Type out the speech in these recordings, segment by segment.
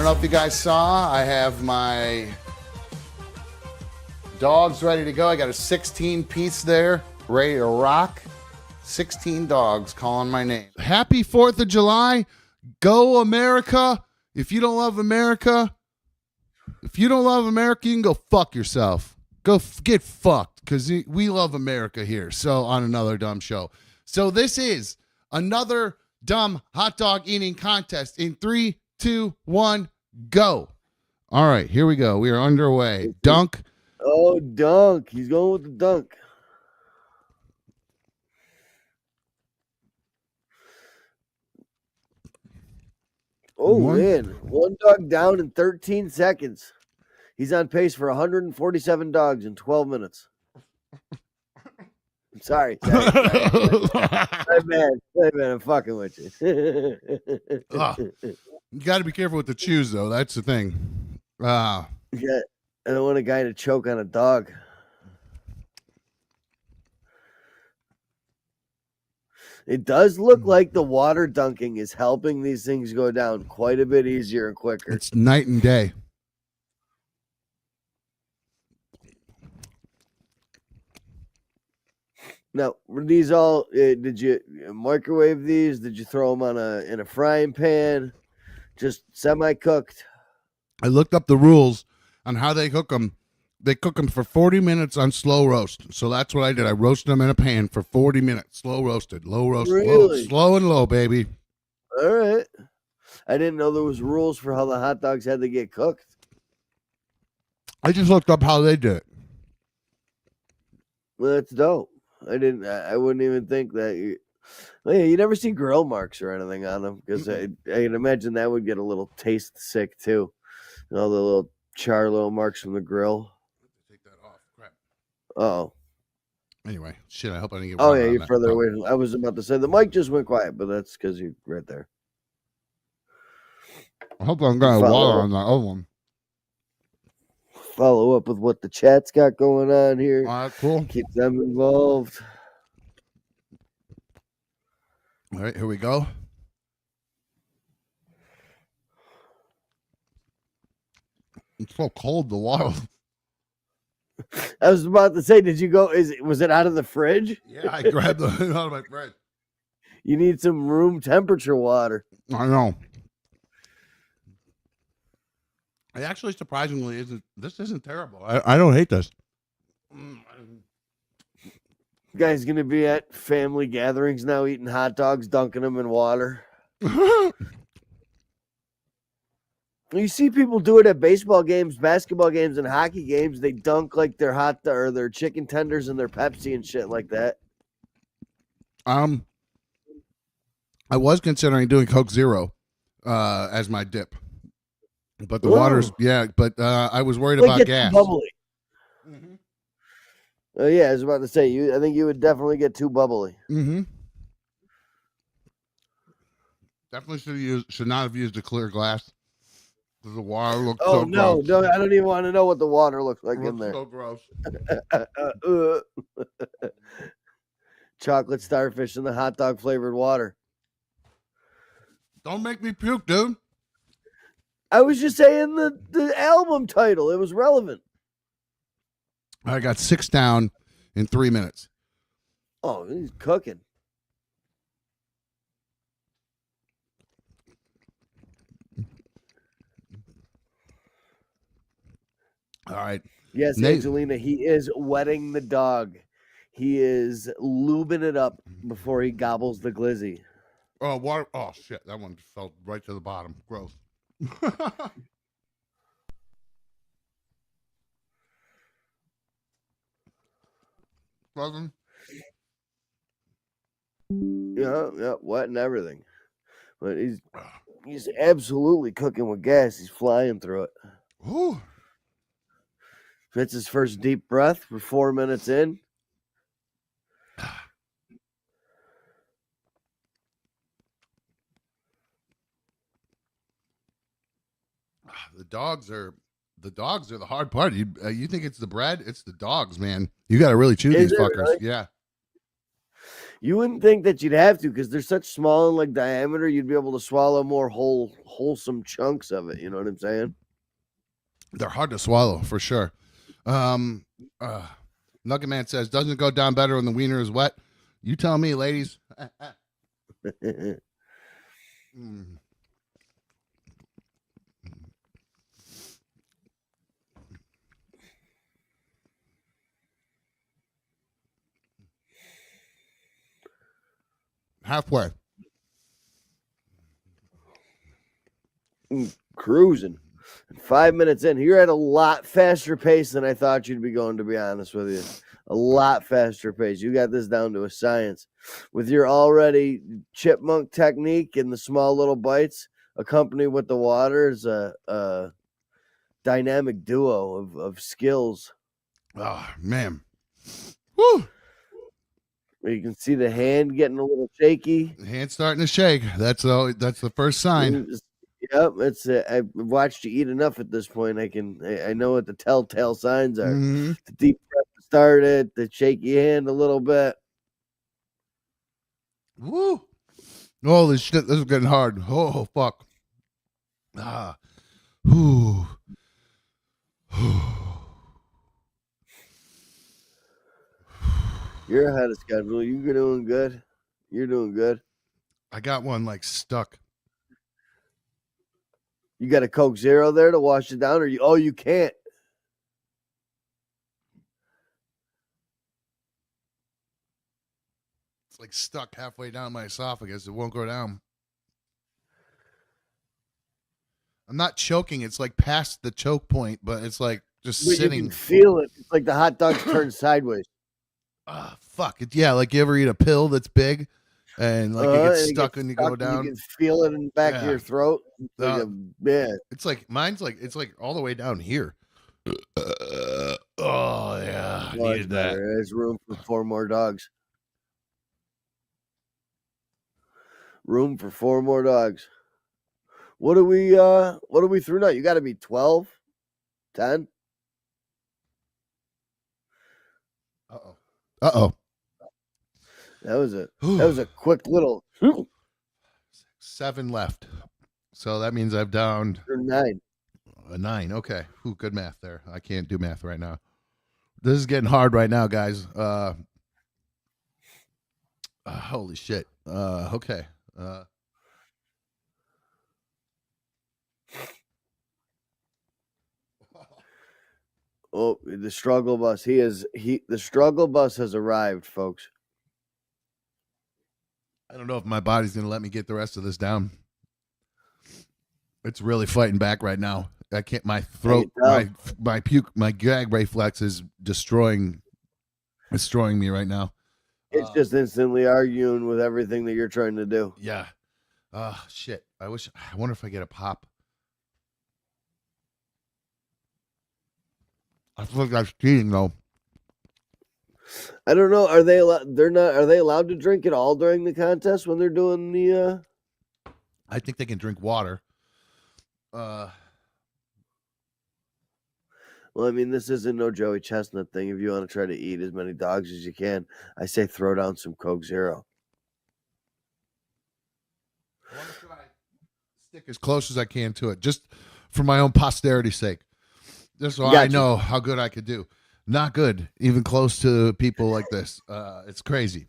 know if you guys saw, I have my dogs ready to go. I got a 16 piece there, ready to rock. 16 dogs calling my name. Happy 4th of July. Go America. If you don't love America, you can go fuck yourself. Go get fucked, because we love America here. So on another dumb show. So this is another dumb hot dog eating contest in 3, 2, 1, go. All right, here we go. We are underway. Dunk. Oh, dunk. He's going with the dunk. Oh, man. One dog down in 13 seconds. He's on pace for 147 dogs in 12 minutes. Sorry. Hey, man, I'm fucking with you. You got to be careful with the chews, though. That's the thing. Yeah, I don't want a guy to choke on a dog. It does look like the water dunking is helping these things go down quite a bit easier and quicker. It's night and day. Now, were these all? Did you microwave these? Did you throw them in a frying pan? Just semi-cooked? I looked up the rules on how they cook them. They cook them for 40 minutes on slow roast. So that's what I did. I roasted them in a pan for 40 minutes. Slow roasted, low roast, really? slow and low, baby. All right. I didn't know there was rules for how the hot dogs had to get cooked. I just looked up how they did it. Well, that's dope. I wouldn't even think that you never see grill marks or anything on them, because I can imagine that would get a little taste sick too. All the little char little marks from the grill. Take that off. Crap. Oh. Anyway, shit, I hope I didn't get. Oh yeah, you're further away. I was about to say the mic just went quiet, but that's because you're right there. I hope I'm got water on that other one. Follow up with what the chat's got going on here. All right, cool. Keep them involved. All right, here we go. It's so cold, the water. I was about to say, did you go? Was it out of the fridge? Yeah, I grabbed it out of my fridge. You need some room temperature water. I know. It actually surprisingly isn't. This isn't terrible. I don't hate this. You guys gonna be at family gatherings now, eating hot dogs, dunking them in water. You see people do it at baseball games, basketball games, and hockey games. They dunk like their their chicken tenders and their Pepsi and shit like that. I was considering doing Coke Zero as my dip, but the water's but I was worried about gas. Bubbly. Mm-hmm. Yeah, I was about to say I think you would definitely get too bubbly. Mm-hmm. Definitely should not have used a clear glass. The water looks so gross. No, I don't even want to know what the water looks like in there. So gross. Chocolate starfish in the hot dog flavored water. Don't make me puke, dude. I was just saying the album title. It was relevant. I got 6 down in 3 minutes. Oh, he's cooking. All right. Yes, Angelina, he is wetting the dog. He is lubing it up before he gobbles the glizzy. Oh, water. Oh, shit. That one fell right to the bottom. Gross. Frozen? Yeah, wet and everything. But he's absolutely cooking with gas. He's flying through it. Ooh. That's his first deep breath. We're 4 minutes in. The dogs are the hard part. You think it's the bread? It's the dogs, man. You got to really chew these fuckers. Really? Yeah. You wouldn't think that you'd have to because they're such small and like diameter. You'd be able to swallow more wholesome chunks of it. You know what I'm saying? They're hard to swallow for sure. Nugget Man says, doesn't it go down better when the wiener is wet? You tell me, ladies. Halfway. Cruising. 5 minutes in, you're at a lot faster pace than I thought you'd be going, to be honest with you. A lot faster pace. You got this down to a science. With your already chipmunk technique and the small little bites, accompanied with the water, is a dynamic duo of skills. Oh, man. Woo! You can see the hand getting a little shaky. The hand's starting to shake. That's the first sign. Yep, I've watched you eat enough at this point. I know what the telltale signs are. Mm-hmm. The deep breath started, the shaky hand a little bit. Woo! Holy shit, this is getting hard. Oh, fuck. Ah. Whew. You're ahead of schedule. You're doing good. You're doing good. I got one like stuck. You got a Coke Zero there to wash it down, or you can't. It's like stuck halfway down my esophagus. It won't go down. I'm not choking. It's like past the choke point, but it's like just But sitting. you can feel it. It's like the hot dog's turned sideways. Ah, fuck it. Yeah, like you ever eat a pill that's big and like it gets stuck when you go down. You can feel it in the back of your throat. It's like mine's like it's like all the way down here. Oh yeah, I needed that. There's room for 4 more dogs. Room for 4 more dogs. What are we through now? You got to be 12, 10. Uh-oh. That was a quick little 7 left. So that means I've downed 9. A 9. Okay. Ooh, good math there. I can't do math right now. This is getting hard right now, guys. Holy shit. Okay. Oh, the struggle bus. The struggle bus has arrived, folks. I don't know if my body's going to let me get the rest of this down. It's really fighting back right now. I can't, my throat, my puke, my gag reflex is destroying me right now. It's just instantly arguing with everything that you're trying to do. Yeah. Shit. I wonder if I get a pop. I feel like that's cheating though. I don't know. Are they allowed to drink at all during the contest when they're doing the I think they can drink water. Well, I mean, this isn't no Joey Chestnut thing. If you want to try to eat as many dogs as you can, I say throw down some Coke Zero. I want to try stick as close as I can to it, just for my own posterity's sake. Just so I know how good I could do. Not good, even close to people like this. It's crazy.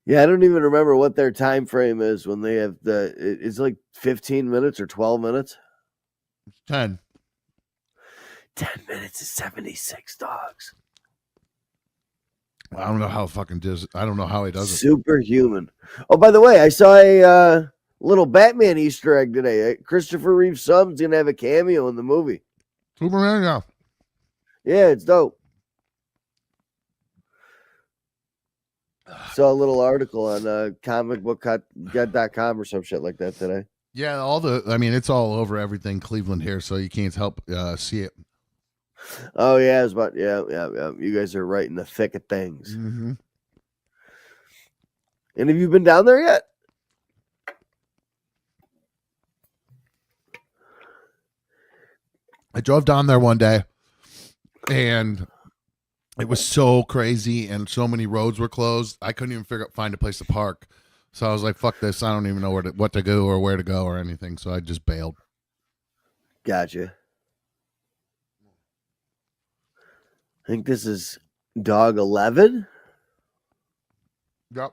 Yeah, I don't even remember what their time frame is when they have it's like 15 minutes or 12 minutes. 10. 10 minutes is 76 dogs. I don't know how I don't know how he does it. Superhuman. Oh, by the way, I saw a little Batman Easter egg today. Christopher Reeve Sub's gonna have a cameo in the movie. Superman, yeah. Yeah, it's dope. Saw a little article on comicbook.com or some shit like that today. Yeah, it's all over everything Cleveland here, so you can't help see it. Oh yeah, it's about yeah. You guys are right in the thick of things. Mm-hmm. And have you been down there yet? I drove down there one day, and It was so crazy, and so many roads were closed. I couldn't even find a place to park. So I was like, "Fuck this! I don't even know what to go or where to go or anything." So I just bailed. Gotcha. I think this is dog 11. Yep.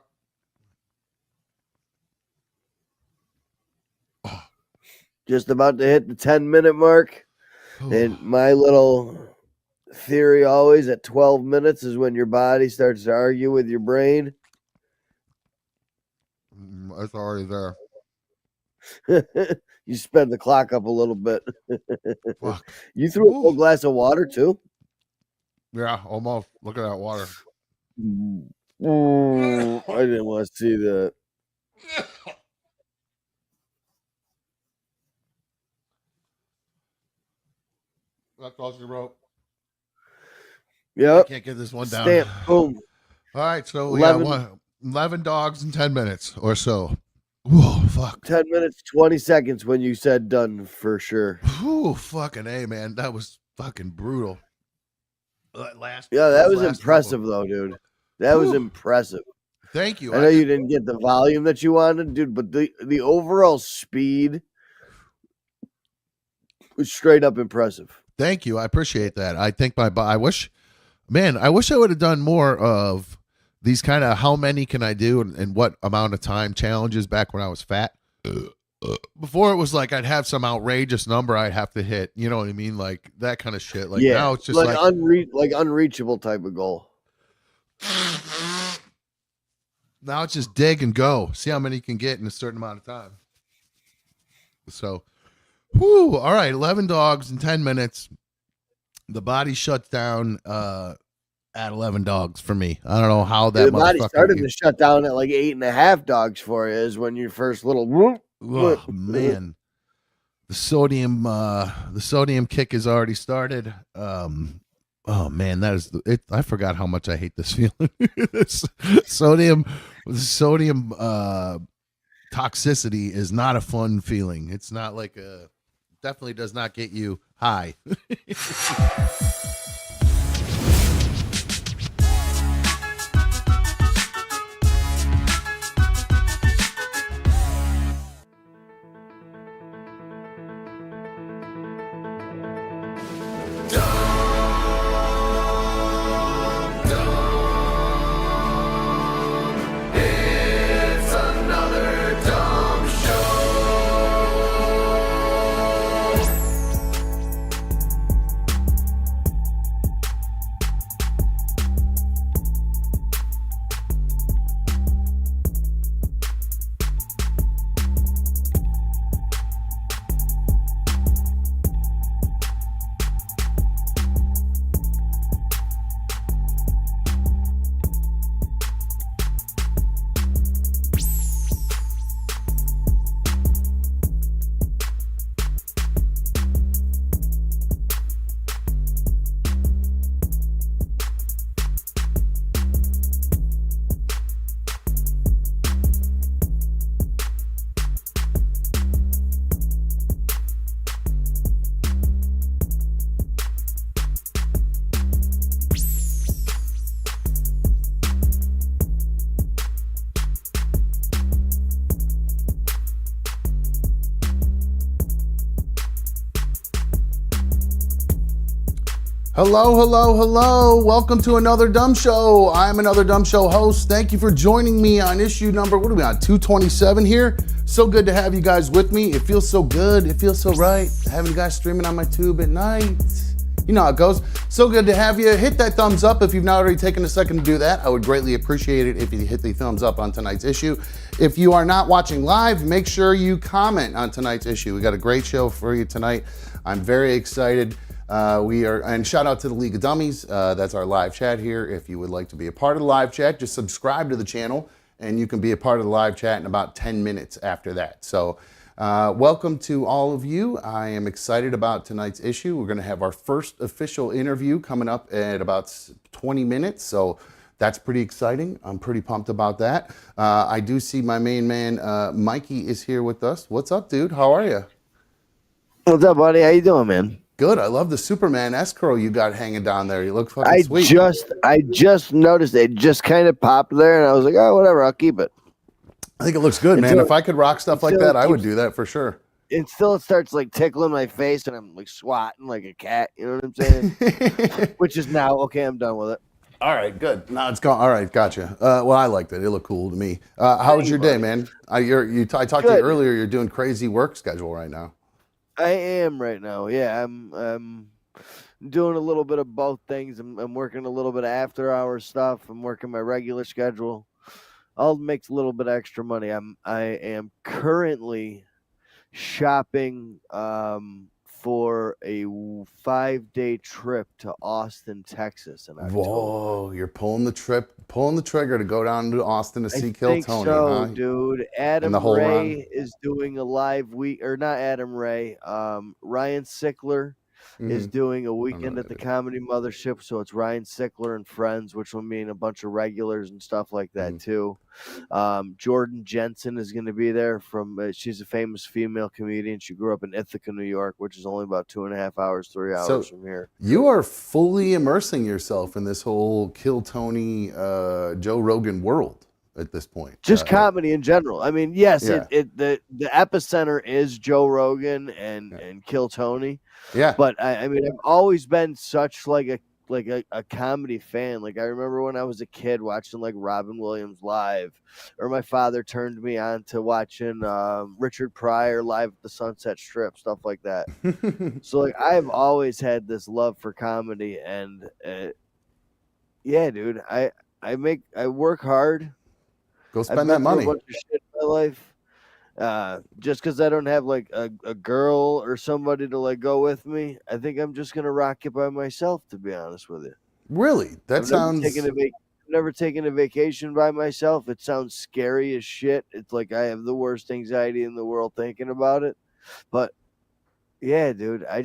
Just about to hit the 10-minute mark. And my little theory always at 12 minutes is when your body starts to argue with your brain. It's already there. You sped the clock up a little bit. Fuck. You threw a full glass of water too? Yeah, almost. Look at that water. I didn't want to see that. That's all she wrote. Yep. I can't get this one down. Stamp. Boom. All right, so we got 11 dogs in 10 minutes or so. Whoa, fuck. 10 minutes, 20 seconds when you said done for sure. Whew, fucking A, man. That was fucking brutal. That was impressive, though, dude. That was impressive. Thank you. I know you didn't get the volume that you wanted, dude, but the overall speed was straight up impressive. Thank you. I appreciate that. I think I wish I would have done more of these kind of how many can I do and what amount of time challenges back when I was fat. Before it was like I'd have some outrageous number I'd have to hit. You know what I mean? Like that kind of shit. Like now it's just like unreachable type of goal. Now it's just dig and go. See how many you can get in a certain amount of time. So, all right, 11 dogs in 10 minutes. The body shuts down at 11 dogs for me. I don't know how that the body started to shut down at like 8.5 dogs for you is when your first little oh man. The sodium kick has already started. Oh man, that is it. I forgot how much I hate this feeling. Sodium toxicity is not a fun feeling. It's not like definitely does not get you high. Hello. Welcome to another Dumb Show. I'm another Dumb Show host. Thank you for joining me on issue number, what are we on, 227 here? So good to have you guys with me. It feels so good. It feels so right having you guys streaming on my tube at night. You know how it goes. So good to have you. Hit that thumbs up if you've not already taken a second to do that. I would greatly appreciate it if you hit the thumbs up on tonight's issue. If you are not watching live, make sure you comment on tonight's issue. We got a great show for you tonight. I'm very excited. And shout out to the League of Dummies. That's our live chat here. If you would like to be a part of the live chat, just subscribe to the channel and you can be a part of the live chat in about 10 minutes after that. So welcome to all of you. I am excited about tonight's issue. We're going to have our first official interview coming up at about 20 minutes. So that's pretty exciting. I'm pretty pumped about that. I do see my main man, Mikey, is here with us. What's up, dude? How are you? What's up, buddy? How you doing, man? Good. I love the Superman escrow you got hanging down there. You look fucking I sweet. just noticed it just kind of popped there, and I was like, oh, whatever, I'll keep it. I think it looks good, man. Until If I could rock stuff like until that, it I would keeps do that for sure. until it starts like tickling my face, and I'm like swatting like a cat. You know what I'm saying? Which is now okay. I'm done with it. All right, good. Now it's gone. All right, gotcha. Well, I liked it. It looked cool to me. How was your day, man? I talked to you Good. earlier. You're doing crazy work schedule right now. I am right now. Yeah, I'm doing a little bit of both things. I'm working a little bit of after hours stuff. I'm working my regular schedule. I'll make a little bit extra money. I am currently shopping for a 5-day trip to Austin, Texas in October. Whoa, you're pulling the trigger to go down to Austin to see Kill think Tony, so, huh? dude. And Adam the whole Ray run. is doing a live week, or not Adam Ray. Ryan Sickler is doing a weekend at the Comedy Mothership. So it's Ryan Sickler and friends, which will mean a bunch of regulars and stuff like that too. Jordan Jensen is going to be there. She's a famous female comedian. She grew up in Ithaca, New York, which is only about 2.5 hours, 3 hours from here. You are fully immersing yourself in this whole Kill Tony, Joe Rogan world at this point. Just comedy in general. I mean, yes, Yeah. the epicenter is Joe Rogan and Kill Tony. Yeah. But I mean, I've always been such like a comedy fan. Like I remember when I was a kid watching like Robin Williams live, or my father turned me on to watching Richard Pryor live at the Sunset Strip, stuff like that. So like I've always had this love for comedy, and yeah, dude, I work hard. Go spend that money. A bunch of shit in my life. Just because I don't have like a girl or somebody to like go with me, I think I'm just gonna rock it by myself. To be honest with you, Really? That sounds. Never taken a vacation by myself. It sounds scary as shit. It's like I have the worst anxiety in the world thinking about it. But yeah, dude, I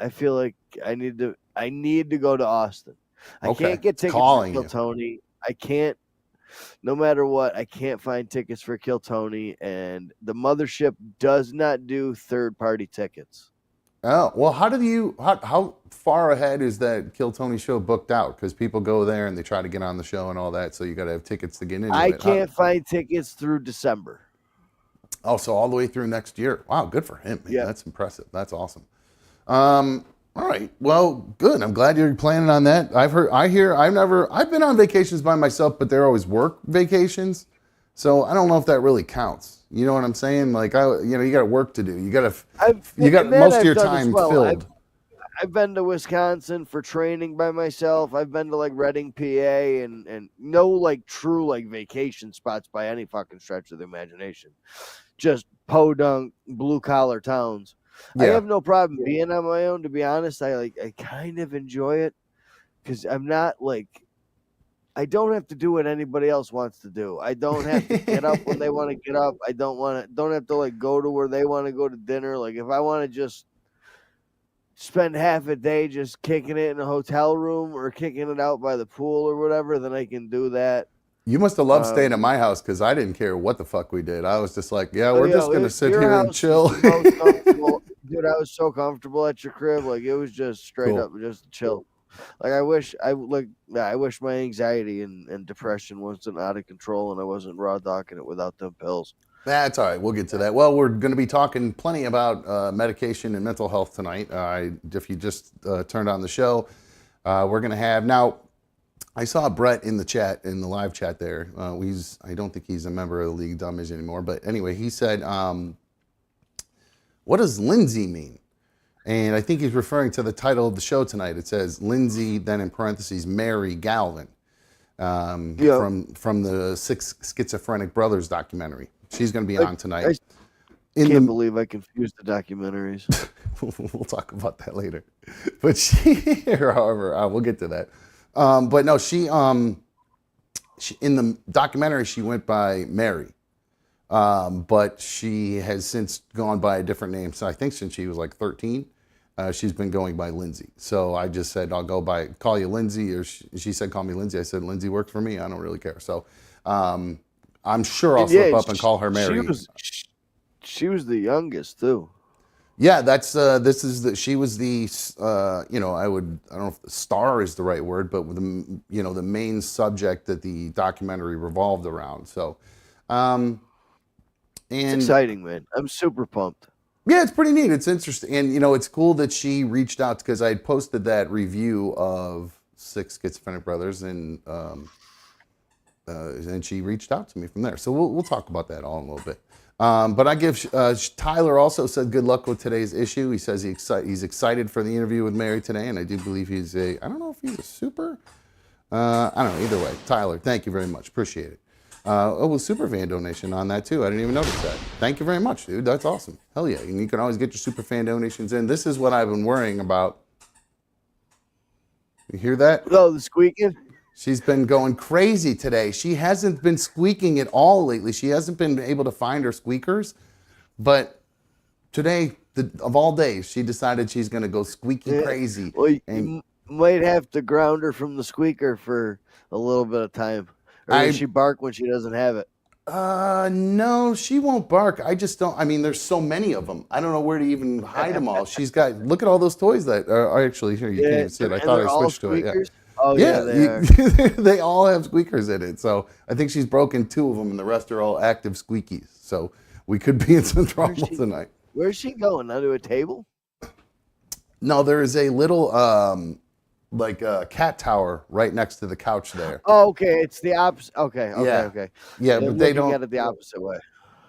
feel like I need to go to Austin. I can't get tickets for Kill Tony. I can't. No matter what, I can't find tickets for Kill Tony, and the Mothership does not do third-party tickets. Oh, well, how far ahead is that Kill Tony show booked out? Because people go there and they try to get on the show and all that, so you got to have tickets to get into it. I can't find tickets through December. Oh, so all the way through next year. Wow, good for him, man. Yeah. That's impressive. That's awesome. All right. Well, good. I'm glad you're planning on that. I've been on vacations by myself, but they're always work vacations. So I don't know if that really counts. You know what I'm saying? Like you got work to do. You got most of your time filled. I've been to Wisconsin for training by myself. I've been to like Reading, PA, and no like true like vacation spots by any fucking stretch of the imagination. Just podunk blue collar towns. Yeah. I have no problem being on my own. To be honest, I kind of enjoy it because I'm not like I don't have to do what anybody else wants to do. I don't have to get up when they want to get up. I don't have to like go to where they want to go to dinner. Like if I want to just spend half a day just kicking it in a hotel room or kicking it out by the pool or whatever, then I can do that. You must have loved staying at my house because I didn't care what the fuck we did. I was just like, we're just going to sit here and chill. Dude, I was so comfortable at your crib. Like it was just straight up, just chill. Like I wish my anxiety and depression wasn't out of control and I wasn't raw dogging it without them pills. That's all right. We'll get to that. Well, we're going to be talking plenty about medication and mental health tonight. If you just turned on the show, we're going to have now. I saw Brett in the chat, in the live chat there. I don't think he's a member of the League of Dummies anymore. But anyway, he said, what does Lindsay mean? And I think he's referring to the title of the show tonight. It says Lindsay, then in parentheses, Mary Galvin, from the Schizophrenic Brothers documentary. She's going to be on tonight. I can't believe I confused the documentaries. We'll talk about that later. But however, we'll get to that. But no, she in the documentary, she went by Mary. But she has since gone by a different name. So I think since she was like 13, she's been going by Lindsay. So I just said, I'll call you Lindsay. Or she said, call me Lindsay. I said, Lindsay works for me. I don't really care. So I'm sure I'll slip up and call her Mary. She was the youngest too. Yeah, that's she was the I don't know if the star is the right word, but the main subject that the documentary revolved around. So, um, It's and exciting, man. I'm super pumped. yeah, it's pretty neat. It's interesting, and it's cool that she reached out because I had posted that review of Six Schizophrenic Brothers, and she reached out to me from there. So we'll talk about that all in a little bit. But I give Tyler also said good luck with today's issue. He says he's excited for the interview with Mary today, and I do believe I don't know if he's a super. I don't know. Either way, Tyler, thank you very much. Appreciate it. Super fan donation on that too. I didn't even notice that. Thank you very much, dude. That's awesome. Hell yeah. And you can always get your super fan donations in. This is what I've been worrying about. You hear that? Oh, the squeaking? She's been going crazy today. She hasn't been squeaking at all lately. She hasn't been able to find her squeakers. But today, of all days, she decided she's going to go squeaky crazy. Well, and you might have to ground her from the squeaker for a little bit of time. Or does she bark when she doesn't have it? No, she won't bark. I just don't. I mean, there's so many of them. I don't know where to even hide them all. She's got, look at all those toys that are actually here. You can't even see it. I thought I switched to it. Yeah. Oh, yeah, they are. They all have squeakers in it. So I think she's broken 2 of them, and the rest are all active squeakies. So we could be in some trouble tonight. Where's she going? Under a table? No, there is a little like a cat tower right next to the couch there. Oh, okay. It's the opposite. Okay. Yeah, but they don't get it the opposite way.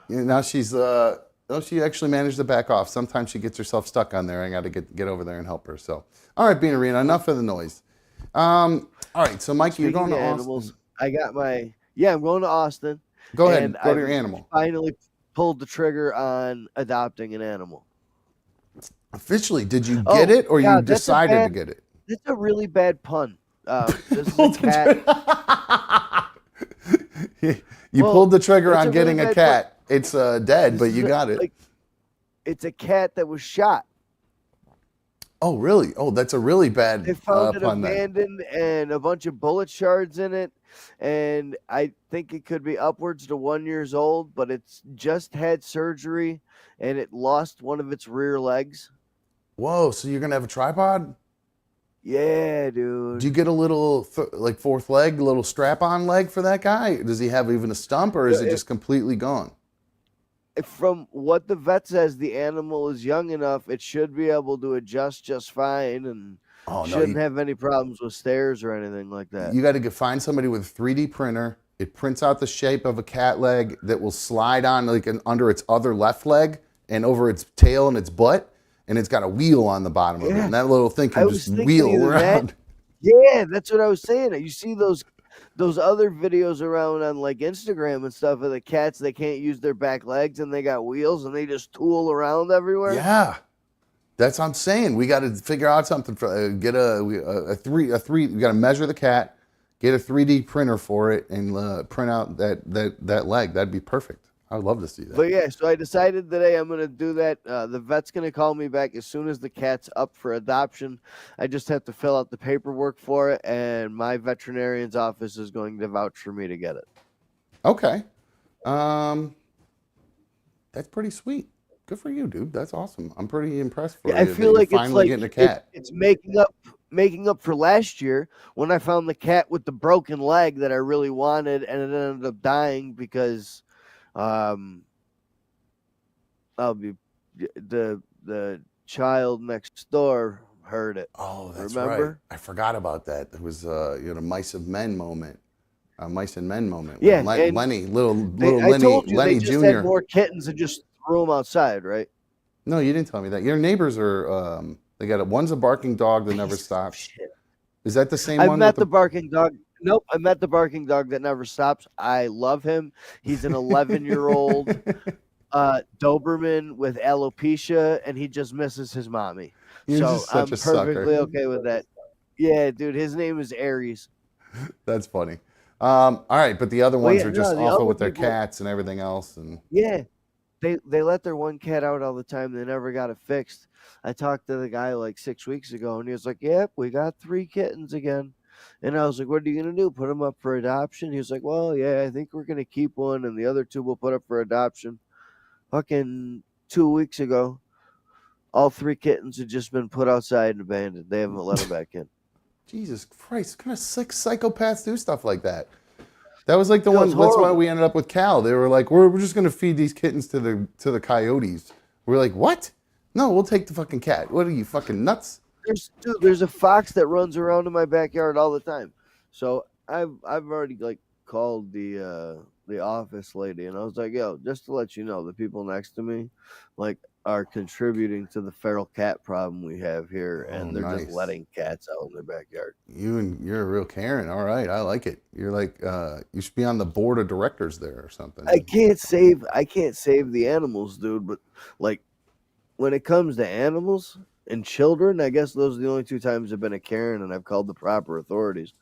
Now she's she actually managed to back off. Sometimes she gets herself stuck on there. I got to get over there and help her. So, all right, Bean Arena, enough of the noise. All right, so Mikey, you're going to animals. Austin. I got I'm going to Austin. Go ahead, go to your animal. Finally pulled the trigger on adopting an animal. Officially, did you get it, or you decided to get it? That's a really bad pun. This is a cat. You pulled the trigger on getting a cat. It's dead, but you got it. It's a cat that was shot. Oh, really? Oh, that's a really bad They found it pun abandoned and a bunch of bullet shards in it. And I think it could be upwards to 1 year old, but it's just had surgery and it lost one of its rear legs. Whoa, so you're going to have a tripod? Yeah, dude. Do you get a little, like, fourth leg, a little strap-on leg for that guy? Does he have even a stump, or is it just completely gone? From what the vet says, the animal is young enough. It should be able to adjust just fine and shouldn't have any problems with stairs or anything like that. You got to find somebody with a 3D printer. It prints out the shape of a cat leg that will slide on like under its other left leg and over its tail and its butt. And it's got a wheel on the bottom of it. And that little thing can just wheel around. Yeah, that's what I was saying. You see those other videos around on like Instagram and stuff of the cats, they can't use their back legs and they got wheels and they just tool around everywhere. Yeah. That's what I'm saying. We got to figure out something for get a three. We got to measure the cat, get a 3D printer for it, and print out that leg. That'd be perfect. I would love to see that. But yeah, so I decided today I'm going to do that. The vet's going to call me back as soon as the cat's up for adoption. I just have to fill out the paperwork for it, and my veterinarian's office is going to vouch for me to get it. Okay. That's pretty sweet. Good for you, dude. That's awesome. I'm pretty impressed for you. I feel like finally getting a cat. It's making up for last year when I found the cat with the broken leg that I really wanted, and it ended up dying because the child next door heard it. Oh, that's Remember? right. I forgot about that. It was Mice and Men moment. Mice and Men moment. Yeah, Lenny, little I Lenny, told you Lenny they just Jr. had more kittens and just threw them outside, right? No, you didn't tell me that. Your neighbors are they got one's a barking dog that never stops. Shit. Is that the same I one? met the barking dog. Nope, I met the barking dog that never stops. I love him. He's an 11-year-old Doberman with alopecia, and he just misses his mommy. You're just such a perfectly sucker. okay with that. Yeah, dude, his name is Aries. That's funny. All right, but the other ones are just awful with their people, cats and everything else. And yeah, they let their one cat out all the time. They never got it fixed. I talked to the guy like 6 weeks ago, and he was like, "Yep, we got 3 kittens again." And I was like, "What are you gonna do? Put them up for adoption?" He was like, "Well, yeah, I think we're gonna keep one, and the other 2 we'll put up for adoption." Fucking 2 weeks ago, All 3 kittens had just been put outside and abandoned. They haven't let them back in. Jesus Christ, what kind of sick psychopaths do stuff like that? That was like the It one. was That's why horrible. we ended up with Cal. They were like, we're just gonna feed these kittens to the coyotes. We're like, what? No, we'll take the fucking cat. What are you, fucking nuts? There's a fox that runs around in my backyard all the time. So I've already like called the office lady, and I was like, yo, just to let you know, the people next to me, like, are contributing to the feral cat problem we have here, and they're just letting cats out in their backyard. You're a real Karen. All right, I like it. You're like you should be on the board of directors there or something. I can't save the animals, dude, but like when it comes to animals and children, I guess those are the only 2 times I've been a Karen and I've called the proper authorities.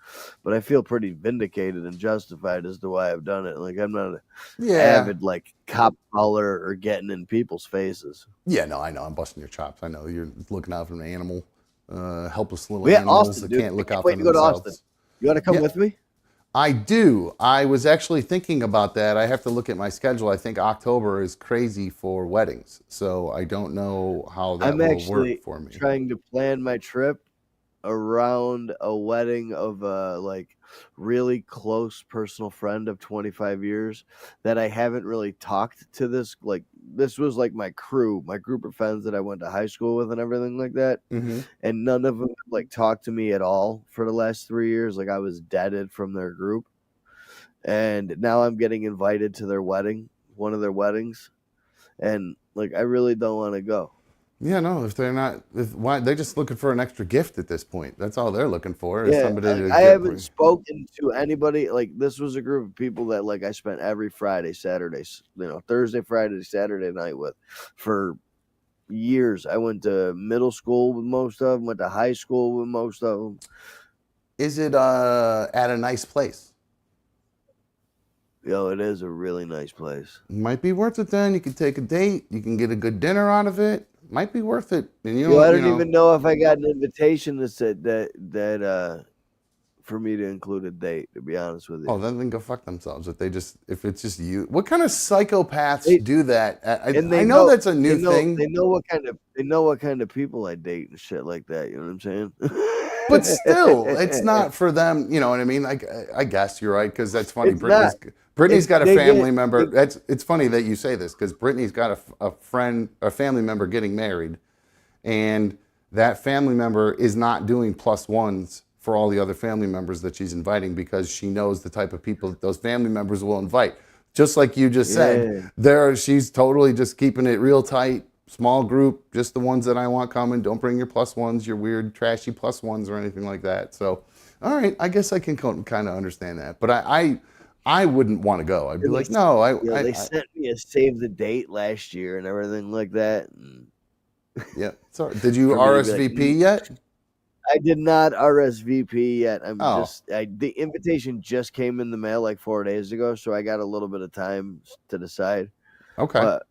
But I feel pretty vindicated and justified as to why I've done it. Like, I'm not an avid like cop collar or getting in people's faces. Yeah, no, I know. I'm busting your chops. I know you're looking out for an animal, helpless little animals Austin, that dude. can't look out Wait for to go to themselves. Austin. You want to come with me? I do. I was actually thinking about that. I have to look at my schedule. I think October is crazy for weddings, so I don't know how that will work for me. I'm trying to plan my trip around a wedding of a like really close personal friend of 25 years that I haven't really talked to. This was like my group of friends that I went to high school with and everything like that. Mm-hmm. And none of them like talked to me at all for the last 3 years. Like, I was deaded from their group, and now I'm getting invited to their wedding, one of their weddings, and like, I really don't want to go. Yeah, no. If they're not, why they're just looking for an extra gift at this point. That's all they're looking for is somebody to. I haven't spoken to anybody. Like, this was a group of people that like I spent every Friday, Saturday, Thursday, Friday, Saturday night with for years. I went to middle school with most of them. Went to high school with most of them. Is it at a nice place? It is a really nice place. Might be worth it then. You can take a date. You can get a good dinner out of it. Might be worth it. And I don't even know if I got an invitation that said that for me to include a date, to be honest with you. Oh, then they can go fuck themselves if it's just you. What kind of psychopaths do that? I know that's a new thing. They know what kind of people I date and shit like that. You know what I'm saying? But still, it's not for them. You know what I mean? Like, I guess you're right, because that's funny. Brittany's got a family member. It's funny that you say this, because Brittany's got a family member getting married, and that family member is not doing +1s for all the other family members that she's inviting, because she knows the type of people that those family members will invite. Just like you just said, she's totally just keeping it real tight, small group, just the ones that I want coming. Don't bring your +1s, your weird, trashy +1s or anything like that. So, all right, I guess I can kind of understand that. But I wouldn't want to go. I'd be like, no. They sent me a save the date last year and everything like that. Yeah. Sorry. Did you RSVP yet? I did not RSVP yet. The invitation just came in the mail like 4 days ago, so I got a little bit of time to decide. Okay. But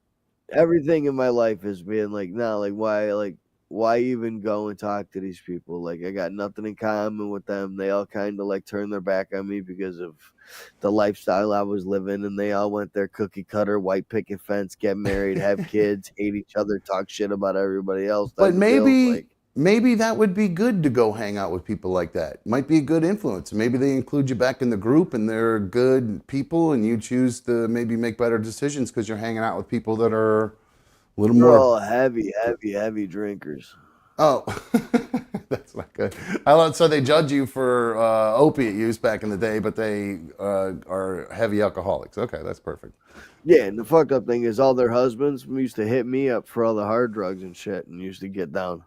everything in my life is being like, no, why even go and talk to these people? Like, I got nothing in common with them. They all kind of like turned their back on me because of the lifestyle I was living, and they all went their cookie cutter, white picket fence, get married, have kids, hate each other, talk shit about everybody else. But maybe that would be good to go hang out with people like that. Might be a good influence. Maybe they include you back in the group and they're good people, and you choose to maybe make better decisions because you're hanging out with people that are a little more. All heavy drinkers. Oh, that's not good. So they judge you for opiate use back in the day, but they are heavy alcoholics. Okay, that's perfect. Yeah, and the fucked up thing is all their husbands used to hit me up for all the hard drugs and shit and used to get down.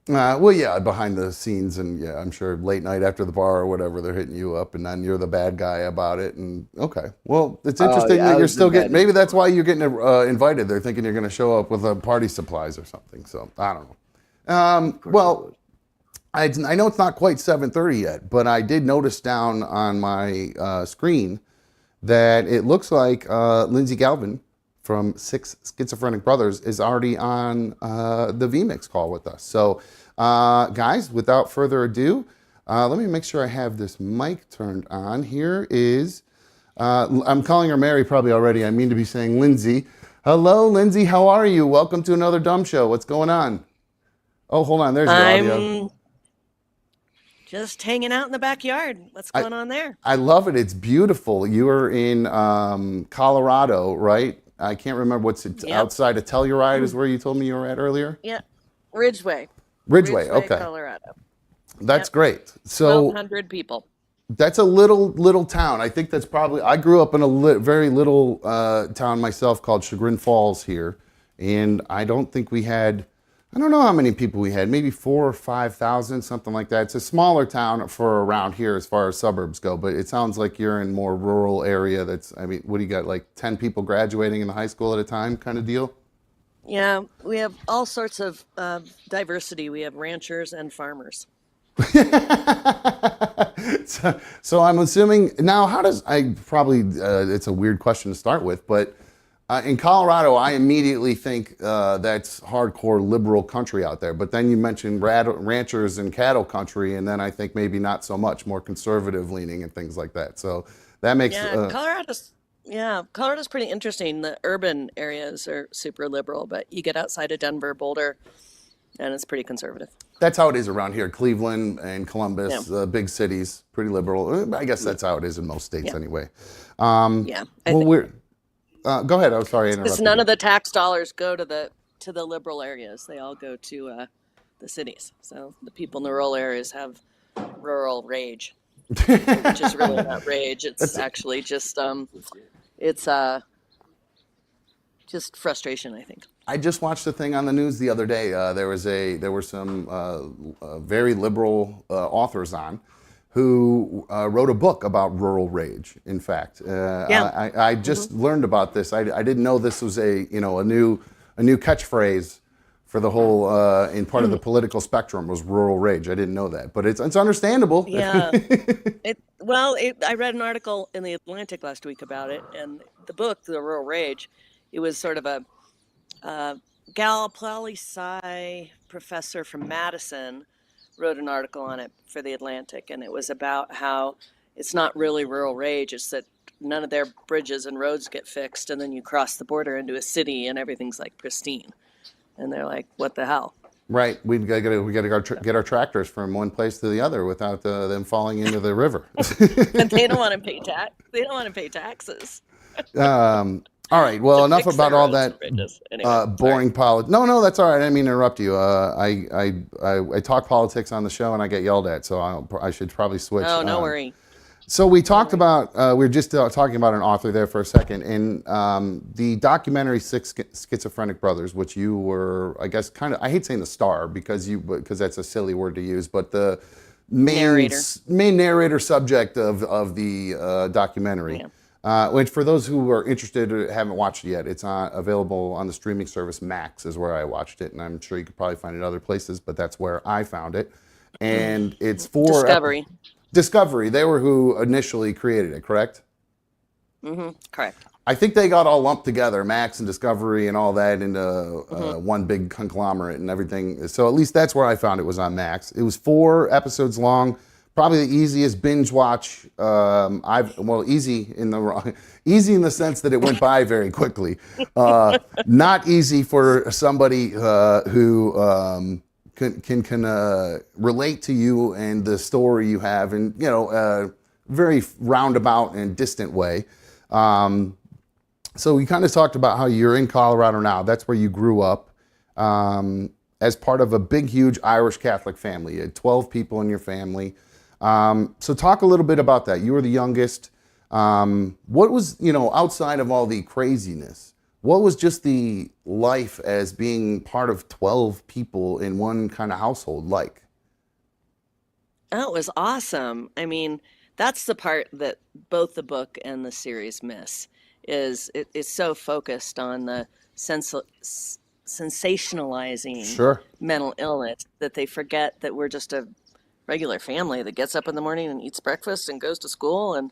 Well, yeah, behind the scenes, and yeah, I'm sure late night after the bar or whatever, they're hitting you up, and then you're the bad guy about it. And okay, well, it's interesting that you're still getting. Maybe that's why you're getting invited. They're thinking you're going to show up with party supplies or something. So I don't know. Well, I know it's not quite 7:30 yet, but I did notice down on my screen that it looks like Lindsay Galvin from Schizophrenic Brothers is already on the VMix call with us. So, guys, without further ado, let me make sure I have this mic turned on. Here is, I'm calling her Mary probably already. I mean to be saying Lindsay. Hello, Lindsay. How are you? Welcome to another Dumb Show. What's going on? Oh, hold on. There's your audio. I'm just hanging out in the backyard. What's I going on there? I love it. It's beautiful. You were in Colorado, right? I can't remember what's it, Yep. outside of Telluride is where you told me you were at earlier. Yeah. Ridgeway. Ridgeway. Ridgeway, Okay, Colorado. that's Yep. great. So 1,200 people. that's a little town. I think that's probably. I grew up in a very little town myself called Chagrin Falls here, and I don't think we had. I don't know how many people we had. Maybe 4,000 or 5,000, something like that. It's a smaller town for around here as far as suburbs go. But it sounds like you're in more rural area. That's. I mean, what do you got? Like 10 people graduating in the high school at a time, kind of deal. Yeah, we have all sorts of diversity. We have ranchers and farmers. So I'm assuming now. How does I probably? It's a weird question to start with, but in Colorado, I immediately think that's hardcore liberal country out there. But then you mentioned ranchers and cattle country, and then I think maybe not so much, more conservative leaning and things like that. So that makes Colorado's pretty interesting. The urban areas are super liberal, but you get outside of Denver, Boulder, and it's pretty conservative. that's how it is around here. Cleveland and Yeah. Columbus, big cities, pretty liberal. I guess that's how it is in most states Yeah. anyway. Yeah. I Well, think we're go ahead. I'm sorry I because interrupted none you. of the tax dollars go to the liberal areas. They all go to the cities. So the people in the rural areas have rural rage, which is really not rage. It's That's actually it's just frustration, I think. I just watched a thing on the news the other day. There were some very liberal authors on who wrote a book about rural rage. In fact, Yeah. I just learned about this. I didn't know this was a new catchphrase for the whole in part of the political spectrum was rural rage. I didn't know that, but it's understandable. Yeah. I read an article in the Atlantic last week about it, and the book, The Rural Rage, it was sort of a gal poli sci professor from Madison wrote an article on it for the Atlantic, and it was about how it's not really rural rage; it's that none of their bridges and roads get fixed, and then you cross the border into a city, and everything's like pristine, and they're like, "What the hell?" Right, we got to get our tractors from one place to the other without them falling into the river. But they don't want to pay tax. They don't want to pay taxes All right. Well, to enough fix about their all roads and that bridges. Anyway, sorry. boring politics. No, that's all right. I didn't mean to interrupt you. I talk politics on the show and I get yelled at, so I should probably switch. Oh, no worry. So we No talked worry. about we were just talking about an author there for a second, and the documentary Six Schizophrenic Brothers, which you were, I guess, kind of. I hate saying the star because that's a silly word to use, but the Narrator. main narrator subject of the documentary. Yeah. Which for those who are interested or haven't watched it yet, it's available on the streaming service Max is where I watched it, and I'm sure you could probably find it other places, but that's where I found it. And it's Discovery. Discovery. They were who initially created it, correct? Correct. I think they got all lumped together, Max and Discovery and all that, into Mm-hmm. one big conglomerate and everything. So at least that's where I found it was on Max. It was 4 episodes long, probably the easiest binge watch easy in the easy in the sense that it went by very quickly. Not easy for somebody who can relate to you and the story you have in very roundabout and distant way. So we kind of talked about how you're in Colorado now. That's where you grew up as part of a big, huge Irish Catholic family. You had 12 people in your family. So talk a little bit about that. You were the youngest. What was, outside of all the craziness, what was just the life as being part of 12 people in one kind of household like? Oh, it was awesome. I mean, that's the part that both the book and the series miss. It's so focused on the sensationalizing Sure. mental illness that they forget that we're just a regular family that gets up in the morning and eats breakfast and goes to school and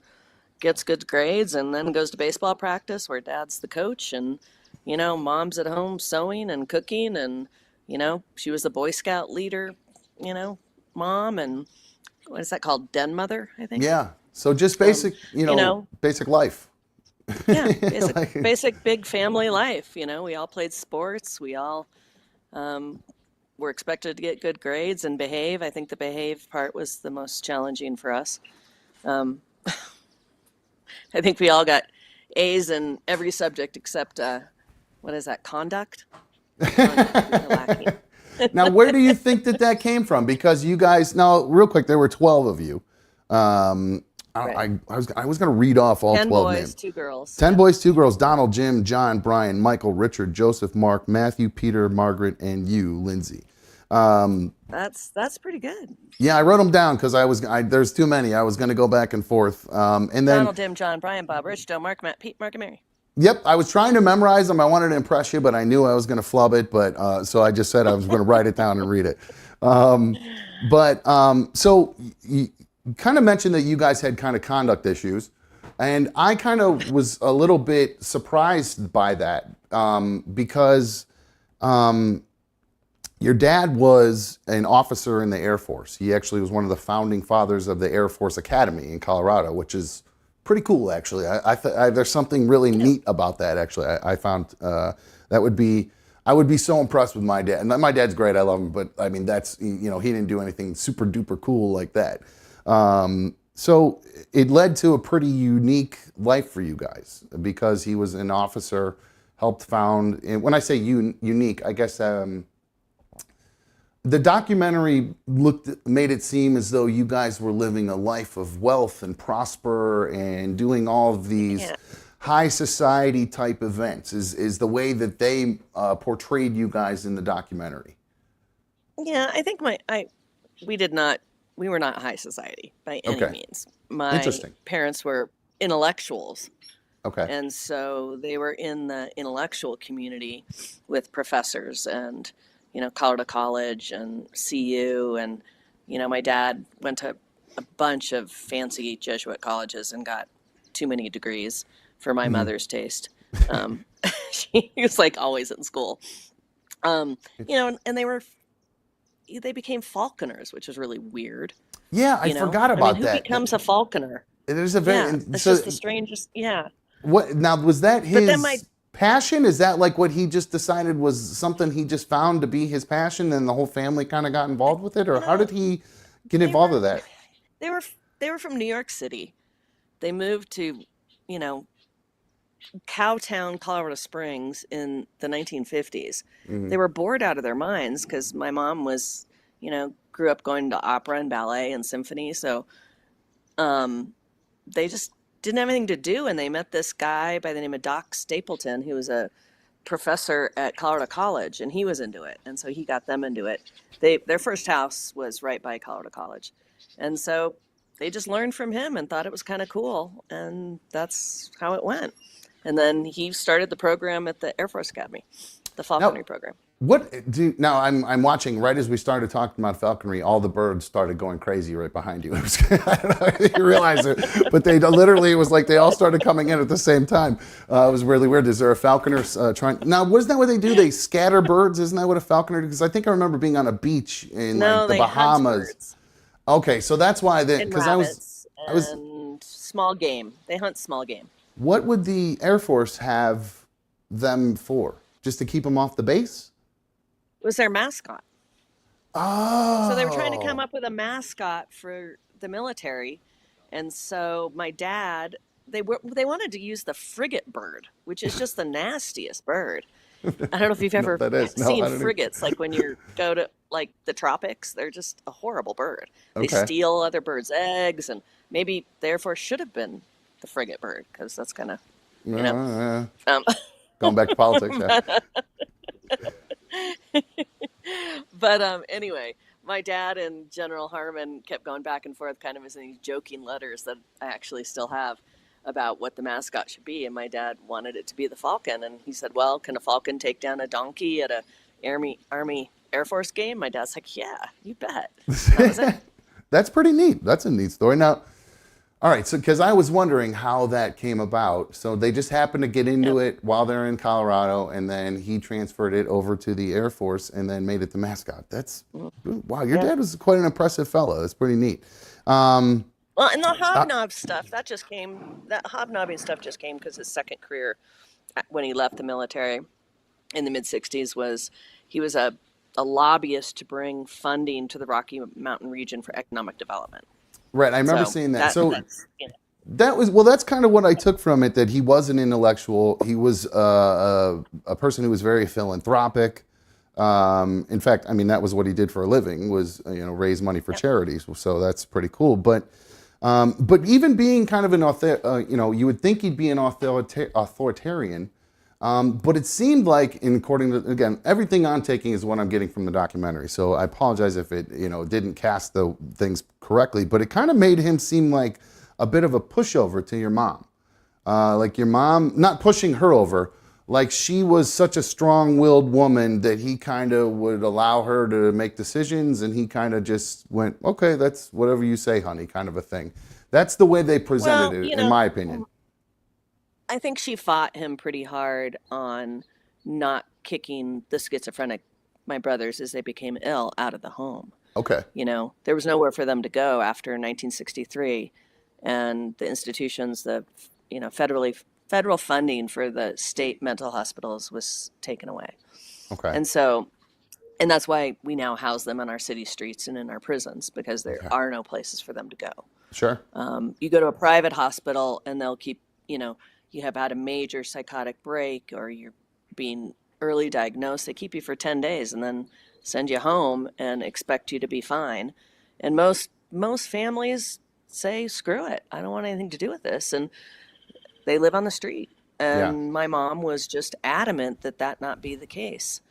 gets good grades and then goes to baseball practice where dad's the coach and mom's at home sewing and cooking and she was the Boy Scout leader, mom, and what is that called, den mother, I think. Yeah. So just um basic, you know basic life. Yeah, basic, Like, basic big family life. You know, we all played sports. We all um, were expected to get good grades and behave. I think the behave part was the most challenging for us. Um, I think we all got A's in every subject except what is that? Conduct. Conduct we were lacking. now, where do you think that that came from? Because you guys, now, real quick, there were 12 of you. Right. I was going to read off all 10 12 boys, names. 2 girls. 10 Yeah. boys, 2 girls: Donald, Jim, John, Brian, Michael, Richard, Joseph, Mark, Matthew, Peter, Margaret, and you, Lindsay. That's pretty good. Yeah, I wrote them down because there's too many. I was going to go back and forth. And then, Donald, Dim, John, Brian, Bob, Rich, Joe, Mark, Matt, Pete, Mark, and Mary. yep, I was trying to memorize them. I wanted to impress you, but I knew I was going to flub it. But so I just said I was going to write it down and read it. So you kind of mentioned that you guys had kind of conduct issues. And I kind of was a little bit surprised by that because your dad was an officer in the Air Force. He actually was one of the founding fathers of the Air Force Academy in Colorado, which is pretty cool, actually. There's something really neat about that, actually. I found I would be so impressed with my dad. And my dad's great, I love him, but I mean, that's, he didn't do anything super duper cool like that. So it led to a pretty unique life for you guys because he was an officer, helped found, and when I say unique, I guess the documentary made it seem as though you guys were living a life of wealth and prosper and doing all of these high society type events is the way that they portrayed you guys in the documentary. Yeah, I think we were not high society by any means. My Interesting. parents were intellectuals. Okay. And so they were in the intellectual community with professors and, Colorado College and CU. And, my dad went to a bunch of fancy Jesuit colleges and got too many degrees for my mother's taste. She was like always in school. And they became falconers, which is really weird. Yeah, I forgot about who that. becomes a falconer? There's a very It's just the strangest. Yeah. What now was that his then my passion? Is that like what he just decided was something he just found to be his passion, and the whole family kind of got involved with it, or how did he get involved with that? They were from New York City. They moved to, Cowtown, Colorado Springs in the 1950s. They were bored out of their minds because my mom was, grew up going to opera and ballet and symphony. So they just didn't have anything to do. And they met this guy by the name of Doc Stapleton, who was a professor at Colorado College, and he was into it. And so he got them into it. Their first house was right by Colorado College. And so they just learned from him and thought it was kind of cool. And that's how it went. And then he started the program at the Air Force Academy, the falconry program. Now I'm watching right as we started talking about falconry, all the birds started going crazy right behind you. I don't know if you realize it, but it was like they all started coming in at the same time. It was really weird. Is there a falconer trying? Now, wasn't that what they do? They scatter birds. Isn't that what a falconer does? Because I think I remember being on a beach in the Bahamas. Okay, so that's why because I was small game. They hunt small game. What would the Air Force have them for? Just to keep them off the base? It was their mascot. Oh. So they were trying to come up with a mascot for the military. And so my dad, they wanted to use the frigate bird, which is just the nastiest bird. I don't know if you've ever seen frigates, like when you go to like the tropics, they're just a horrible bird. They steal other birds' eggs, and maybe the Air Force should have been the frigate bird, because that's kind of, going back to politics. But anyway, my dad and General Harmon kept going back and forth kind of as these joking letters that I actually still have about what the mascot should be. And my dad wanted it to be the falcon. And he said, well, can a falcon take down a donkey at a Army Air Force game? My dad's like, yeah, you bet. That was it. That's pretty neat. That's a neat story. Now, all right, so because I was wondering how that came about. So they just happened to get into it while they're in Colorado, and then he transferred it over to the Air Force and then made it the mascot. That's, wow, your dad was quite an impressive fellow. That's pretty neat. Well, and the hobnob stuff that hobnobbing stuff just came because his second career when he left the military in the mid 60s was he was a lobbyist to bring funding to the Rocky Mountain region for economic development. Right, I remember So seeing that. So that's, you know, that was, well, that's kind of what I took from it, that he was an intellectual. He was a person who was very philanthropic. In fact, I mean, that was what he did for a living, was, raise money for charities. So that's pretty cool. But even being kind of you would think he'd be an authoritarian. But it seemed like, according to, again, everything I'm taking is what I'm getting from the documentary. So I apologize if it, didn't cast the things correctly, but it kind of made him seem like a bit of a pushover to your mom. Like your mom, not pushing her over, like she was such a strong-willed woman that he kind of would allow her to make decisions, and he kind of just went, okay, that's whatever you say, honey, kind of a thing. That's the way they presented it, in my opinion. I think she fought him pretty hard on not kicking the schizophrenic, my brothers, as they became ill, out of the home. Okay. There was nowhere for them to go after 1963, and the institutions, federal funding for the state mental hospitals was taken away. Okay. And that's why we now house them on our city streets and in our prisons, because there are no places for them to go. Sure. You go to a private hospital and they'll keep, you have had a major psychotic break or you're being early diagnosed, they keep you for 10 days and then send you home and expect you to be fine. And most families say, screw it, I don't want anything to do with this. And they live on the street. And my mom was just adamant that not be the case.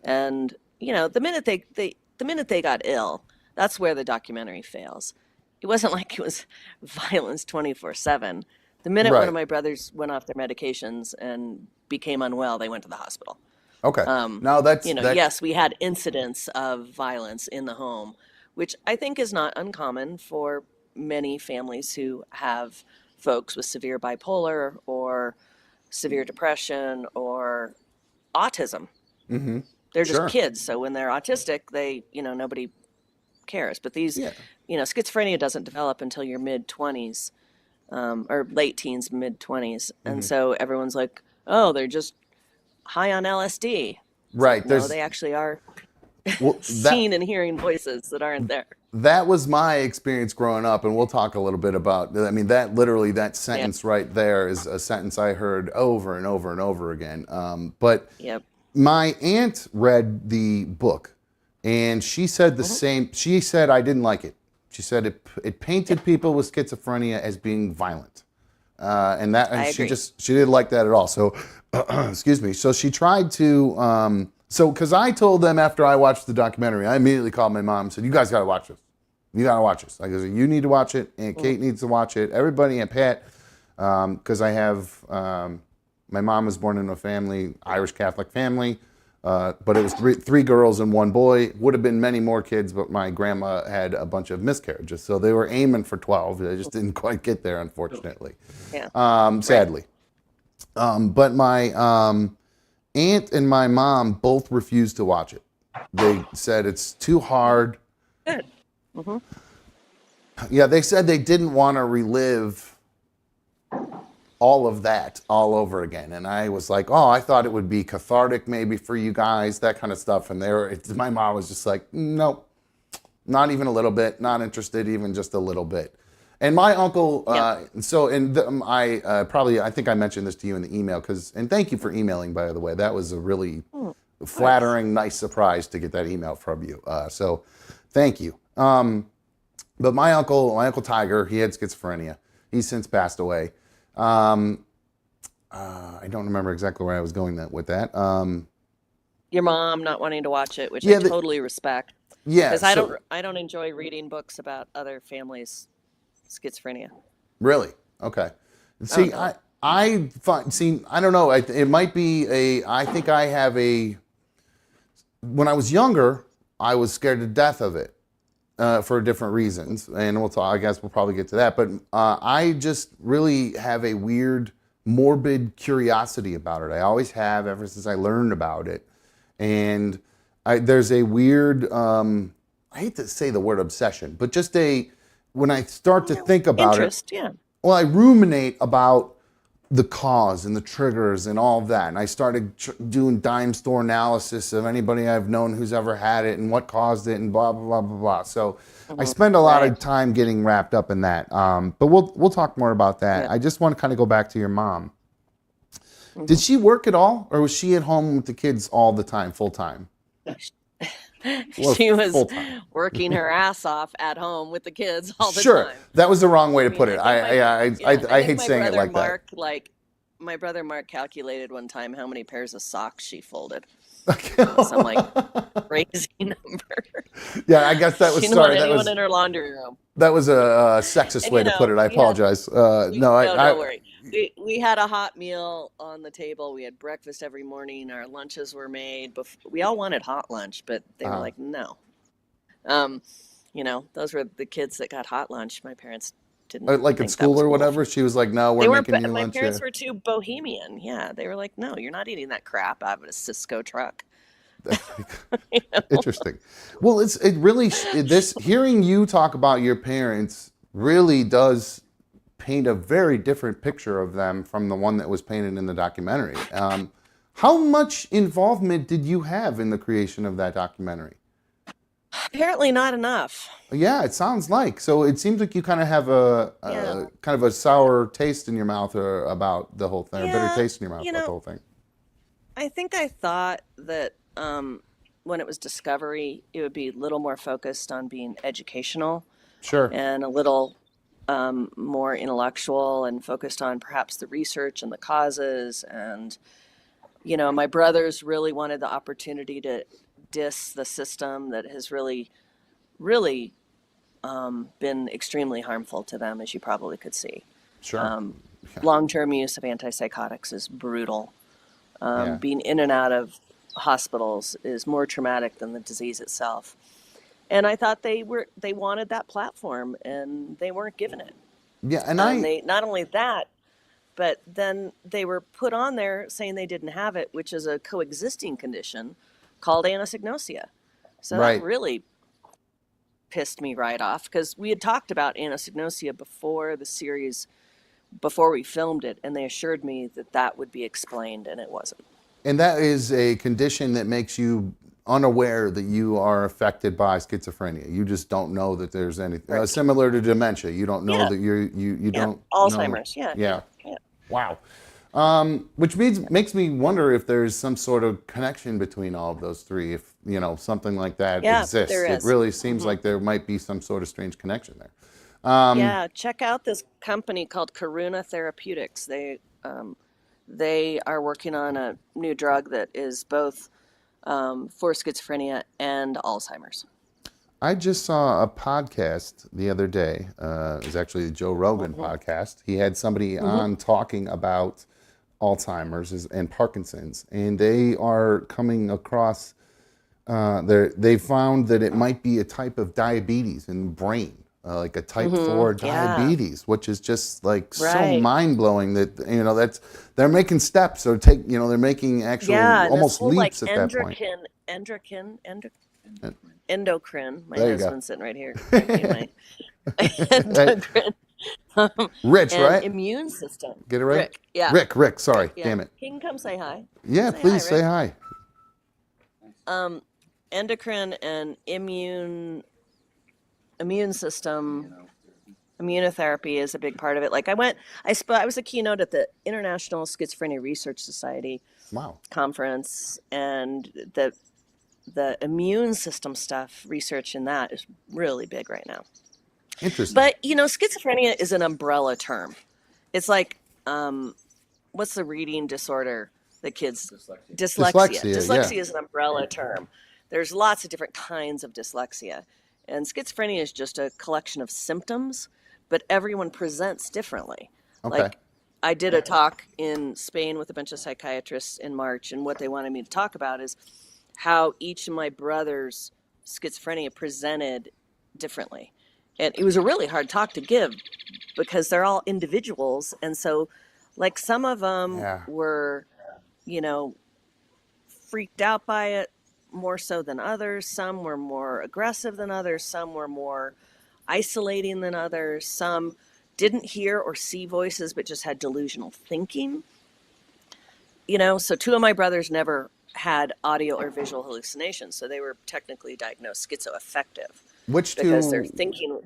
And, the minute they got ill, that's where the documentary fails. It wasn't like it was violence 24/7. The minute one of my brothers went off their medications and became unwell, they went to the hospital. Okay. Now yes, we had incidents of violence in the home, which I think is not uncommon for many families who have folks with severe bipolar or severe depression or autism. Mm-hmm. They're just kids. So when they're autistic, they, nobody cares. But these, schizophrenia doesn't develop until your mid-20s. Or late teens, mid-20s. And so everyone's like, oh, they're just high on LSD. Right. No, they actually are seeing and hearing voices that aren't there. That was my experience growing up, and we'll talk a little bit about, I mean, that sentence right there is a sentence I heard over and over and over again. But my aunt read the book, and she said the same. She said, I didn't like it. She said it painted people with schizophrenia as being violent, and she didn't like that at all. So, excuse me. So she tried to. Because I told them after I watched the documentary, I immediately called my mom and said, "You guys got to watch this. You got to watch this." I go, "You need to watch it, and Kate needs to watch it. Everybody, and Pat, because I have my mom was born in a family, Irish Catholic family." But it was three girls and one boy. Would have been many more kids, but my grandma had a bunch of miscarriages. So they were aiming for 12. They just didn't quite get there, unfortunately. Sadly. But my aunt and my mom both refused to watch it. They said it's too hard. Good. Mm-hmm. Yeah, they said they didn't want to relive all of that all over again. And I was like, oh, I thought it would be cathartic maybe for you guys, that kind of stuff. And my mom was just like, nope, not even a little bit, not interested even just a little bit. And my uncle, I think I mentioned this to you in the email, and thank you for emailing, by the way. That was a really flattering, nice surprise to get that email from you. So thank you. But my uncle Tiger, he had schizophrenia. He's since passed away. I don't remember exactly where I was going with that. Your mom not wanting to watch it, which I totally respect. Yeah, because I don't enjoy reading books about other families' schizophrenia. Really? Okay. See, I don't know. It might be I think I have when I was younger, I was scared to death of it. For different reasons, and I guess we'll probably get to that. But I just really have a weird, morbid curiosity about it. I always have, ever since I learned about it. And there's a weird, I hate to say the word obsession, but just when I start to think about interest, it, yeah. well, I ruminate about the cause and the triggers and all of that. And I started doing dime store analysis of anybody I've known who's ever had it and what caused it and blah, blah, blah, blah, blah. So I spend a lot of time getting wrapped up in that. But we'll talk more about that. Yeah. I just want to kind of go back to your mom. Did she work at all, or was she at home with the kids all the time, full time? She was full-time. working her ass off at home with the kids all the Sure, time. that was the wrong way to put it. I I hate think saying it like Mark, that. like my brother Mark calculated one time how many pairs of socks she folded. Some like crazy number. Yeah, I guess that was She didn't want anyone in her laundry room. That was a sexist way to put it. I apologize. No, don't worry. We had a hot meal on the table. We had breakfast every morning. Our lunches were made. We all wanted hot lunch, but they were like, no. Those were the kids that got hot lunch. My parents didn't. Like at school or whatever. She was like, no, we're making you lunch. My parents were too bohemian. Yeah, they were like, no, you're not eating that crap out of a Cisco truck. Interesting. Well, hearing you talk about your parents really does paint a very different picture of them from the one that was painted in the documentary. How much involvement did you have in the creation of that documentary? Apparently not enough. Yeah, it sounds like. So it seems like you kind of have a kind of a sour taste in your mouth about the whole thing, a bitter taste in your mouth about the whole thing. I think I thought that when it was Discovery, it would be a little more focused on being educational. Sure. And a little more intellectual and focused on perhaps the research and the causes. And, my brothers really wanted the opportunity to diss the system that has really, really been extremely harmful to them, as you probably could see. Sure. Long-term use of antipsychotics is brutal. Being in and out of hospitals is more traumatic than the disease itself. And I thought they wanted that platform, and they weren't given it. Yeah, and they not only that, but then they were put on there saying they didn't have it, which is a coexisting condition called anosognosia. So that really pissed me right off, because we had talked about anosognosia before the series, before we filmed it, and they assured me that would be explained, and it wasn't. And that is a condition that makes you unaware that you are affected by schizophrenia. You just don't know that there's anything similar to dementia. You don't know that you don't Alzheimer's. Know. Yeah. Wow. Which makes me wonder if there's some sort of connection between all of those three. If something like that exists, there is. It really seems like there might be some sort of strange connection there. Check out this company called Karuna Therapeutics. They are working on a new drug that is both for schizophrenia and Alzheimer's. I just saw a podcast the other day. It was actually the Joe Rogan podcast. He had somebody on talking about Alzheimer's and Parkinson's, and they are coming across, they found that it might be a type of diabetes in the brain. Like a type 4 diabetes, which is just like so mind-blowing that they're making steps, or they're making actual almost leaps at that point. Endocrine. My husband's sitting right here. Endocrine. Rich, right? Immune system. Get it right? Rick, yeah. Rick, sorry. Yeah. Damn it. He can come say hi. Yeah, please say hi. Endocrine and immune system, immunotherapy is a big part of it. Like I was a keynote at the International Schizophrenia Research Society conference, and the immune system stuff, research in that is really big right now. Interesting. But schizophrenia is an umbrella term. It's like, what's the reading disorder that kids? Dyslexia. Dyslexia is an umbrella term. There's lots of different kinds of dyslexia. And schizophrenia is just a collection of symptoms, but everyone presents differently. Okay. Like I did a talk in Spain with a bunch of psychiatrists in March, and what they wanted me to talk about is how each of my brothers' schizophrenia presented differently. And it was a really hard talk to give because they're all individuals. And so like some of them were, freaked out by it more so than others. Some were more aggressive than others. Some were more isolating than others. Some didn't hear or see voices, but just had delusional thinking. So two of my brothers never had audio or visual hallucinations, so they were technically diagnosed schizoaffective Which because their two thinking.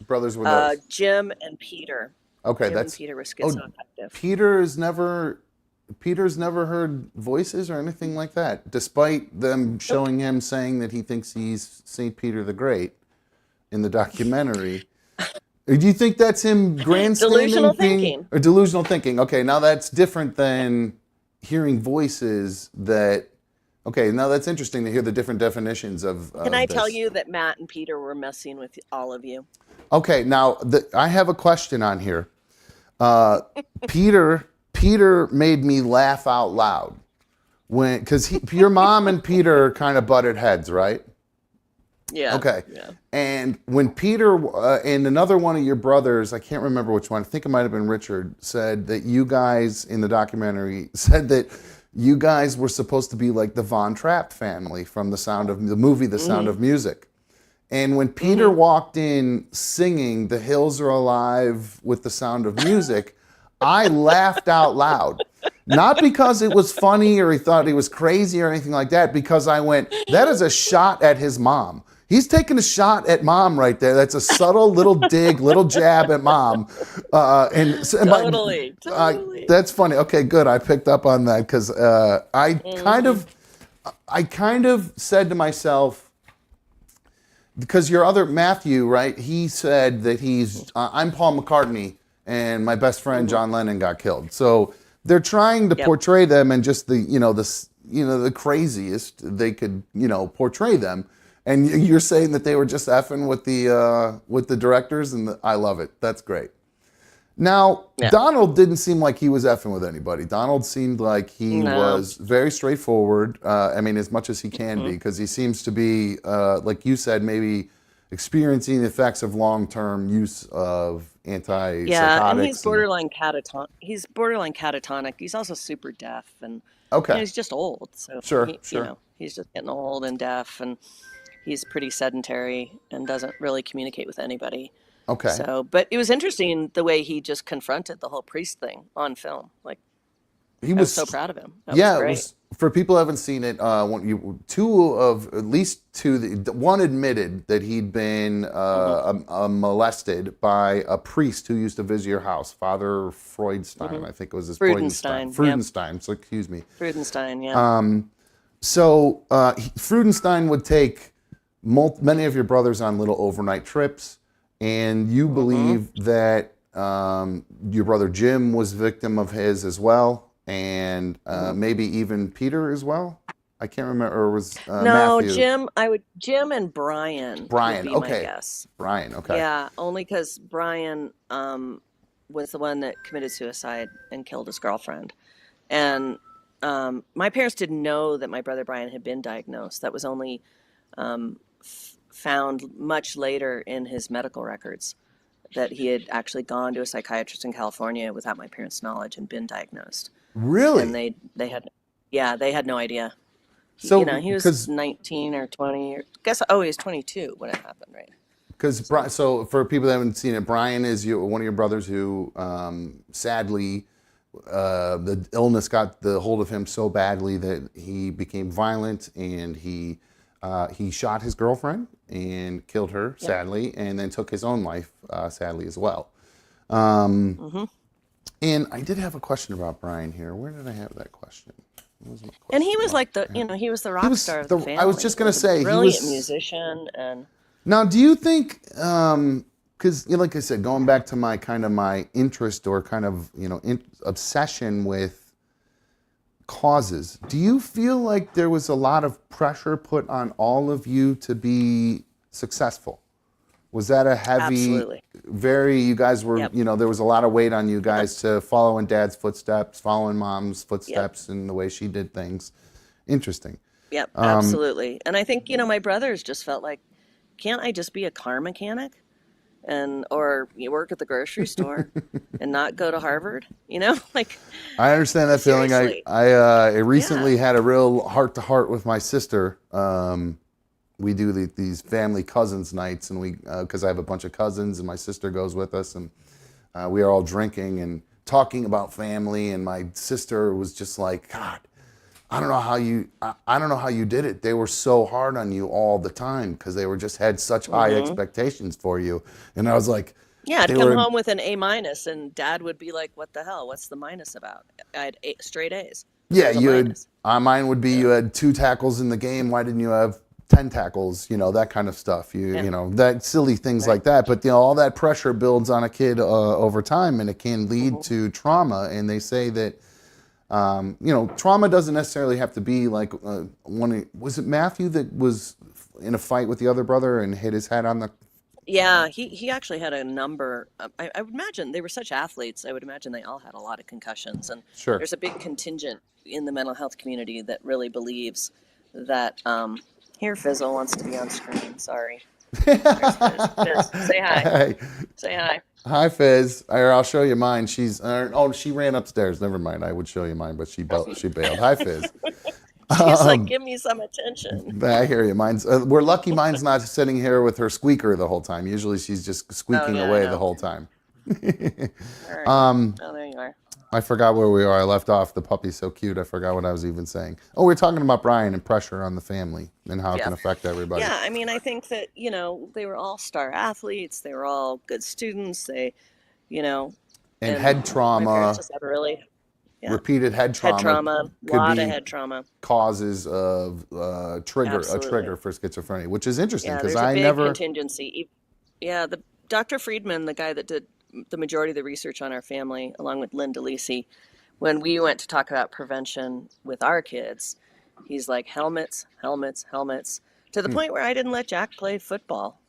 brothers were those? Jim and Peter. Okay, Jim and that's Peter were oh, schizoaffective. Peter's never heard voices or anything like that, despite them showing him saying that he thinks he's Saint Peter the Great in the documentary. Do you think that's him grandstanding? Delusional thinking. Or delusional thinking. Okay, now that's different than hearing voices that... Okay, now that's interesting to hear the different definitions of Can I this. tell you that Matt and Peter were messing with all of you? Okay, now I have a question on here. Peter made me laugh out loud because your mom and Peter kind of butted heads, right? Yeah. Okay. Yeah. And when Peter and another one of your brothers, I can't remember which one, I think it might have been Richard, said that you guys in the documentary said that you guys were supposed to be like the Von Trapp family from the movie The Sound of Music. And when Peter walked in singing The Hills Are Alive with The Sound of Music, I laughed out loud. Not because it was funny or he thought he was crazy or anything like that, because I went, that is a shot at his mom. He's taking a shot at mom right there. That's a subtle little dig, little jab at mom. Totally. That's funny. Okay, good. I picked up on that because I kind of said to myself, because your other Matthew, right? He said that I'm Paul McCartney and my best friend John Lennon got killed. So they're trying to portray them and just the craziest they could portray them. And you're saying that they were just effing with the directors, and I love it. That's great. Now, Donald didn't seem like he was effing with anybody. Donald seemed like he was very straightforward. As much as he can be, because he seems to be, like you said, maybe experiencing the effects of long-term use of antipsychotics. Yeah, and he's borderline catatonic. He's also super deaf, and he's just old. So sure. He's just getting old and deaf, and he's pretty sedentary and doesn't really communicate with anybody. Okay. So, but it was interesting the way he just confronted the whole priest thing on film. Like, I was so proud of him. That was great. It was, for people who haven't seen it, one admitted that he'd been molested by a priest who used to visit your house, Father Freudenstein, I think it was his Freudenstein. Freudenstein, so excuse me. Freudenstein, yeah. So Freudenstein would take many of your brothers on little overnight trips, and you believe that your brother Jim was a victim of his as well, and maybe even Peter as well. I can't remember, or was Matthew? Jim and Brian. Brian, would be my guess. Brian, okay. Yeah, only because Brian was the one that committed suicide and killed his girlfriend, and my parents didn't know that my brother Brian had been diagnosed. That was only found much later in his medical records, that he had actually gone to a psychiatrist in California without my parents' knowledge and been diagnosed. Really? And they had no idea. So he was 19 or 20. He was 22 when it happened, right? Because so for people that haven't seen it, Brian is one of your brothers who sadly the illness got the hold of him so badly that he became violent, and he shot his girlfriend and killed her, sadly, and then took his own life, sadly, as well. And I did have a question about Brian here. Where did I have that question? And he was like he was the rock star of the family. I was just going to say, brilliant musician. And now, do you think, because like I said, going back to my interest or kind of obsession with causes, do you feel like there was a lot of pressure put on all of you to be successful? Was that a heavy, Absolutely. You guys were, there was a lot of weight on you guys to follow in Dad's footsteps, following Mom's footsteps and the way she did things. Interesting. Yep, absolutely. And I think, my brothers just felt like, can't I just be a car mechanic? Or you work at the grocery store and not go to Harvard, like. I understand that feeling. Seriously. I recently had a real heart-to-heart with my sister we do these family cousins nights, and we because I have a bunch of cousins and my sister goes with us, and we are all drinking and talking about family. And my sister was just like, God, I don't know how you did it. They were so hard on you all the time because they were just had such high expectations for you. And I was like, Yeah, I'd come home with an A minus, and Dad would be like, "What the hell? What's the minus about?" I had straight A's. Yeah, mine would be you had 2 tackles in the game. Why didn't you have 10 tackles? That kind of stuff. That silly things like that. But all that pressure builds on a kid over time, and it can lead to trauma. And they say that trauma doesn't necessarily have to be like was it Matthew that was in a fight with the other brother and hit his head on the. Yeah, he actually had a number. I would imagine they were such athletes. I would imagine they all had a lot of concussions. And Sure. There's a big contingent in the mental health community that really believes that. Here, Fizzle wants to be on screen. Sorry. There's Fizz. Say hi. Hey. Say hi. Hi, Fizz. I'll show you mine. She ran upstairs. Never mind. I would show you mine, but she bailed. Hi, Fizz. She's like, give me some attention. I hear you. We're lucky mine's not sitting here with her squeaker the whole time. Usually she's just squeaking away the whole time. All right. There you are. I forgot where we are. I left off. The puppy's so cute. I forgot what I was even saying. Oh, we're talking about Brian and pressure on the family and how it can affect everybody. Yeah, I mean, I think that, they were all star athletes. They were all good students. They, and head trauma. My parents just had really... Yeah. Repeated head trauma. A lot of head trauma. Causes of a trigger for schizophrenia, which is interesting because I never contingency. Yeah, the Dr. Friedman, the guy that did the majority of the research on our family, along with Linda Lisi, when we went to talk about prevention with our kids, he's like helmets, to the point where I didn't let Jack play football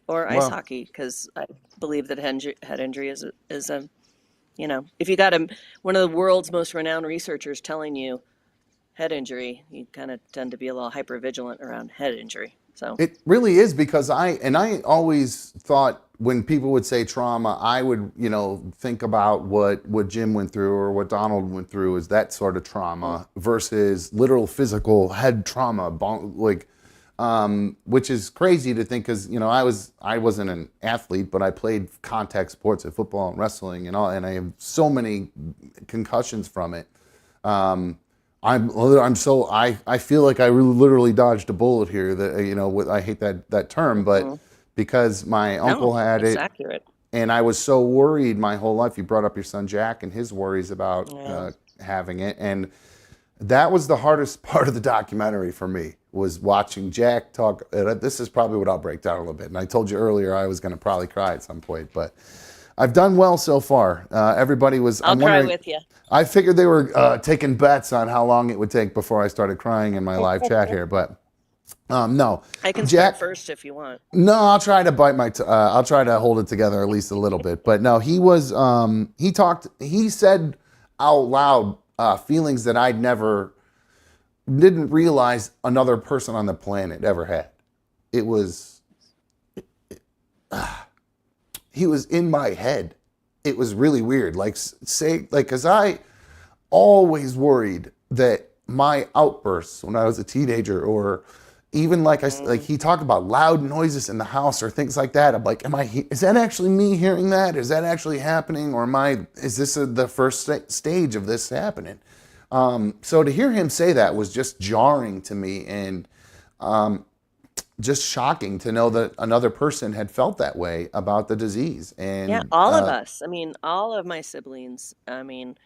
or ice hockey because I believe that head injury is a if you got one of the world's most renowned researchers telling you head injury, you kind of tend to be a little hypervigilant around head injury. So it really is because I always thought when people would say trauma, I would, think about what Jim went through or what Donald went through is that sort of trauma versus literal physical head trauma, which is crazy to think because I wasn't an athlete, but I played contact sports at football and wrestling and I have so many concussions from it. I feel like I literally dodged a bullet here. That I hate that term, but because my uncle had it, accurate. And I was so worried my whole life. You brought up your son Jack and his worries about having it, and that was the hardest part of the documentary for me. Was watching Jack talk. This is probably what I'll break down a little bit. And I told you earlier I was going to probably cry at some point, but I've done well so far. Everybody was. I'll cry with you. I figured they were taking bets on how long it would take before I started crying in my live chat here, but no. I can start first if you want. No, I'll try to I'll try to hold it together at least a little bit. But no, he was. He said out loud feelings that I'd never. Didn't realize another person on the planet ever had. It was, he was in my head. It was really weird. Cause I always worried that my outbursts when I was a teenager, or even he talked about loud noises in the house or things like that. I'm like, is that actually me hearing that? Is that actually happening? Or is this the first stage of this happening? So to hear him say that was just jarring to me and just shocking to know that another person had felt that way about the disease. And yeah, all of us. I mean, all of my siblings. I mean,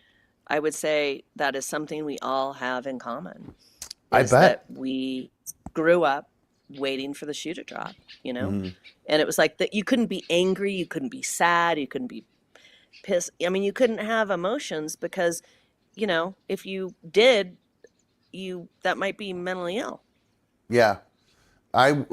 I would say that is something we all have in common. I bet. That we grew up waiting for the shoe to drop, And it was like that you couldn't be angry, you couldn't be sad, you couldn't be pissed. I mean, you couldn't have emotions because if you did, that might be mentally ill. Yeah, and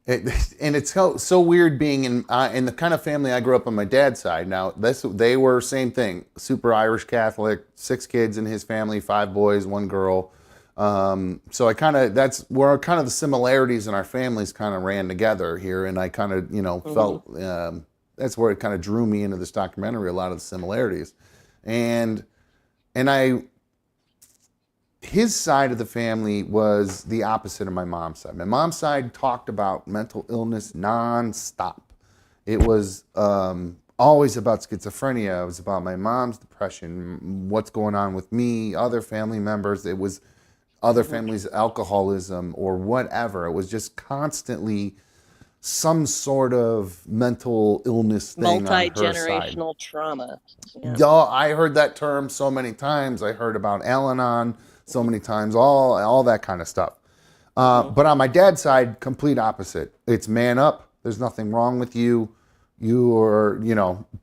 it's so weird being in the kind of family I grew up on my dad's side. Now they were same thing, super Irish Catholic, 6 kids in his family, 5 boys, 1 girl. So that's where kind of the similarities in our families kind of ran together here, and I kind of felt that's where it kind of drew me into this documentary. A lot of the similarities. And his side of the family was the opposite of my mom's side. My mom's side talked about mental illness nonstop. It was always about schizophrenia. It was about my mom's depression, what's going on with me, other family members. It was other families' alcoholism or whatever. It was just constantly some sort of mental illness thing on her side. Multi-generational trauma. Yeah. Yeah, I heard that term so many times. I heard about Al-Anon so many times, all that kind of stuff. But on my dad's side, complete opposite. It's man up. There's nothing wrong with you. You are,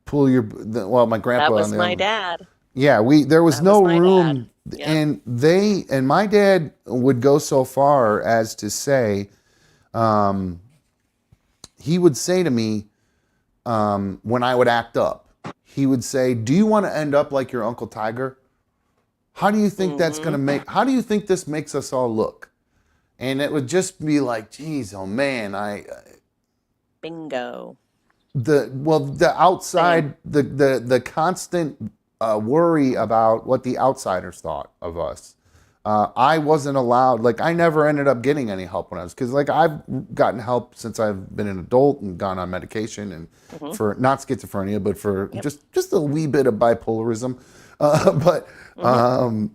pull your. Well, my grandpa. That was my dad. Yeah, there was That no was my room, dad. Yeah. and my dad would go so far as to say, he would say to me, when I would act up, he would say, "Do you want to end up like your Uncle Tiger? How do you think that's going to how do you think this makes us all look?" And it would just be like, geez, oh man, Bingo. the outside, the constant worry about what the outsiders thought of us. I wasn't allowed, like I never ended up getting any help when I was, because like I've gotten help since I've been an adult and gone on medication and for not schizophrenia, but for just a wee bit of bipolarism.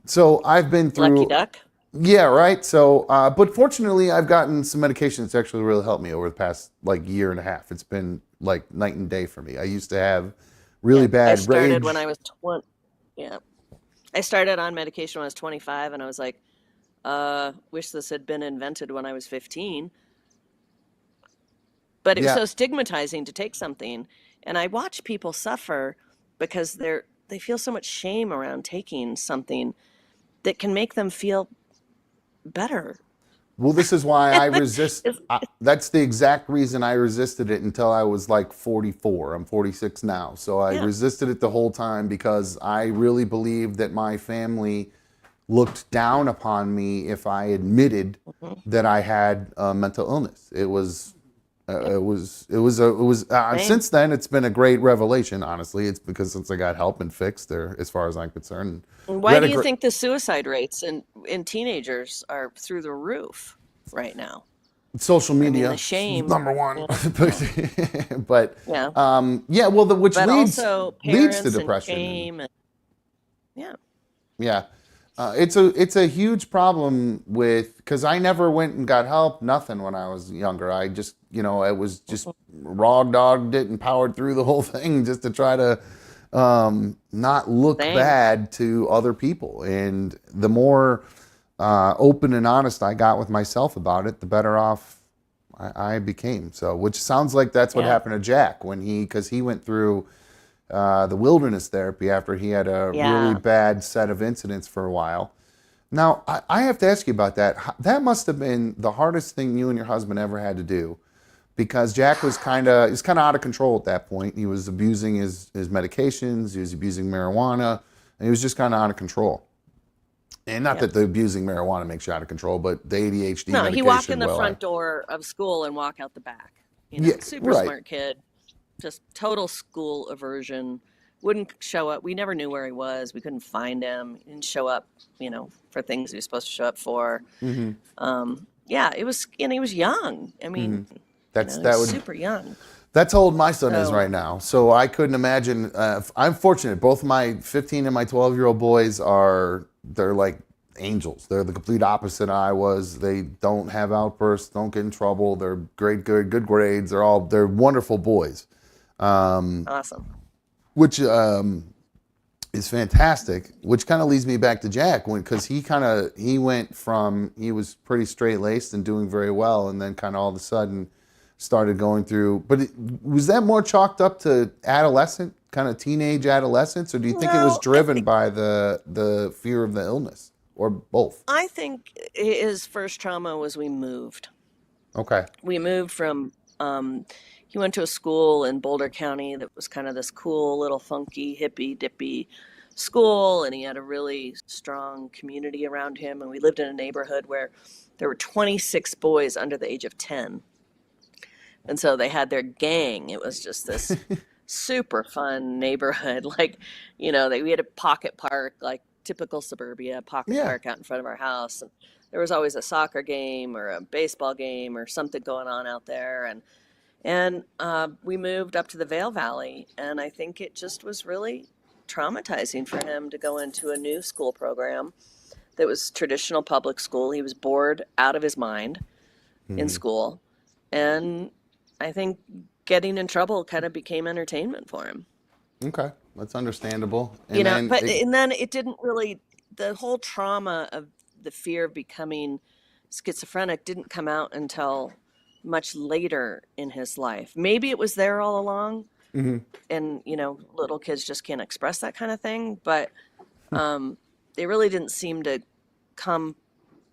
So I've been through. Lucky duck. Yeah, right. So, but fortunately, I've gotten some medication that's actually really helped me over the past like year and a half. It's been like night and day for me. I used to have really bad I started rage. when I was 20. Yeah. I started on medication when I was 25, and I was like, wish this had been invented when I was 15. But it was so stigmatizing to take something. And I watch people suffer because they feel so much shame around taking something that can make them feel better. Well, this is why I resist. That's the exact reason I resisted it until I was like 44. I'm 46 now. So I resisted it the whole time because I really believed that my family looked down upon me if I admitted that I had a mental illness. Since then, it's been a great revelation, honestly. It's because since I got help and fixed there, as far as I'm concerned. Why do you think the suicide rates in teenagers are through the roof right now? Social media, the shame, number one. Yeah. But which but leads also leads to parents depression. And shame Yeah. It's a huge problem because I never went and got help, nothing when I was younger. I just, I was just raw dogged it and powered through the whole thing just to try to not look bad to other people. And the more open and honest I got with myself about it, the better off I became. So, which sounds like that's what happened to Jack because he went through the wilderness therapy after he had a really bad set of incidents for a while. Now, I have to ask you about that. That must have been the hardest thing you and your husband ever had to do, because Jack was kind of out of control at that point. He was abusing his medications, he was abusing marijuana, and he was just kind of out of control. And not that the abusing marijuana makes you out of control, but the ADHD medication. No, he walked in the front door of school and walk out the back. Super smart kid. Just total school aversion. Wouldn't show up. We never knew where he was. We couldn't find him. He didn't show up, for things he was supposed to show up for. It was, and he was young. I mean, super young. That's how old my son is right now. So I couldn't imagine. I'm fortunate. Both my 15 and my 12-year-old boys they're like angels. They're the complete opposite I was. They don't have outbursts, don't get in trouble. They're good grades. They're wonderful boys. Awesome. Which is fantastic. Which kind of leads me back to Jack, because he went from, he was pretty straight laced and doing very well, and then kind of all of a sudden started going through. But was that more chalked up to kind of teenage adolescence, or do you think it was driven by the fear of the illness, or both? I think his first trauma was we moved. Okay. We moved from. He went to a school in Boulder County that was kind of this cool little funky hippy dippy school, and he had a really strong community around him, and we lived in a neighborhood where there were 26 boys under the age of 10, and so they had their gang. It was just this super fun neighborhood. Like, we had a pocket park like typical suburbia, pocket Yeah. park out in front of our house. And there was always a soccer game or a baseball game or something going on out there. And we moved up to the Vale Valley, and I think it just was really traumatizing for him to go into a new school program that was traditional public school. He was bored out of his mind in school, and I think getting in trouble kind of became entertainment for him. Okay, that's understandable. And You know, then but and then it didn't really, the whole trauma of the fear of becoming schizophrenic didn't come out until much later in his life. Maybe it was there all along, and you know, little kids just can't express that kind of thing, but it really didn't seem to come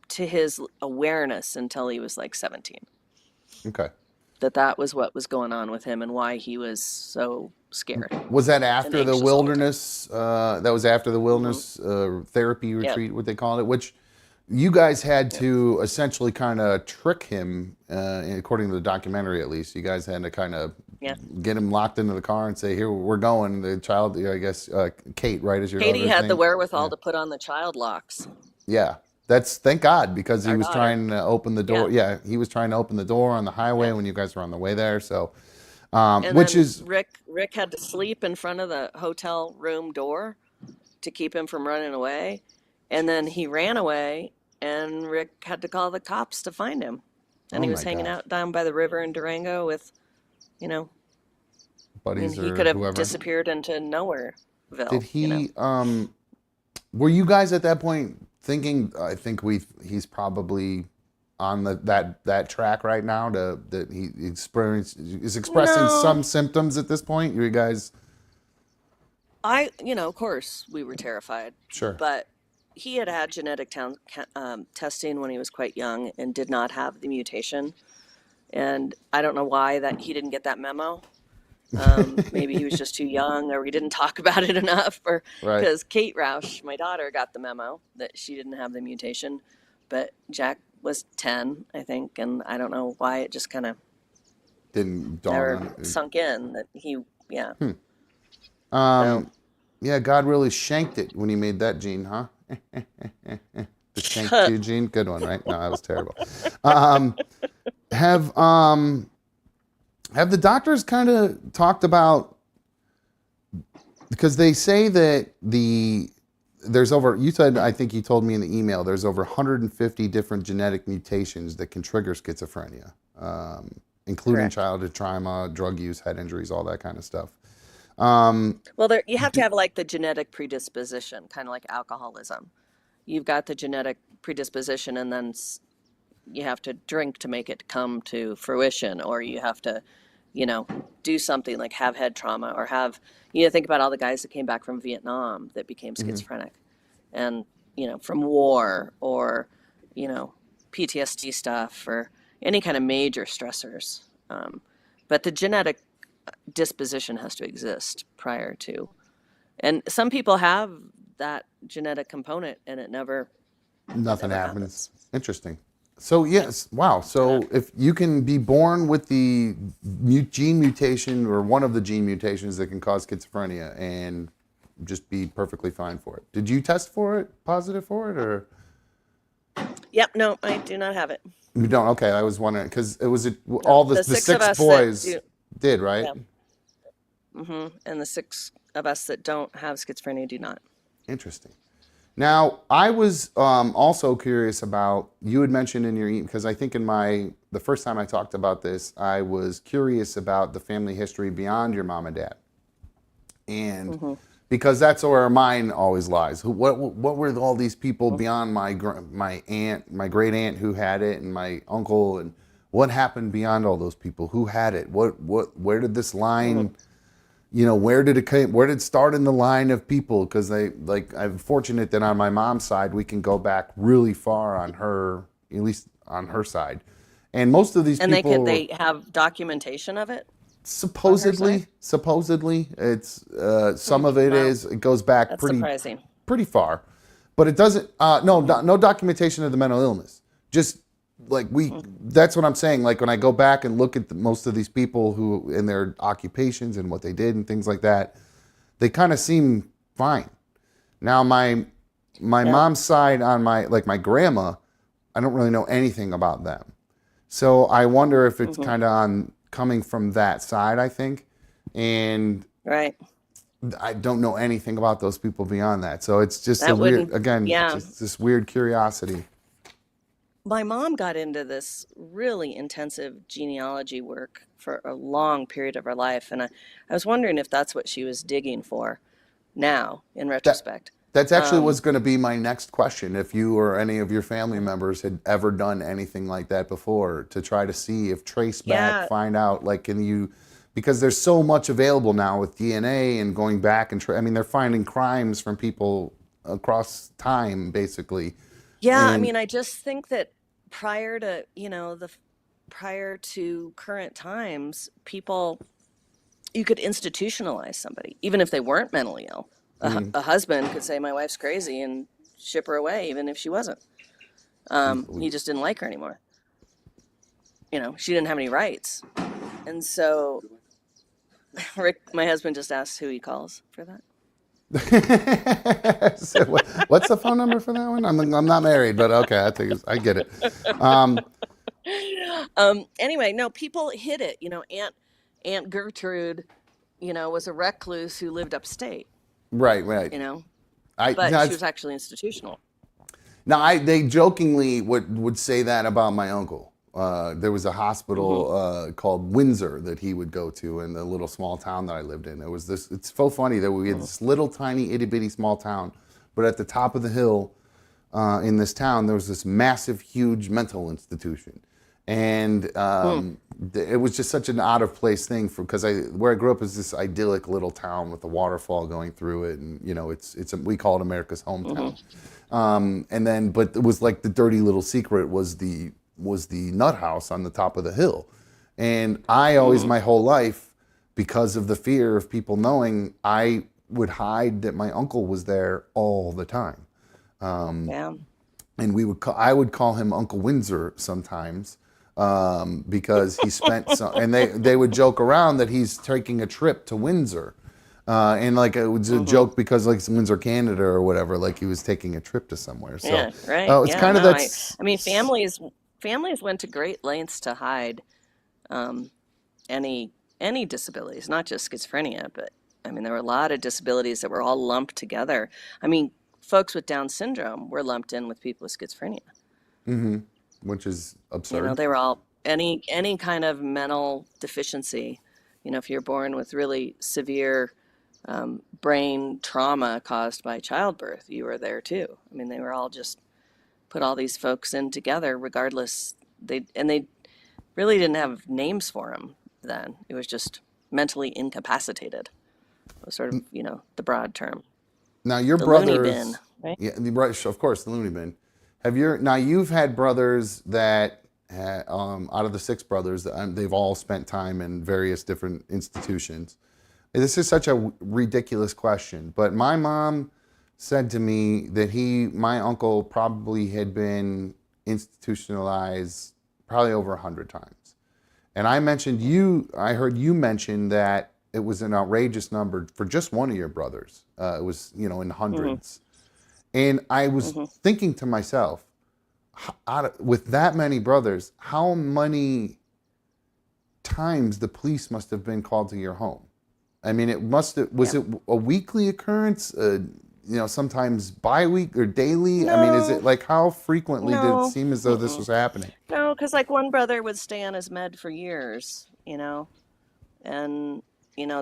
to his awareness until he was like 17, okay. that was what was going on with him and why he was so scared. Was that after the anxious all the time. wilderness? That was after the wilderness therapy retreat, what they called it, which you guys had to essentially kind of trick him, according to the documentary at least. You guys had to kind of get him locked into the car and say, here, we're going. The child, I guess, Kate, right, is your Katie daughter's had name? the wherewithal to put on the child locks. Yeah. That's, thank God, because he Our was daughter. trying to open the door. Yeah, he was trying to open the door on the highway when you guys were on the way there. So, And which then is, Rick had to sleep in front of the hotel room door to keep him from running away. And then he ran away, and Rick had to call the cops to find him. And Oh he was my hanging gosh. out down by the river in Durango with, you know, I mean, buddies he or could have whoever. disappeared into Nowhereville. Did he, You know? Were you guys at that point thinking, I think he's probably on that track right now that he is expressing No. some symptoms at this point? You guys, You know, of course, we were terrified. sure. But he had genetic testing when he was quite young and did not have the mutation. And I don't know why that he didn't get that memo. Maybe he was just too young, or we didn't talk about it enough, or Right. because Kate Roush, my daughter, got the memo that she didn't have the mutation, but Jack was 10, I think, and I don't know why it just kind of Didn't dawn never on it. sunk in that he, yeah. Yeah, God really shanked it when he made that gene, huh? The shank you gene, good one, right? No, that was terrible. Have the doctors kind of talked about, because they say that there's over, you said, I think you told me in the email, there's over 150 different genetic mutations that can trigger schizophrenia, including Correct. childhood trauma, drug use, head injuries, all that kind of stuff. Well, you have to have like the genetic predisposition, kind of like alcoholism. You've got the genetic predisposition, and then you have to drink to make it come to fruition, or you have to, you know, do something like have head trauma, or have, you know, think about all the guys that came back from Vietnam that became schizophrenic, and, you know, from war, or, you know, PTSD stuff, or any kind of major stressors. But the genetic disposition has to exist prior to, and some people have that genetic component and it never Nothing never happens. Interesting. So yes, wow. So if you can be born with the gene mutation or one of the gene mutations that can cause schizophrenia and just be perfectly fine for it. Did you test for it, positive for it, or? Yep, no, I do not have it. You don't? Okay, I was wondering because it was all the the 6 six of us that boys do- did, right? Yeah. And the 6 of us that don't have schizophrenia do not. Interesting. Now, I was also curious about, you had mentioned in your, because I think in the first time I talked about this, I was curious about the family history beyond your mom and dad. And because that's where mine always lies. What were all these people beyond my aunt, my great aunt who had it, and my uncle, and what happened beyond all those people? Who had it? Where did this line, you know, where did it start in the line of people? Because I'm fortunate that on my mom's side, we can go back really far on her, at least on her side. And most of these And people, they have documentation of it? supposedly, it's some of it Wow. it goes back That's pretty surprising. pretty far, but it doesn't. No documentation of the mental illness. Just like that's what I'm saying. Like when I go back and look at most of these people who in their occupations and what they did and things like that, they kind of seem fine. Now my my Yeah. mom's side on my grandma, I don't really know anything about them. So I wonder if it's kind of on coming from that side, I think. And Right. I don't know anything about those people beyond that. So it's just a That weird, wouldn't, again, yeah. just this weird curiosity. My mom got into this really intensive genealogy work for a long period of her life. And I was wondering if that's what she was digging for now, in That retrospect. that's actually Um, was going to be my next question. If you or any of your family members had ever done anything like that before, to try to see if trace back, yeah. find out, like, can you, because there's so much available now with DNA and going back and I mean, they're finding crimes from people across time, basically. Yeah. I And mean, I just think that prior to, prior to current times, you could institutionalize somebody, even if they weren't mentally ill. A husband could say, my wife's crazy and ship her away, even if she wasn't. He just didn't like her anymore. She didn't have any rights. And so Rick, my husband, just asked who he calls for that. So what's the phone number for that one? I'm not married, but okay, I get it. Um, Anyway, no, people hid it. Aunt Gertrude, was a recluse who lived upstate, right. you know, I but she that's was actually institutional. Now, they jokingly would say that about my uncle. There was a Hmm. hospital called Windsor that he would go to in the little small town that I lived in. It was this. It's so funny that we had this little tiny itty bitty small town, but at the top of the hill in this town there was this massive, huge mental institution, and Hmm. it was just such an out of place thing because where I grew up is this idyllic little town with a waterfall going through it, and we call it America's hometown. Hmm. But it was like the dirty little secret was the nut house on the top of the hill, and I always, Hmm. my whole life, because of the fear of people knowing, I would hide that my uncle was there all the time, Yeah. and I would call him Uncle Windsor sometimes, because he spent some, and they would joke around that he's taking a trip to Windsor. And like it was a Hmm. joke because like it's Windsor, Canada or whatever, like he was taking a trip to somewhere. So Yeah. Right. it's Yeah. kind of No, that's I mean, families went to great lengths to hide um, any disabilities, not just schizophrenia, but I mean, there were a lot of disabilities that were all lumped together. I mean, folks with Down syndrome were lumped in with people with schizophrenia. which is absurd. They were all any kind of mental deficiency. If you're born with really severe brain trauma caused by childbirth, you were there too. I mean, they were all just put all these folks in together, regardless. They really didn't have names for them then. It was just mentally incapacitated. It was sort of the broad term, Now your the loony bin, brothers, right? yeah, right, of course, the loony bin. Now you've had brothers that out of the six brothers, they've all spent time in various different institutions. This is such a ridiculous question, but my mom said to me that my uncle probably had been institutionalized probably over 100 times. And I heard you mention that it was an outrageous number for just one of your brothers. It was, in Hmm. hundreds. And I was Hmm. thinking to myself, with that many brothers, how many times the police must have been called to your home? I mean, was Yeah. it a weekly occurrence? Sometimes bi-week or daily? I mean, is No, it like how frequently did it no, seem as though this mm-mm. was happening? No, because like one brother would stay on his med for years, and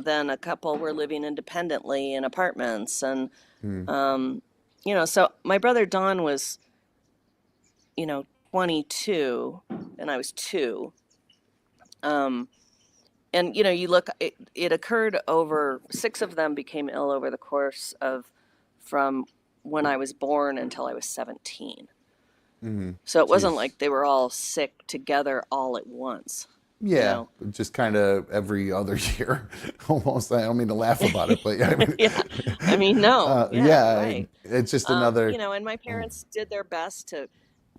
then a couple were living independently in apartments, and Hmm. so my brother Don was, you know, 22, and I was 2. Um, and you look, it occurred over 6 of them became ill over the course of from when I was born until I was 17. Mm-hmm. So it wasn't Jeez. like they were all sick together all at once, you Yeah, know. just kind of every other year, almost. I don't mean to laugh about it, but yeah, I mean, Yeah. I mean, no. Yeah, yeah, right. it's just another. And my parents did their best to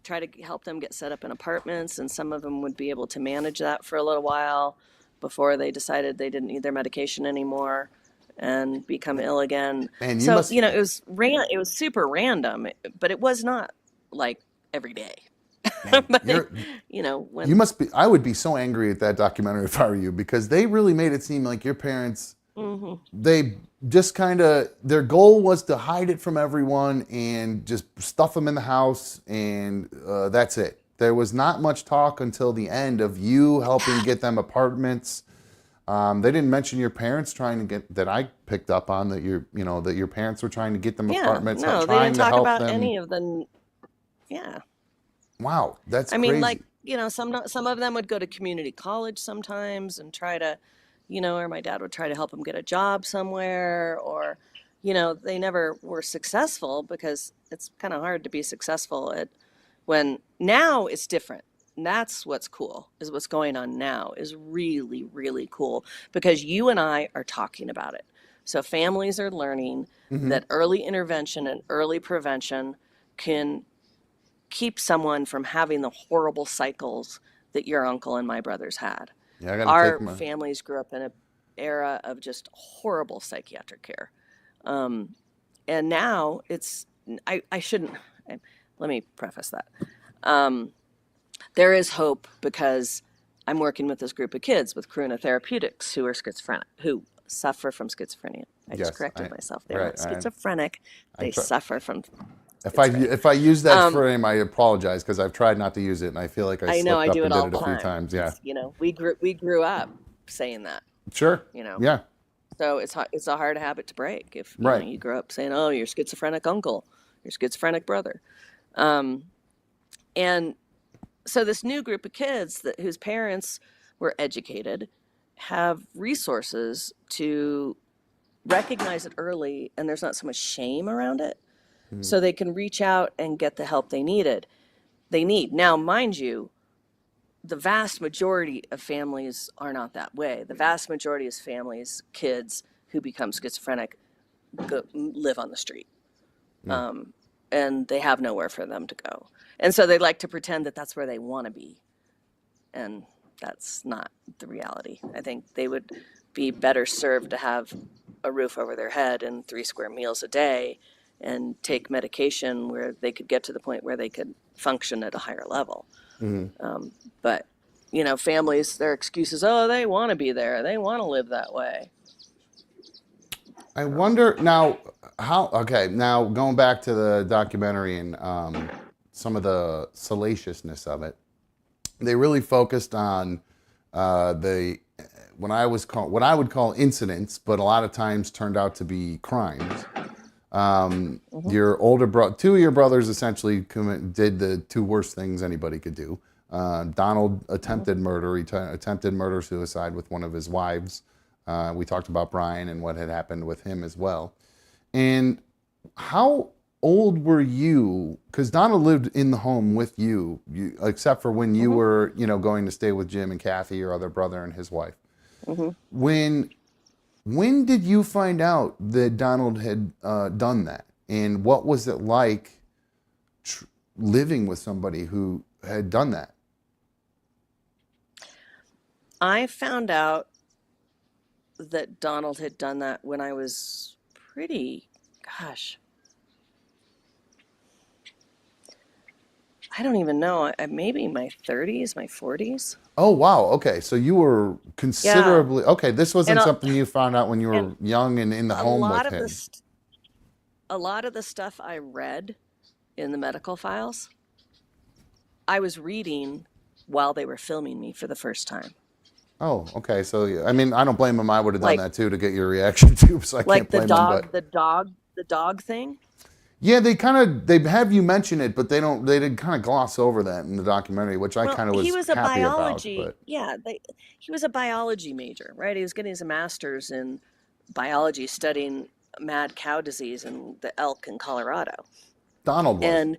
try to help them get set up in apartments, and some of them would be able to manage that for a little while before they decided they didn't need their medication anymore. and become ill again. Man, you So, must. it was super random, but it was not like every day. Man, But, you when, must be. I would be so angry at that documentary if I were you, because they really made it seem like your parents. mhm. They just kind of, their goal was to hide it from everyone and just stuff them in the house, and that's it. There was not much talk until the end of you helping get them apartments. They didn't mention your parents trying to get, that I picked up on, that that your parents were trying to get them Yeah, apartments, no, they trying didn't to talk help about them. any of the, yeah. Wow, that's I mean, like, crazy. some of them would go to community college sometimes and try to, or my dad would try to help them get a job somewhere, or, they never were successful, because it's kind of hard to be successful when now it's different. And that's what's cool, is what's going on now is really, really cool, because you and I are talking about it. So families are learning Hmm. that early intervention and early prevention can keep someone from having the horrible cycles that your uncle and my brothers had. Yeah, I got to take Our my. families grew up in an era of just horrible psychiatric care. Um, and now I shouldn't, let me preface that. Um, there is hope, because I'm working with this group of kids with Karuna Therapeutics who are schizophrenic, who suffer from schizophrenia. I just Yes, corrected myself. They're right. not schizophrenic. I They try. suffer from schizophrenia. If I use that Um, frame, I apologize, because I've tried not to use it, and I feel like I I know slipped I up do and it did all it the a few time. times. Yeah, It's, we grew up saying that, sure. you know. Yeah, So it's a hard habit to break if right. you grow up saying, "Oh, your schizophrenic uncle, your schizophrenic brother," um, and so this new group of kids whose parents were educated have resources to recognize it early, and there's not so much shame around it, Mhm. so they can reach out and get the help they need. Now, mind you, the vast majority of families are not that way. The vast majority of families, kids who become schizophrenic, live on the street, Yeah. and they have nowhere for them to go. And so they like to pretend that that's where they want to be. And that's not the reality. I think they would be better served to have a roof over their head and 3 square meals a day and take medication where they could get to the point where they could function at a higher level. Hmm. But, families, their excuses, oh, they want to be there. They want to live that way. I So, wonder now how. Okay, now going back to the documentary and some of the salaciousness of it, they really focused on the what I would call incidents, but a lot of times turned out to be crimes. mhm, Your older brother, two of your brothers essentially did the two worst things anybody could do. Donald mhm. attempted murder. He attempted murder suicide with one of his wives. We talked about Brian and what had happened with him as well. And how old were you? Because Donald lived in the home with except for when you Mhm. were, going to stay with Jim and Kathy, your other brother and his wife. Mhm. When when did you find out that Donald had done that? And what was it like living with somebody who had done that? I found out that Donald had done that when I was gosh, I don't even know. Maybe my 30s, my 40s. Oh, wow. Okay. So you were Yeah, considerably, okay. This and wasn't something you found out when you and were young and in the a home lot with of him. a lot of the stuff I read in the medical files, I was reading while they were filming me for the first time. Oh, okay. So, yeah, I mean, I don't blame him. I would have done Like that too to get your reaction too. So I can't like blame him. But the dog thing. yeah, they have you mention it, but they did kind of gloss over that in the documentary, which I Well, kind of was happy about. But he was a biology major, right? He was getting his master's in biology, studying mad cow disease in the elk in Colorado. Donald was. And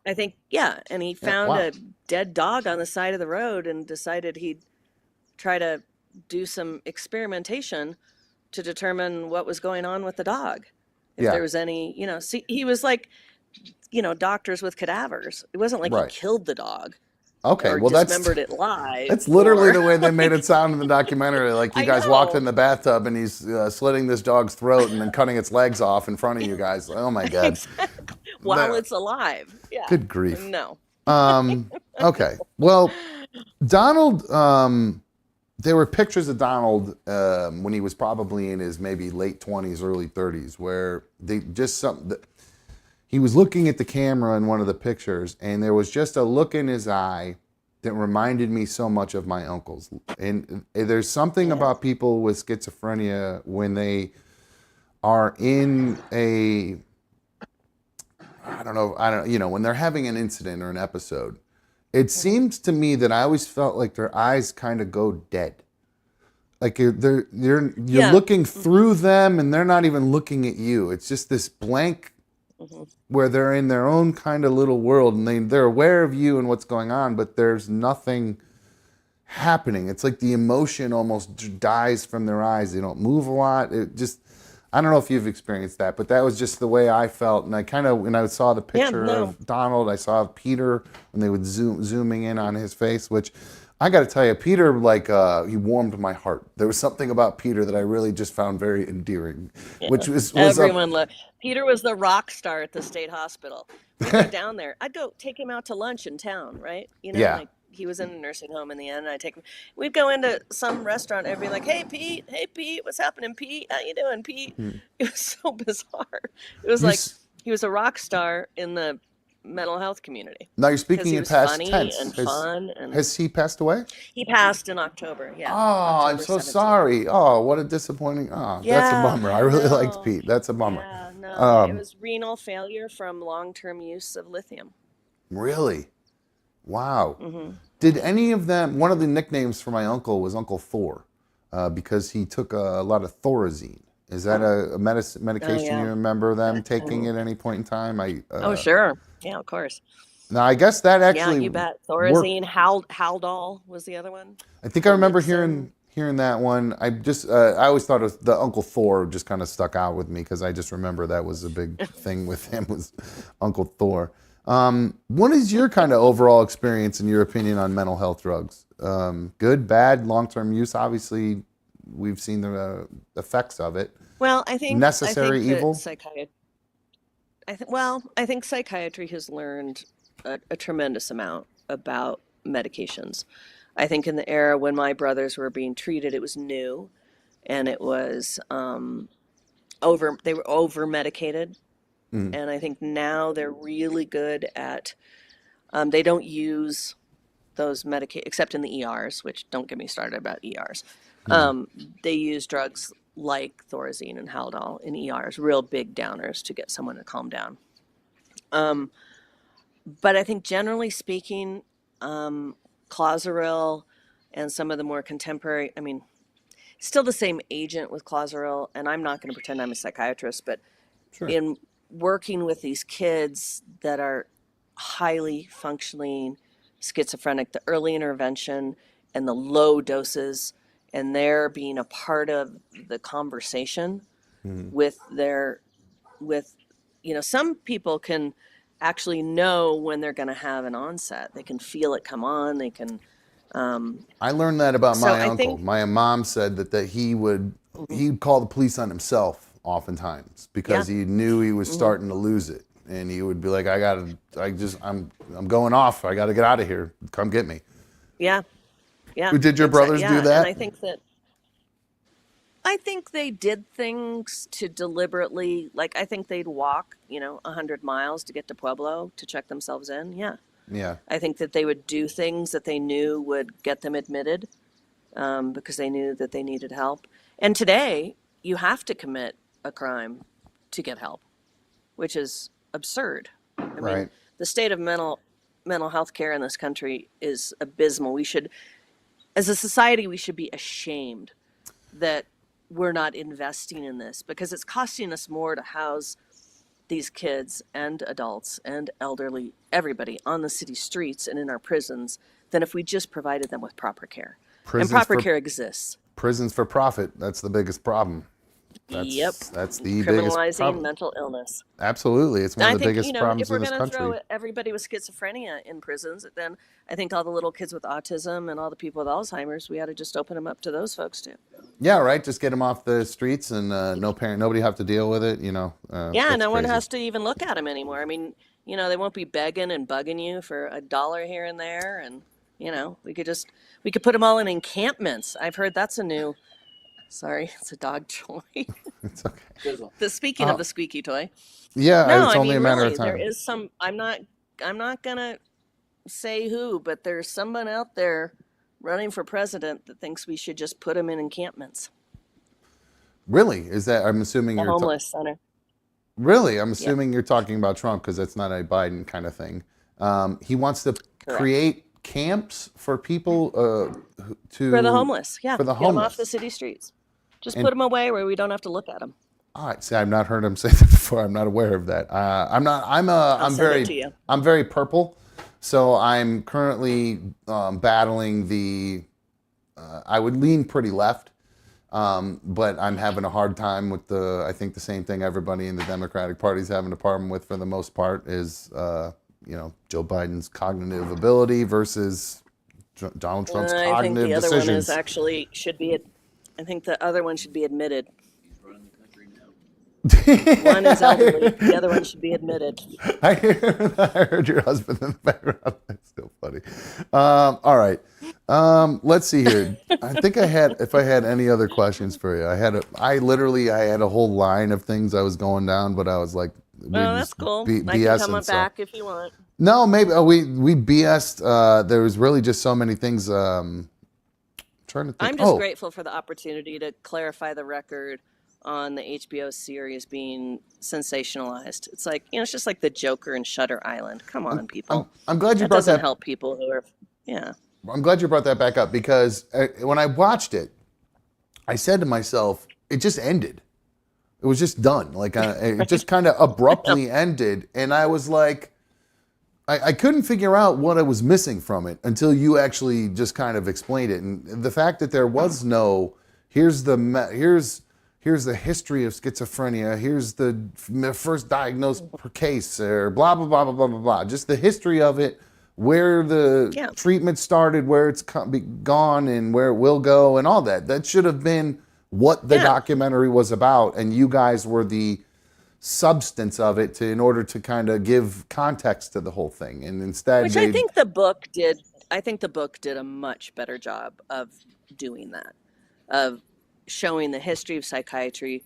I think, yeah, and he Yeah, found wow. a dead dog on the side of the road and decided he'd try to do some experimentation to determine what was going on with the dog. If Yeah, there was any, see, he was like, doctors with cadavers. It wasn't like he right. killed the dog. Okay, or well dismembered it live. that's literally or the way they made it sound in the documentary. Like you I guys walked in know. the bathtub and he's slitting this dog's throat and then cutting its legs off in front of you guys. Oh my God. Exactly. While No. it's alive. Yeah. Good grief. No. Okay. Well, Donald, there were pictures of Donald when he was probably in his maybe late 20s, early 30s, where they just he was looking at the camera in one of the pictures, and there was just a look in his eye that reminded me so much of my uncle's. And there's something Yeah. about people with schizophrenia when they are in a, I don't know, when they're having an incident or an episode, it seems to me that I always felt like their eyes kind of go dead. Like you're Yeah. looking through them and they're not even looking at you. It's just this blank where they're in their own kind of little world and they're aware of you and what's going on, but there's nothing happening. It's like the emotion almost dies from their eyes. They don't move a lot. I don't know if you've experienced that, but that was just the way I felt. And I kind of, when I saw the picture of Donald, I saw Peter when they would zooming in on his face, which I got to tell you, Peter, he warmed my heart. There was something about Peter that I really just found very endearing, which was everyone loved. Peter was the rock star at the state hospital. We'd go down there. I'd go take him out to lunch in town, right? Yeah. Like he was in a nursing home in the end. And I'd take him. We'd go into some restaurant and be like, "Hey, Pete, what's happening, Pete? How you doing, Pete?" It was so bizarre. It was like he was a rock star in the mental health community. Now you're speaking in past funny tense. And fun. And has he passed away? He passed in October. Yeah. Oh, October I'm so 17th. sorry. Oh, what a disappointing. Oh, that's a bummer. I really liked Pete. That's a bummer. Yeah, no, it was renal failure from long-term use of lithium. Really? Wow. Did any of them? One of the nicknames for my uncle was Uncle Thor, because he took a lot of Thorazine. Is that a medication you remember them taking at any point in time? Oh, sure. Yeah, of course. Now, I guess that actually. Yeah, you bet. Thorazine, Haldol was the other one. I think I remember hearing that one. I always thought the Uncle Thor just kind of stuck out with me because I just remember that was a big thing with him was Uncle Thor. What is your kind of overall experience and your opinion on mental health drugs? Good, bad, long-term use? Obviously, we've seen the effects of it. Well, I think necessary evil. I think psychiatry has learned a tremendous amount about medications. I think in the era when my brothers were being treated, it was new, and it was they were over medicated. And I think now they're really good at, they don't use those except in the ERs, which don't get me started about ERs. They use drugs like Thorazine and Haldol in ERs, real big downers to get someone to calm down. But I think generally speaking, Clozaril and some of the more contemporary, still the same agent with Clozaril, and I'm not going to pretend I'm a psychiatrist, but in working with these kids that are highly functioning schizophrenic, the early intervention and the low doses, and they're being a part of the conversation with some people can actually know when they're going to have an onset. They can feel it come on. They can. I learned that about my uncle. My mom said that he'd call the police on himself oftentimes because he knew he was starting to lose it, and he would be like, I'm going off. I got to get out of here. Come get me. Yeah. Did your brothers do that? And I think they did things to deliberately, I think they'd walk, 100 miles to get to Pueblo to check themselves in. Yeah. Yeah. I think that they would do things that they knew would get them admitted, because they knew that they needed help. And today you have to commit a crime to get help, which is absurd. I mean, the state of mental health care in this country is abysmal. As a society, we should be ashamed that we're not investing in this, because it's costing us more to house these kids and adults and elderly, everybody on the city streets and in our prisons, than if we just provided them with proper care. And proper care exists. Prisons for profit. That's the biggest problem. Yep. That's the biggest Criminalizing problem. mental illness. Absolutely, it's one I of the think, biggest problems if we're in this going to throw country. everybody with schizophrenia in prisons, then I think all the little kids with autism and all the people with Alzheimer's, we ought to just open them up to those folks too. Yeah, right. Just get them off the streets, and nobody have to deal with it. Yeah, That's no one crazy. has to even look at them anymore. I mean, they won't be begging and bugging you for $1 here and there, and we could put them all in encampments. I've heard that's a new. Sorry, it's a dog toy. It's okay. Speaking of the squeaky toy. Yeah, No, it's I only mean, a matter really, of time. there is some. I'm not gonna say who, but there's someone out there running for president that thinks we should just put them in encampments. Really? Is that? I'm assuming The you're homeless center. Really? I'm assuming you're talking about Trump because that's not a Biden kind of thing. He wants to create camps for people for the homeless. Yeah, for the get them homeless off the city streets. Just put them away where we don't have to look at them. All right. See, I've not heard him say that before. I'm not aware of that. I'll send it to you. I'm very purple, so I'm currently battling the. I would lean pretty left, but I'm having a hard time with I think the same thing everybody in the Democratic Party is having a problem with for the most part is, Joe Biden's cognitive ability versus Donald Trump's cognitive decisions. I think the other one is actually should be. I think the other one should be admitted. One is elderly. The other one should be admitted. I heard your husband in the background. That's still funny. All right. Let's see here. I think if I had any other questions for you, I had a whole line of things I was going down, but I was like, that's cool. I can come back if you want. No, maybe we BS'd. There was really just so many things. Trying to think. I'm just grateful for the opportunity to clarify the record on the HBO series being sensationalized. It's like, it's just like the Joker and Shutter Island. Come on, people. I'm glad you that brought doesn't that. help people who are, yeah. I'm glad you brought that back up because when I watched it, I said to myself, it just ended. It was just done. Like it just kind of abruptly ended. And I was like, I couldn't figure out what I was missing from it until you actually just kind of explained it. And the fact that there was no, here's the history of schizophrenia, here's the first diagnosed per case, or blah, blah, blah, blah, blah, blah, blah. Just the history of it, where the treatment started, where it's gone, and where it will go, and all that. That should have been what the documentary was about, and you guys were the substance of it in order to kind of give context to the whole thing. And instead, which I think the book did. I think the book did a much better job of doing that, of showing the history of psychiatry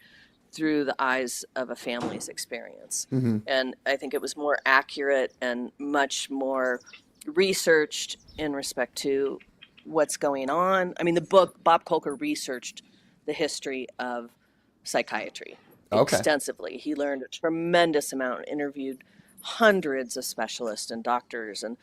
through the eyes of a family's experience. Mm-hmm. And I think it was more accurate and much more researched in respect to what's going on. I mean, the book, Bob Kolker researched the history of psychiatry extensively. He learned a tremendous amount, interviewed hundreds of specialists and doctors. And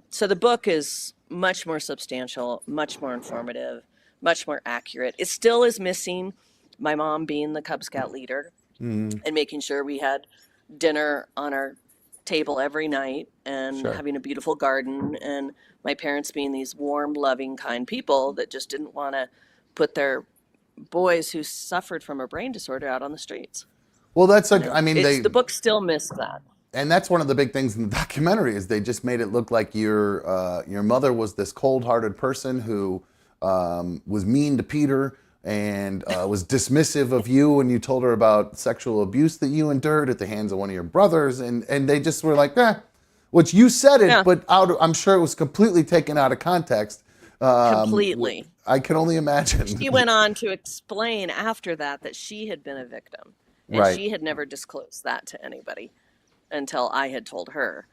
so the book is much more substantial, much more informative, much more accurate. It still is missing my mom being the Cub Scout leader and making sure we had dinner on our table every night and having a beautiful garden, and my parents being these warm, loving, kind people that just didn't want to put their boys who suffered from a brain disorder out on the streets. Well, that's the book still missed that. And that's one of the big things in the documentary is they just made it look like your mother was this cold-hearted person who was mean to Peter and was dismissive of you when you told her about sexual abuse that you endured at the hands of one of your brothers, and they just were like, which you said it, but I'm sure it was completely taken out of context. Completely. I can only imagine. She went on to explain after that she had been a victim, and she had never disclosed that to anybody until I had told her.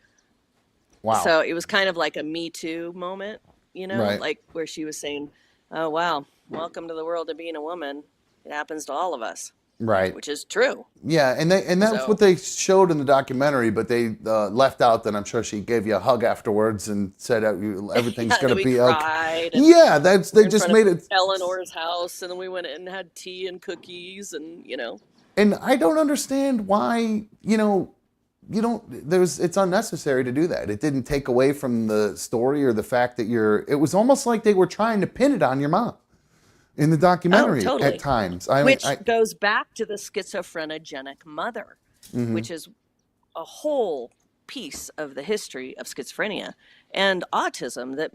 Wow. So it was kind of like a Me Too moment, like where she was saying, oh, wow, welcome to the world of being a woman. It happens to all of us. Right. Which is true. Yeah, and that's what they showed in the documentary, but they left out that I'm sure she gave you a hug afterwards and said everything's going to be okay. Yeah, they just made it Eleanor's house, and then we went in and had tea and cookies, and And I don't understand why, it's unnecessary to do that. It didn't take away from the story or the fact that it was almost like they were trying to pin it on your mom. in the Oh, documentary totally. at times. I mean, Which goes back to the schizophrenogenic mother, which is a whole piece of the history of schizophrenia and autism, that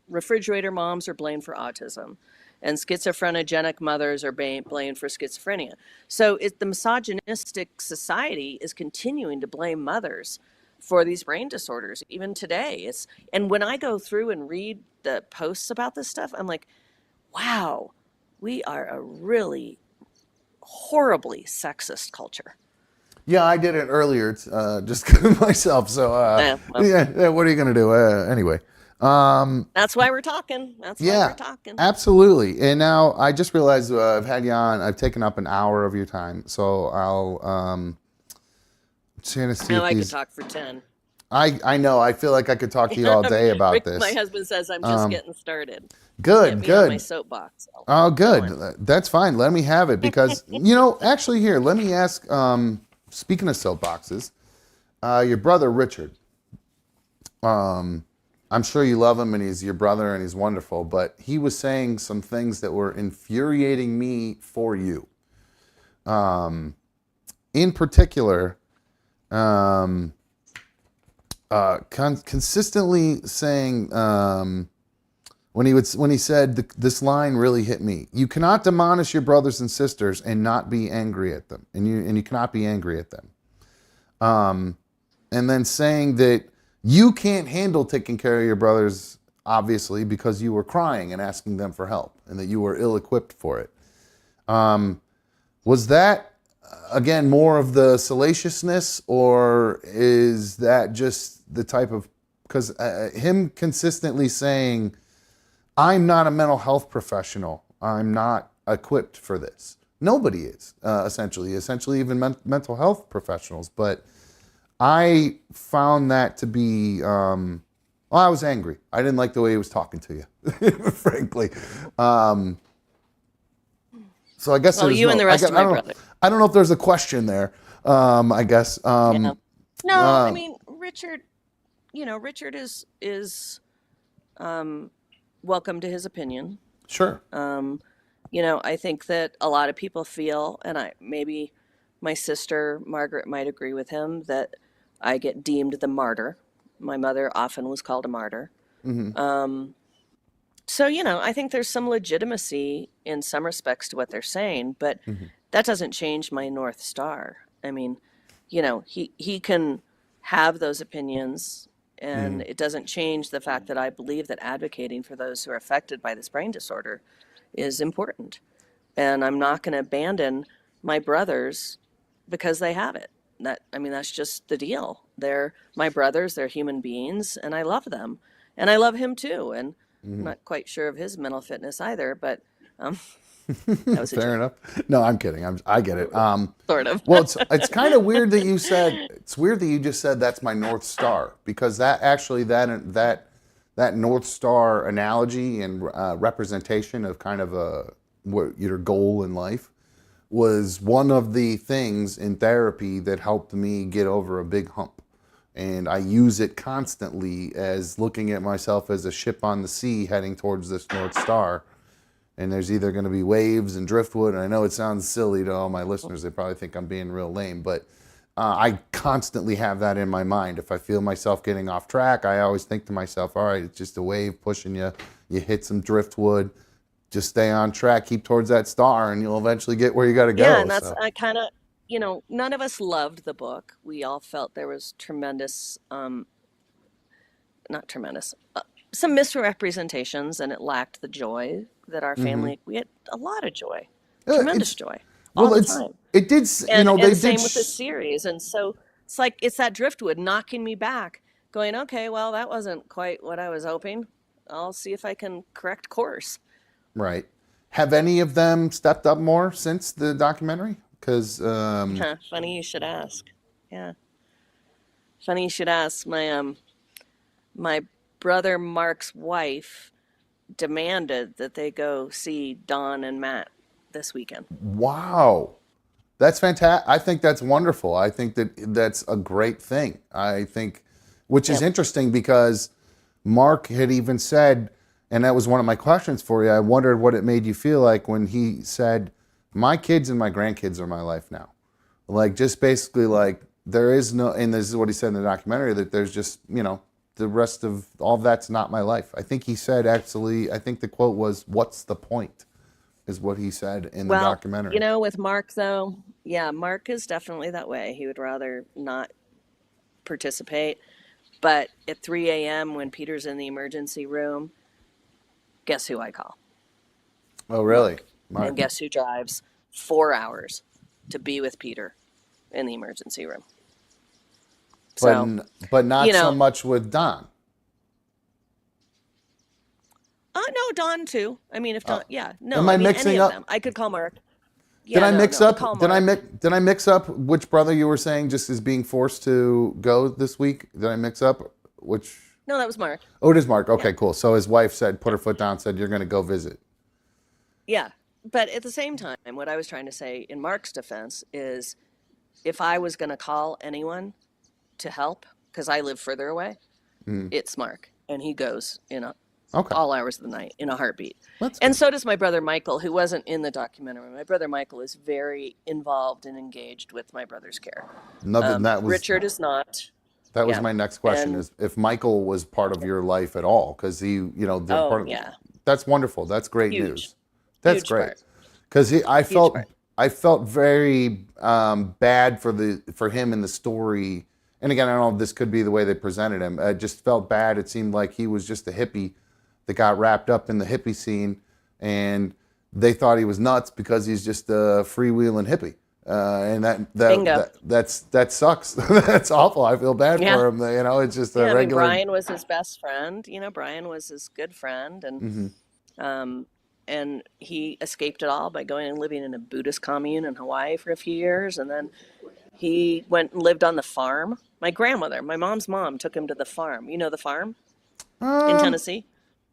refrigerator moms are blamed for autism, and schizophrenic mothers are blamed for schizophrenia. So the misogynistic society is continuing to blame mothers for these brain disorders even today. And when I go through and read the posts about this stuff, I'm like, wow, we are a really horribly sexist culture. yeah, I did it earlier. It's just myself. So Well, yeah, what are you gonna do? Anyway, that's why we're talking. That's why yeah, we're talking. absolutely. And now I just realized I've had you on. I've taken up an hour of your time, so I'll trying to see No, if I could these. talk for 10. I know. I feel like I could talk to you all day about Rick, this. my husband says I'm just getting started. Good, Get me on my good. soapbox. Oh, good. That's fine. Let me have it because actually, here, let me ask. Speaking of soapboxes, your brother Richard. I'm sure you love him and he's your brother and he's wonderful, but he was saying some things that were infuriating me for you. In particular, consistently saying when he said this line really hit me. You cannot demolish your brothers and sisters and not be angry at them, and you cannot be angry at them. And then saying that you can't handle taking care of your brothers, obviously, because you were crying and asking them for help, and that you were ill-equipped for it. Was that again more of the salaciousness, or is that just the type of, because him consistently saying, I'm not a mental health professional, I'm not equipped for this. Nobody is, essentially even mental health professionals. But I found that to be, well, I was angry. I didn't like the way he was talking to you, frankly. So I guess Well, you and the rest of my brothers. I don't know if there's a question there. I guess. Yeah. No, I mean, Richard is welcome to his opinion. Sure. I think that a lot of people feel, and maybe my sister Margaret might agree with him, that I get deemed the martyr. My mother often was called a martyr. Mm-hmm. So, I think there's some legitimacy in some respects to what they're saying, but that doesn't change my North Star. I mean, he can have those opinions, and it doesn't change the fact that I believe that advocating for those who are affected by this brain disorder is important. And I'm not going to abandon my brothers because they have it. That's just the deal. They're my brothers, they're human beings, and I love them. And I love him too. And I'm not quite sure of his mental fitness either, but that was fair enough. No, I'm kidding. I get it. Sort of. Well, it's kind of weird that you said, it's weird that you just said that's my North Star, because that actually, that North Star analogy and representation of kind of what your goal in life was one of the things in therapy that helped me get over a big hump. And I use it constantly as looking at myself as a ship on the sea heading towards this North Star. And there's either going to be waves and driftwood. And I know it sounds silly to all my listeners. They probably think I'm being real lame. But I constantly have that in my mind. If I feel myself getting off track, I always think to myself, all right, it's just a wave pushing you. You hit some driftwood. Just stay on track. Keep towards that star, and you'll eventually get where you got to go. Yeah, and that's I kind of, none of us loved the book. We all felt there was tremendous, not tremendous, some misrepresentations, and it lacked the joy that our family, we had a lot of joy, tremendous joy, all the time. It did, and same with the series. And so it's that driftwood knocking me back, going, okay, well, that wasn't quite what I was hoping. I'll see if I can correct course. Right. Have any of them stepped up more since the documentary? Because funny you should ask. Yeah, funny you should ask. My brother Mark's wife demanded that they go see Don and Matt this weekend. Wow, that's fantastic. I think that's wonderful. I think that's a great thing. I think, which is interesting, because Mark had even said, And that was one of my questions for you. I wondered what it made you feel like when he said, my kids and my grandkids are my life now. Like, just basically like, there is no, and this is what he said in the documentary, that there's just, you know, the rest of all that's not my life. I think he said, actually, I think the quote was, what's the point, is what he said in the documentary. You know, with Mark, though, yeah, Mark is definitely that way. He would rather not participate. But at 3 a.m. when Peter's in the emergency room, guess who I call? Oh, really? Mark. And guess who drives 4 hours to be with Peter in the emergency room? But not so much with Don. No, Don too. I mean, if Don, no. Am I mixing any up? Of them. I could call Mark. Yeah, did I mix up? Did I mix up which brother you were saying just is being forced to go this week? Did I mix up which? No, that was Mark. Oh, it is Mark. Okay, cool. So his wife said, put her foot down, said, you're going to go visit. Yeah. But at the same time, what I was trying to say in Mark's defense is, if I was going to call anyone to help, because I live further away, it's Mark. And he goes all hours of the night in a heartbeat. And so does my brother Michael, who wasn't in the documentary. My brother Michael is very involved and engaged with my brother's care. Richard is not. That was my next question, is if Michael was part of your life at all, because he, that's wonderful. That's great news. That's great. Because I felt very bad for him in the story. And again, I don't know if this could be the way they presented him. I just felt bad. It seemed like he was just a hippie that got wrapped up in the hippie scene, and they thought he was nuts because he's just a freewheeling hippie. And that sucks. That's awful. I feel bad for him. It's just a regular. Brian was his best friend. Brian was his good friend, and and he escaped it all by going and living in a Buddhist commune in Hawaii for a few years, and then he went and lived on the farm. My grandmother, my mom's mom, took him to the farm. You know the farm in Tennessee?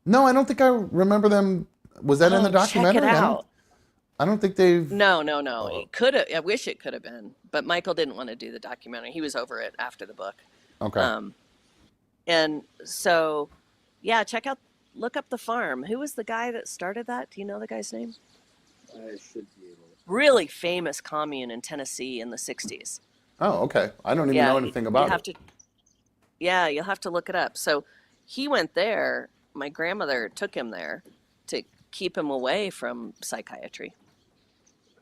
No, I don't think I remember them. Was that in the documentary? Check it out. I don't think they've. No. It could have. I wish it could have been, but Michael didn't want to do the documentary. He was over it after the book. Okay. And so, look up the farm. Who was the guy that started that? Do you know the guy's name? I should be able to. Really famous commune in Tennessee in the 60s. Oh, okay. I don't even know anything about it. You'll have to look it up. So he went there. My grandmother took him there to keep him away from psychiatry.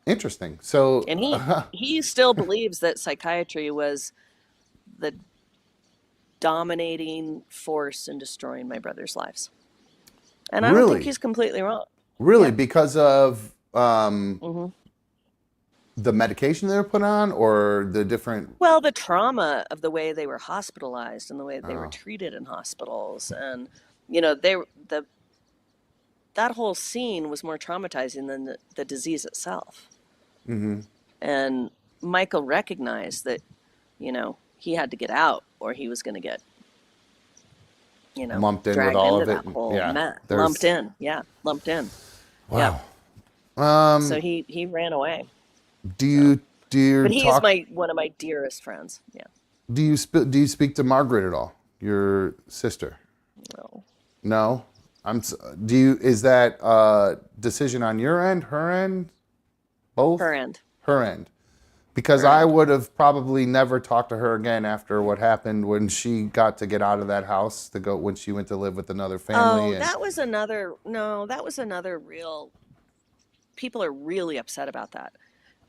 Interesting. So, and he still believes that psychiatry was the dominating force in destroying my brother's lives. And I don't think he's completely wrong. Really? Because of the medication they were put on, or the different? Well, the trauma of the way they were hospitalized and the way they were treated in hospitals. And, that whole scene was more traumatizing than the disease itself. Mm-hmm. And Michael recognized that, he had to get out, or he was going to get, lumped in dragged with all into of it. That whole lumped in. Yeah, lumped in. Wow. Yeah. So he ran away. But he's one of my dearest friends. Yeah. Do you speak to Margaret at all? Your sister? No. Is that a decision on your end, her end, both? Her end. Because I would have probably never talked to her again after what happened when she got to get out of that house when she went to live with another family. That was another real, people are really upset about that.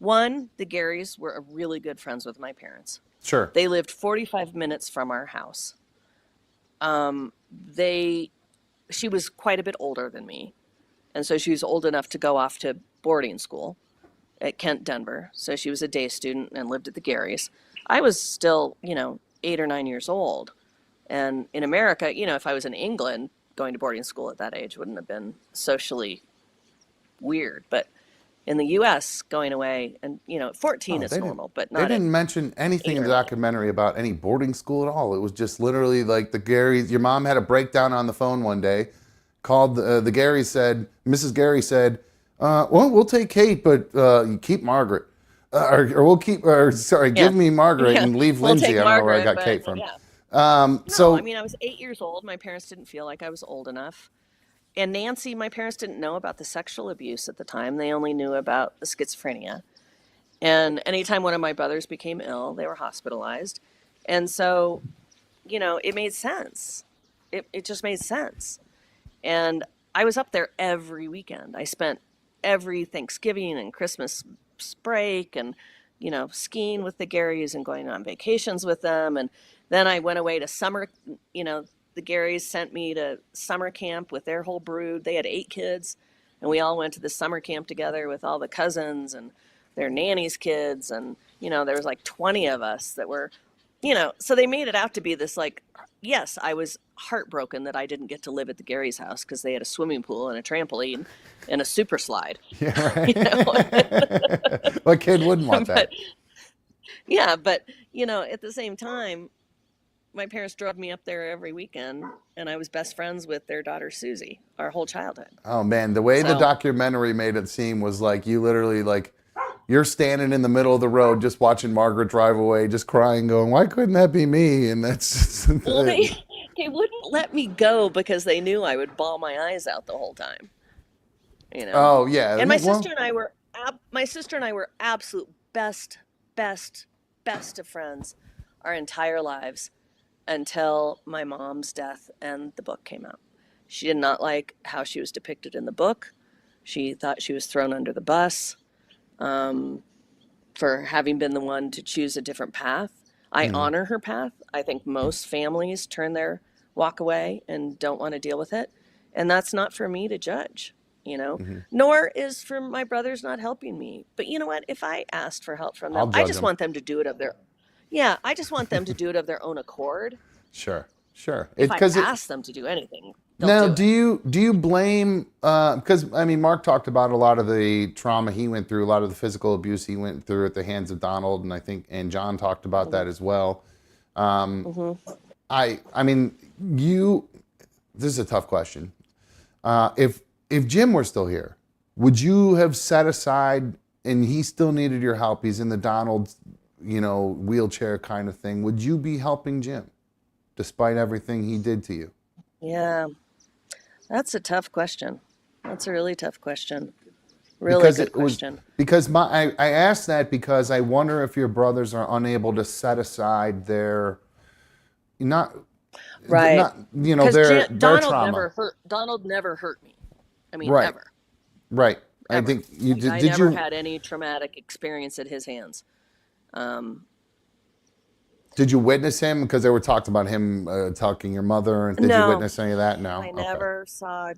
One, the Garys were really good friends with my parents. Sure. They lived 45 minutes from our house. She was quite a bit older than me. And so she was old enough to go off to boarding school at Kent, Denver. So she was a day student and lived at the Garys. I was still, 8 or 9 years old. And in America, if I was in England, going to boarding school at that age wouldn't have been socially weird. But in the U.S., going away, and, 14 is normal, but not. They didn't mention anything in the documentary about any boarding school at all. It was just literally like the Garys. Your mom had a breakdown on the phone one day, called the Garys, Mrs. Gary said, we'll take Kate, but you keep Margaret. Give me Margaret and leave Lindsay. I don't know where I got Kate from. I was 8 years old. My parents didn't feel like I was old enough. And Nancy, my parents didn't know about the sexual abuse at the time. They only knew about the schizophrenia. And anytime one of my brothers became ill, they were hospitalized. And so, it made sense. It just made sense. And I was up there every weekend. I spent every Thanksgiving and Christmas break and, skiing with the Garys and going on vacations with them. And then I went away to summer, the Garys sent me to summer camp with their whole brood. They had 8 kids, and we all went to the summer camp together with all the cousins and their nannies' kids. And, there was like 20 of us that were, so they made it out to be this like, yes, I was heartbroken that I didn't get to live at the Gary's house because they had a swimming pool and a trampoline and a super slide. Yeah, right. What kid wouldn't want that? But at the same time, my parents drove me up there every weekend, and I was best friends with their daughter Susie our whole childhood. Oh man, the way the documentary made it seem was like you literally like you're standing in the middle of the road just watching Margaret drive away, just crying, going, "Why couldn't that be me?" And that's well, they wouldn't let me go because they knew I would bawl my eyes out the whole time. Oh yeah. And my sister and I were absolute best of friends our entire lives until my mom's death and the book came out. She did not like how she was depicted in the book. She thought she was thrown under the bus for having been the one to choose a different path. I honor her path. I think most families turn their walk away and don't want to deal with it. And that's not for me to judge, nor is for my brothers not helping me. But you know what? If I asked for help from them, I just want them to do it of their I just want them to do it of their own accord. Sure. If I ask them to do anything, now, do you blame? Because I mean, Mark talked about a lot of the trauma he went through, a lot of the physical abuse he went through at the hands of Donald, and I think John talked about that as well. I mean, this is a tough question. If Jim were still here, would you have set aside, and he still needed your help? He's in the Donald, wheelchair kind of thing. Would you be helping Jim, despite everything he did to you? Yeah, that's a tough question. That's a really tough question. Really good question. Because I asked that because I wonder if your brothers are unable to set aside their their trauma. Donald never hurt me. I mean, right. Ever. Right. Ever. I think you did. I did never you had any traumatic experience at his hands. Did you witness him? Because they were talked about him talking your mother. Did you witness any of that? No. I never saw.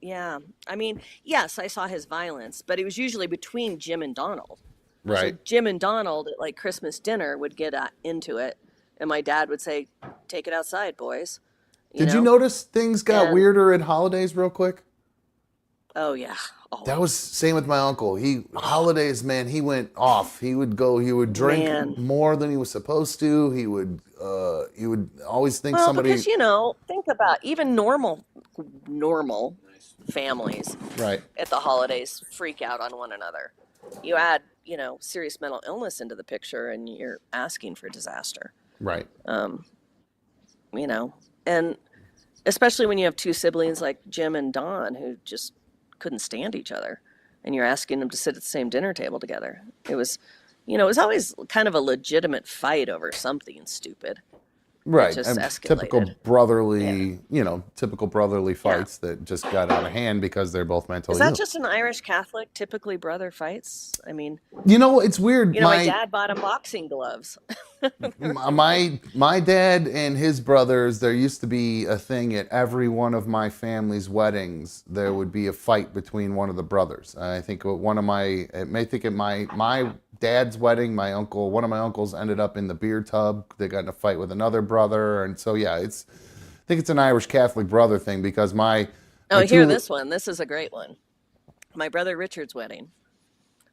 Yeah. I mean, yes, I saw his violence, but it was usually between Jim and Donald. Right. So Jim and Donald at like Christmas dinner would get into it, and my dad would say, "Take it outside, boys." Did you notice things got weirder at holidays real quick? Oh yeah. That was same with my uncle. Holidays, man, he went off. He would drink more than he was supposed to. He would always think somebody. Because think about even normal families. Right. At the holidays, freak out on one another. You add, serious mental illness into the picture, and you're asking for disaster. Right. And especially when you have two siblings like Jim and Don who just couldn't stand each other, and you're asking them to sit at the same dinner table together. It was, it was always kind of a legitimate fight over something stupid. Right. Just escalated. Typical brotherly fights that just got out of hand because they're both mentally ill. Is that ill. just an Irish Catholic, typically brother fights? I mean, it's weird. My dad bought him boxing gloves. my dad and his brothers, there used to be a thing at every one of my family's weddings. There would be a fight between one of the brothers. I think at my dad's wedding, one of my uncles ended up in the beer tub. They got in a fight with another brother, and so I think it's an Irish Catholic brother thing because hear this one. This is a great one. My brother Richard's wedding.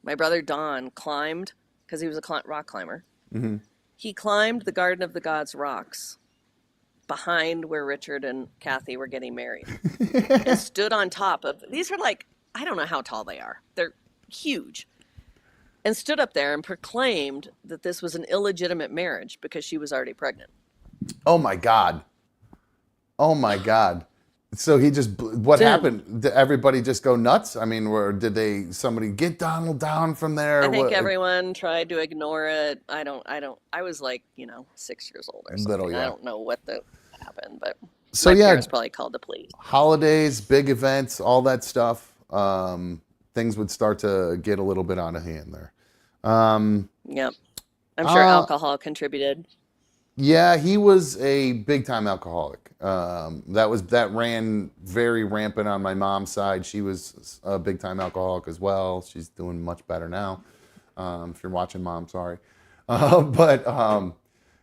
My brother Don climbed because he was a rock climber. Mm-hmm. He climbed the Garden of the Gods rocks behind where Richard and Kathy were getting married, and stood on top of. These are like, I don't know how tall they are. They're huge. And stood up there and proclaimed that this was an illegitimate marriage because she was already pregnant. Oh my God. So he just, what Jim. happened? Did everybody just go nuts? I mean, did somebody get Donald down from there? I think What, everyone tried to ignore it. I was like, 6 years old or something. little, yeah. I don't know what happened, but So my yeah, parents probably called the police. holidays, big events, all that stuff. Things would start to get a little bit out of hand there. Yep. I'm sure alcohol contributed. Yeah, he was a big time alcoholic. That ran very rampant on my mom's side. She was a big time alcoholic as well. She's doing much better now. If you're watching, Mom, sorry. But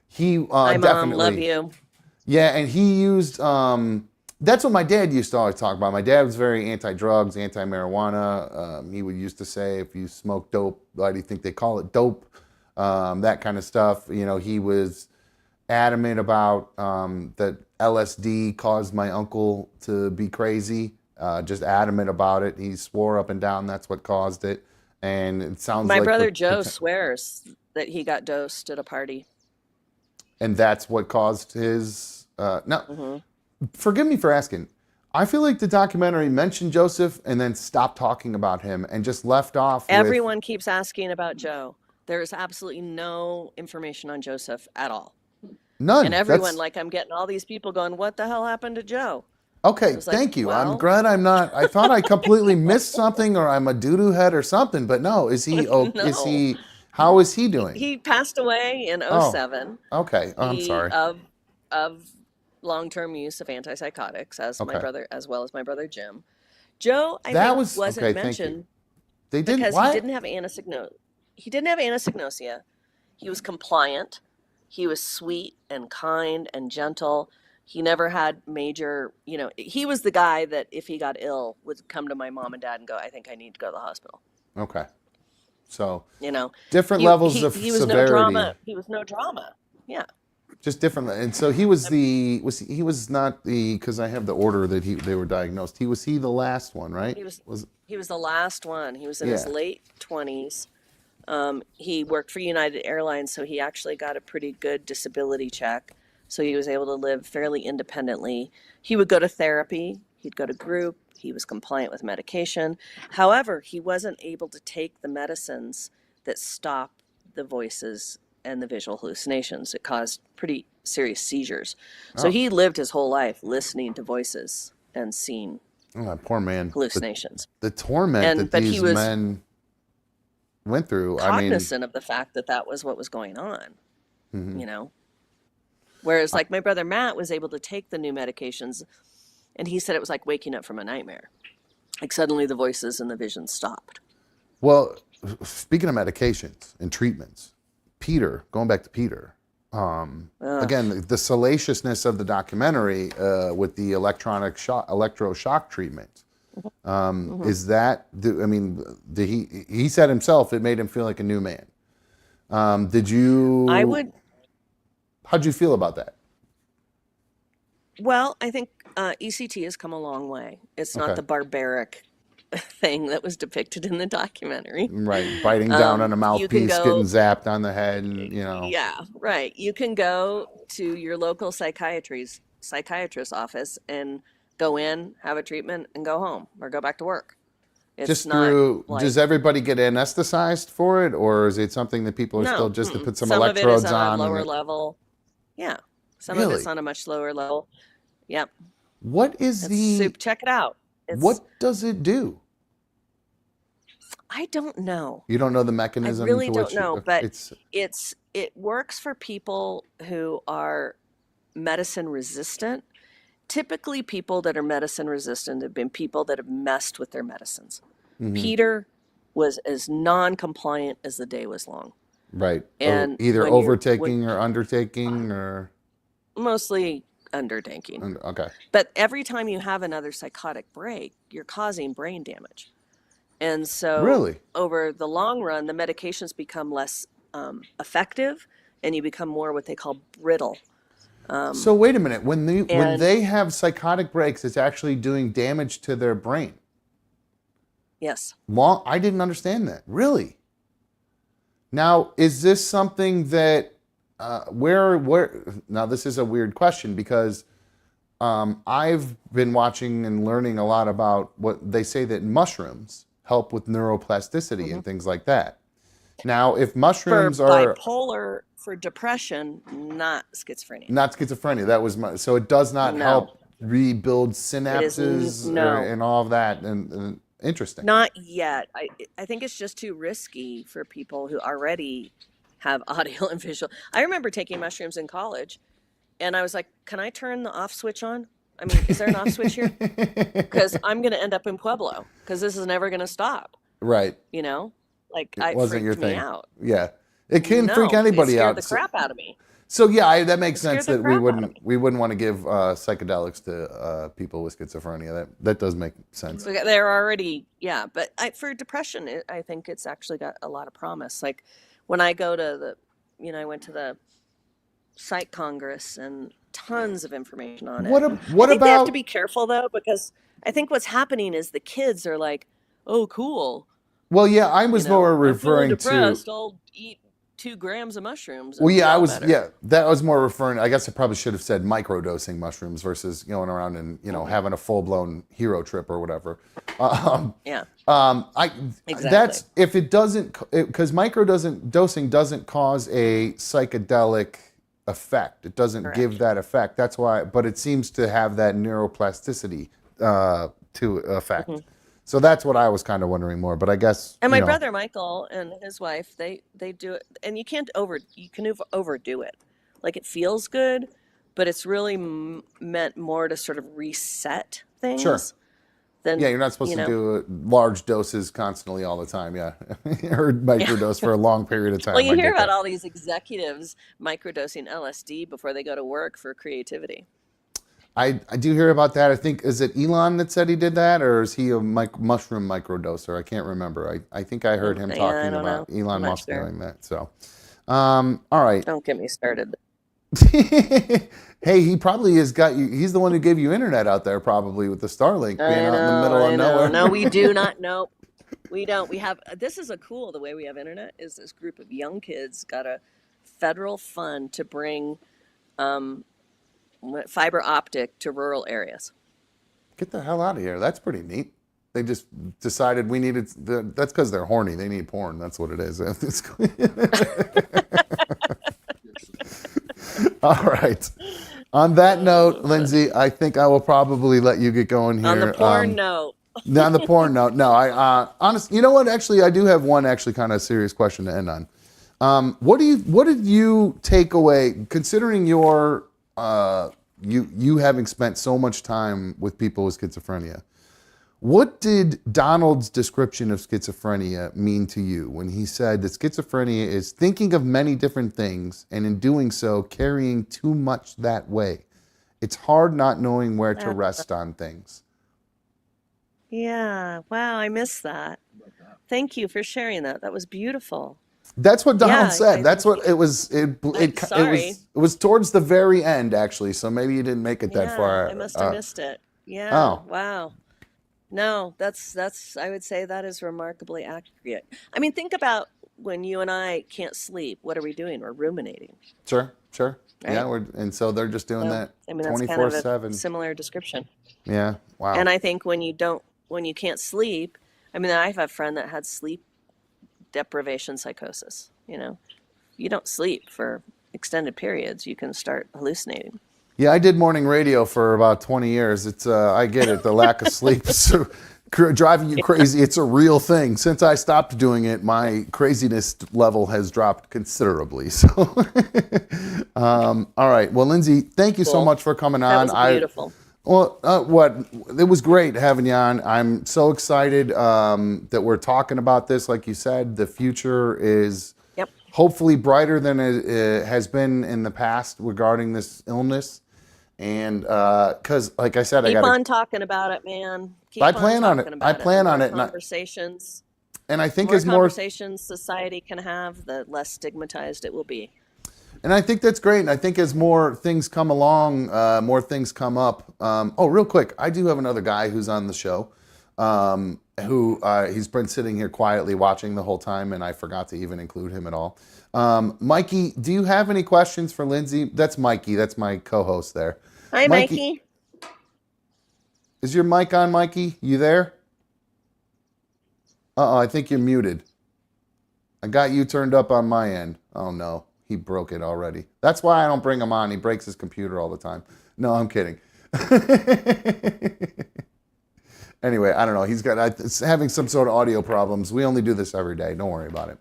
he Hi, Mom, definitely love you. Yeah, and he used. That's what my dad used to always talk about. My dad was very anti-drugs, anti-marijuana. He would used to say, if you smoke dope, why do you think they call it dope? That kind of stuff. He was adamant about that LSD caused my uncle to be crazy. Just adamant about it. He swore up and down that's what caused it. And it sounds like My brother Joe swears that he got dosed at a party. And that's what caused his. No, forgive me for asking. I feel like the documentary mentioned Joseph and then stopped talking about him and just left off. Everyone keeps asking about Joe. There is absolutely no information on Joseph at all. None. And everyone, I'm getting all these people going, what the hell happened to Joe? Okay, thank you. Well, I'm glad I'm not. I thought I completely missed something, or I'm a doo-doo head or something. But no, is he? No. Is he? How is he doing? He passed away in 2007. Okay, I'm sorry. Of long-term use of antipsychotics, as well as my brother Jim. Joe, I think, wasn't mentioned. They didn't, because he didn't have anosognosia. He didn't have anosognosia. He was compliant. He was sweet and kind and gentle. He never had major, he was the guy that if he got ill would come to my mom and dad and go, I think I need to go to the hospital. Okay. So, different levels of severity. He was no drama. He was no drama. Yeah. Just different. And so he was he was not because I have the order that they were diagnosed. Was he the last one, right? He was the last one. He was in his late 20s. He worked for United Airlines, so he actually got a pretty good disability check. So he was able to live fairly independently. He would go to therapy. He'd go to group. He was compliant with medication. However, he wasn't able to take the medicines that stop the voices and the visual hallucinations. It caused pretty serious seizures. So he lived his whole life listening to voices and seeing that poor man. Hallucinations. The torment that these men went through. Cognizant of the fact that was what was going on, Whereas my brother Matt was able to take the new medications, and he said it was like waking up from a nightmare. Like suddenly the voices and the vision stopped. Well, speaking of medications and treatments, going back to Peter, again, the salaciousness of the documentary with the electroshock treatment. Is that, he said himself, it made him feel like a new man. How'd you feel about that? Well, I think ECT has come a long way. It's not the barbaric thing that was depicted in the documentary. Right, biting down on a mouthpiece, getting zapped on the head, and Yeah, right. You can go to your local psychiatrist's office and go in, have a treatment, and go home or go back to work. Does everybody get anesthetized for it, or is it something that people are still just to put some electrodes of it is on? A lower level. Yeah, some of it's on a much lower level. Yep. What is check it out. What does it do? I don't know. You don't know the mechanism? I really don't know, but it works for people who are medicine resistant. Typically, people that are medicine resistant have been people that have messed with their medicines. Mm-hmm. Peter was as non-compliant as the day was long. Right. And either overtaking or undertaking or? Mostly undertaking. Okay. But every time you have another psychotic break, you're causing brain damage. And so over the long run, the medications become less effective and you become more what they call brittle. So wait a minute. When they have psychotic breaks, it's actually doing damage to their brain. Yes. I didn't understand that. Really? Now, is this something that now this is a weird question because I've been watching and learning a lot about what they say that mushrooms help with neuroplasticity and things like that. Now, if For mushrooms are bipolar, for depression, not schizophrenia. not schizophrenia, that was my, so it does not No, help rebuild it is synapses no, and all of that. And interesting. not yet. I think it's just too risky for people who already have audio and visual. I remember taking mushrooms in college, and I was like, "Can I turn the off switch on? I mean, is there an off switch here? Because I'm going to end up in Pueblo because this is never going to stop." Right. You know, like It wasn't your freaked me thing. out. Yeah. It can freak No, it anybody scared out. the crap out of me. So yeah, that makes It scared sense the that crap out of me. we wouldn't want to give psychedelics to people with schizophrenia. That does make sense. So they're already, yeah. But for depression, I think it's actually got a lot of promise. Like when I go to I went to the Psych Congress and tons of information on it. What I what think they have to about? be careful though, because I think what's happening is the kids are like, "Oh, cool, Well, yeah, I was more I'm feeling referring to. depressed. I'll eat 2 grams of mushrooms Well, and yeah, I feel was. better." Yeah, that was more referring. I guess I probably should have said microdosing mushrooms versus going around and having a full blown hero trip or whatever. Um, Yeah, I exactly. that's if it doesn't because dosing doesn't cause a psychedelic effect. It doesn't give Correct. that effect. That's why, but it seems to have that neuroplasticity to effect. Mhm. So that's what I was kind of wondering more. But I guess And my brother Michael and his wife, they do it, and you can overdo it. Like it feels good, but it's really meant more to sort of reset sure. things than Yeah, you're not supposed you to know. do large doses constantly all the time. Yeah, or Yeah. microdose for a long period of Well, time. you I hear get about that. all these executives microdosing LSD before they go to work for creativity. I do hear about that. I think is it Elon that said he did that, or is he a mushroom microdoser? I can't remember. I think I heard him Yeah, I talking don't know. about Elon I'm not Musk sure. doing that. So, all right. Don't get me started. Hey, he probably has got you. He's the one who gave you internet out there, probably with the Starlink being out in the middle of I know. nowhere. No, we do not. No, we don't. We have, this is a cool, the way we have internet is this group of young kids got a federal fund to bring um, fiber optic to rural areas. Get the hell out of here. That's pretty neat. They just decided we needed. That's because they're horny. They need porn. That's what it is. All right. On that note, Lindsay, I think I will probably let you get going here. On the porn note. On the porn note, no. I honestly, you know what? Actually, I do have one actually kind of serious question to end on. What did you take away, considering your you having spent so much time with people with schizophrenia? What did Donald's description of schizophrenia mean to you when he said that schizophrenia is thinking of many different things and in doing so carrying too much that way? It's hard not knowing where to rest on things. Yeah. Wow. I missed that. Thank you for sharing that. That was beautiful. That's what Donald Yeah. said. That's what it was. It Sorry. was towards the very end, actually. So maybe you didn't make it that Yeah. far. I must have missed it. Yeah. Oh, Wow. No, that's I would say that is remarkably accurate. I mean, think about when you and I can't sleep. What are we doing? We're ruminating, sure. Yeah, right? and so they're just doing So, that I mean, that's kind of a 24/7. similar description. Yeah. Wow. And I think when you can't sleep, I mean, I have a friend that had sleep deprivation psychosis. You don't sleep for extended periods, you can start hallucinating. Yeah, I did morning radio for about 20 years. It's I get it. The lack of sleep is driving you crazy. It's a real thing. Since I stopped doing it, my craziness level has dropped considerably. So, all right. Well, Lindsay, thank you so Cool. much for coming That on. was beautiful. It was great having you on. I'm so excited that we're talking about this. Like you said, the future is Yep. hopefully brighter than it has been in the past regarding this illness. And because, like I said, Keep on talking about it, man. Keep I on plan on it. talking I about plan The on more it. conversations, And I think more as more, conversations society can have, the less stigmatized it will be. and I think that's great. And I think as more things come along, more things come up. Real quick, I do have another guy who's on the show, who he's been sitting here quietly watching the whole time, and I forgot to even include him at all. Mikey, do you have any questions for Lindsay? That's Mikey. That's my co-host there. Hi, Mikey, Mikey. Is your mic on, Mikey? You there? I think you're muted. I got you turned up on my end. Oh no, he broke it already. That's why I don't bring him on. He breaks his computer all the time. No, I'm kidding. Anyway, I don't know. He's having some sort of audio problems. We only do this every day. Don't worry about it.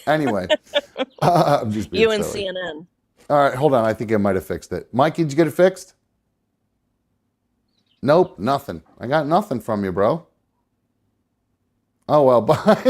Anyway, I'm just being You and silly. CNN. All right, hold on. I think I might have fixed it. Mikey, did you get it fixed? Nope, nothing. I got nothing from you, bro. Oh, well, bye.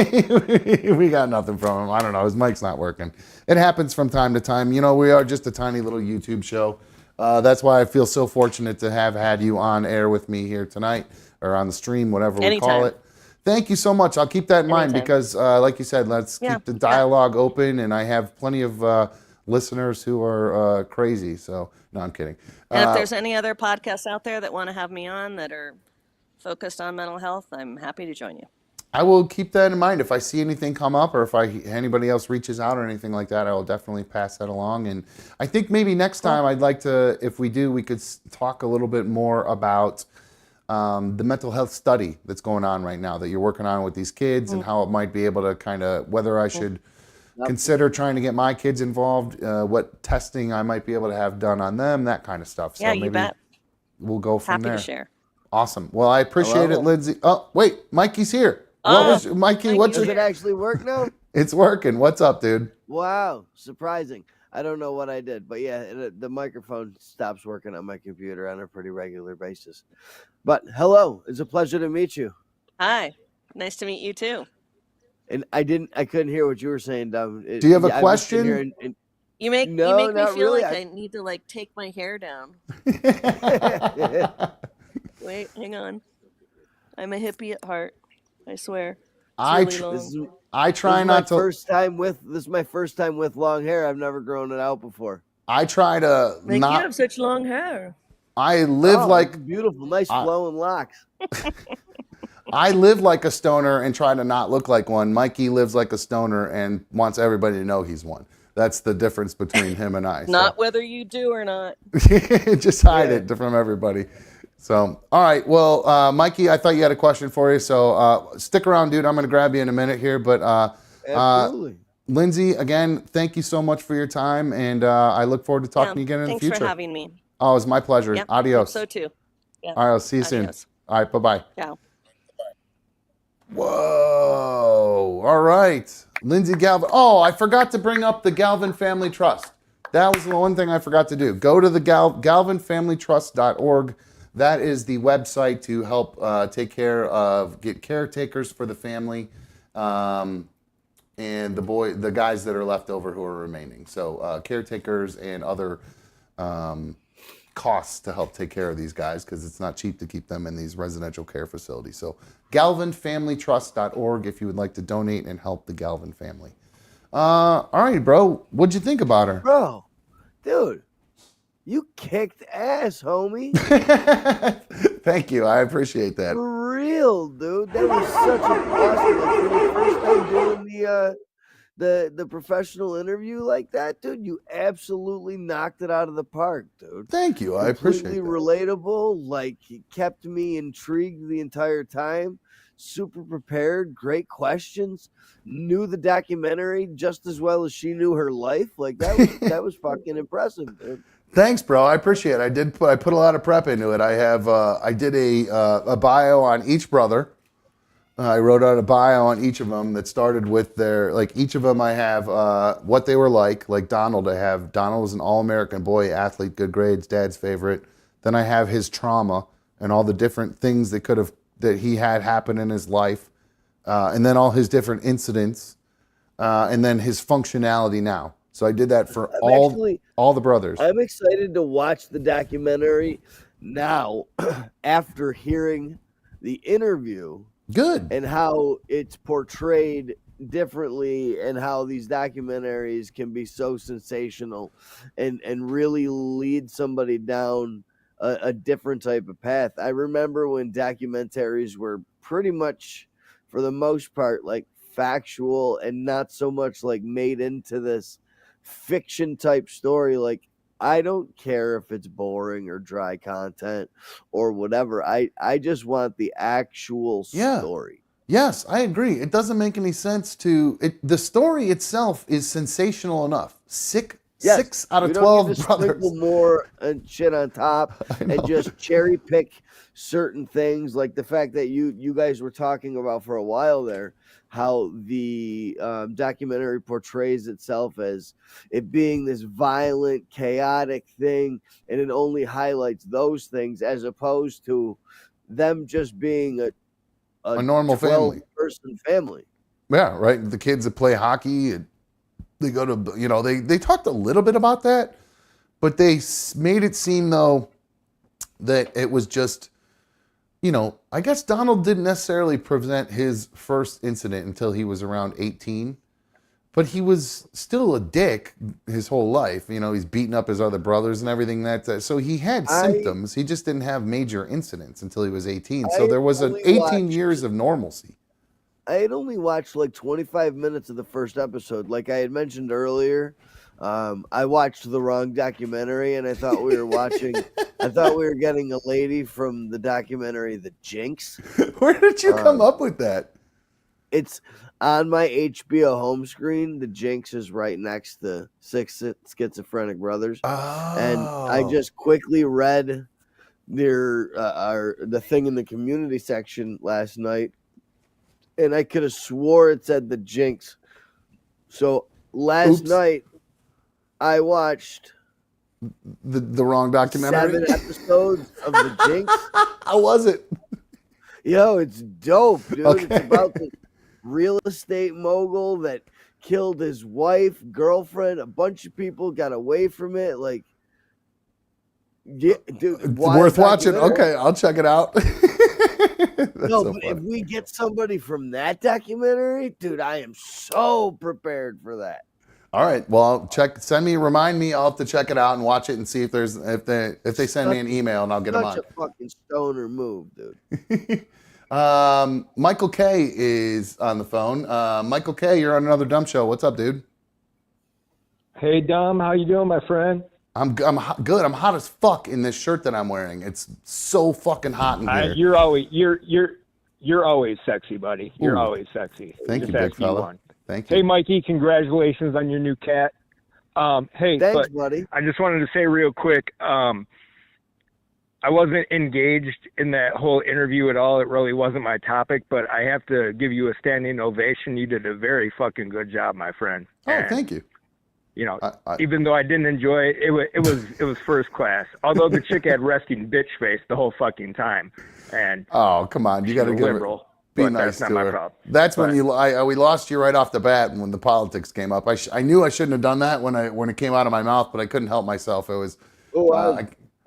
We got nothing from him. I don't know. His mic's not working. It happens from time to time. You know, we are just a tiny little YouTube show. That's why I feel so fortunate to have had you on air with me here tonight, or on the stream, whatever we call it. Thank you so much. I'll keep that in mind because, like you said, let's keep the dialogue open. And I have plenty of listeners who are crazy. So, no, I'm kidding. And if there's any other podcasts out there that want to have me on that are focused on mental health, I'm happy to join you. I will keep that in mind. If I see anything come up or if anybody else reaches out or anything like that, I will definitely pass that along. And I think maybe next time I'd like to, if we do, we could talk a little bit more about the mental health study that's going on right now that you're working on with these kids and how it might be able to kind of, whether I should consider trying to get my kids involved, what testing I might be able to have done on them, that kind of stuff. So you bet. We'll go from there. Happy to share. Awesome. Well, I appreciate it, Lindsay. Oh, wait, Mikey's here. Mikey, does it actually work now? It's working. What's up, dude? Wow, surprising. I don't know what I did, but yeah, the microphone stops working on my computer on a pretty regular basis. But hello, it's a pleasure to meet you. Hi, nice to meet you too. And I couldn't hear what you were saying, Dom. Do you have a question? You make me feel really. Like I need to take my hair down. Wait, hang on. I'm a hippie at heart. I swear. This is my first time with long hair. I've never grown it out before. I try to you have such long hair. I live beautiful, nice flowing locks. I live like a stoner and try to not look like one. Mikey lives like a stoner and wants everybody to know he's one. That's the difference between him and I. Not whether you do or not. Just hide it from everybody. So, all right. Well, Mikey, I thought you had a question for you. So stick around, dude. I'm going to grab you in a minute here. But absolutely. Lindsay, again, thank you so much for your time. And I look forward to talking to you again in the future. Thanks for having me. Oh, it's my pleasure. Yep, Adios. So too. Yeah. All right. I'll see you soon. All right. Bye-bye. Ciao. Whoa. All right. Lindsay Galvin. Oh, I forgot to bring up the Galvin Family Trust. That was the one thing I forgot to do. Go to the galvinfamilytrust.org. That is the website to help get caretakers for the family and the guys that are left over who are remaining. So caretakers and other costs to help take care of these guys because it's not cheap to keep them in these residential care facilities. So galvinfamilytrust.org if you would like to donate and help the Galvin family. All right, bro. What'd you think about her? Bro, dude. You kicked ass, homie. Thank you. I appreciate that. For real, dude. That was such an awesome. For the first time doing the professional interview like that, dude, you absolutely knocked it out of the park, dude. Thank you. I appreciate it. Completely relatable. Like, it kept me intrigued the entire time. Super prepared. Great questions. Knew the documentary just as well as she knew her life. Like, that was fucking impressive, dude. Thanks, bro. I appreciate it. I put a lot of prep into it. I did a bio on each brother. I wrote out a bio on each of them that started with each of them I have what they were like Donald. Donald was an all-American boy, athlete, good grades, dad's favorite. Then I have his trauma and all the different things that he had happen in his life. And then all his different incidents. And then his functionality now. So I did that for all the brothers. I'm excited to watch the documentary now after hearing the interview. Good. And how it's portrayed differently and how these documentaries can be so sensational and really lead somebody down a different type of path. I remember when documentaries were pretty much, for the most part, like factual and not so much like made into this fiction type story. Like, I don't care if it's boring or dry content or whatever. I just want the actual story. Yes, I agree. It doesn't make any sense to it. The story itself is sensational enough. Yes, 6 out of we 12 don't need to brothers. sprinkle more and shit on top and just cherry pick certain things, like the fact that you guys were talking about for a while there, how the documentary portrays itself as it being this violent, chaotic thing, and it only highlights those things as opposed to them just being A normal family. 12-person family. Yeah, right. The kids that play hockey, they go to, they talked a little bit about that, but they made it seem, though, that it was just, I guess Donald didn't necessarily present his first incident until he was around 18, but he was still a dick his whole life. He's beating up his other brothers and everything so he had symptoms. He just didn't have major incidents until he was 18. So there was an 18 years of normalcy. I had only watched like 25 minutes of the first episode. Like I had mentioned earlier, I watched the wrong documentary, and I thought we were watching. I thought we were getting a lady from the documentary The Jinx. Where did you come up with that? It's on my HBO home screen. The Jinx is right next to Six Schizophrenic Brothers, and I just quickly read the thing in the community section last night, and I could have swore it said The Jinx. So last night, I watched the wrong documentary. 7 episodes of The Jinx. How was it? Yo, it's dope, dude. Okay. It's about the real estate mogul that killed his wife, girlfriend. A bunch of people got away from it. Like, yeah, dude, It's worth watching. Okay, I'll check it out. No, but if we get somebody from that documentary, dude, I am so prepared for that. All right. Well, remind me. I'll have to check it out and watch it and see if they send me an email, and I'll get them on. Such a fucking stoner move, dude. Michael K is on the phone. Michael K, you're on another Dumb Show. What's up, dude? Hey, Dom. How you doing, my friend? I'm good. I'm hot as fuck in this shirt that I'm wearing. It's so fucking hot in here. You're always sexy, buddy. You're always sexy. Thank you, big fella. Thank you. Hey, Mikey, congratulations on your new cat. Hey, thanks, buddy. I just wanted to say real quick, I wasn't engaged in that whole interview at all. It really wasn't my topic, but I have to give you a standing ovation. You did a very fucking good job, my friend. Oh, thank you. Even though I didn't enjoy it, it was first class. Although the chick had resting bitch face the whole fucking time. And oh, come on, you got to give her. Be nice to her. That's when we lost you right off the bat when the politics came up. I knew I shouldn't have done that when it came out of my mouth, but I couldn't help myself. It was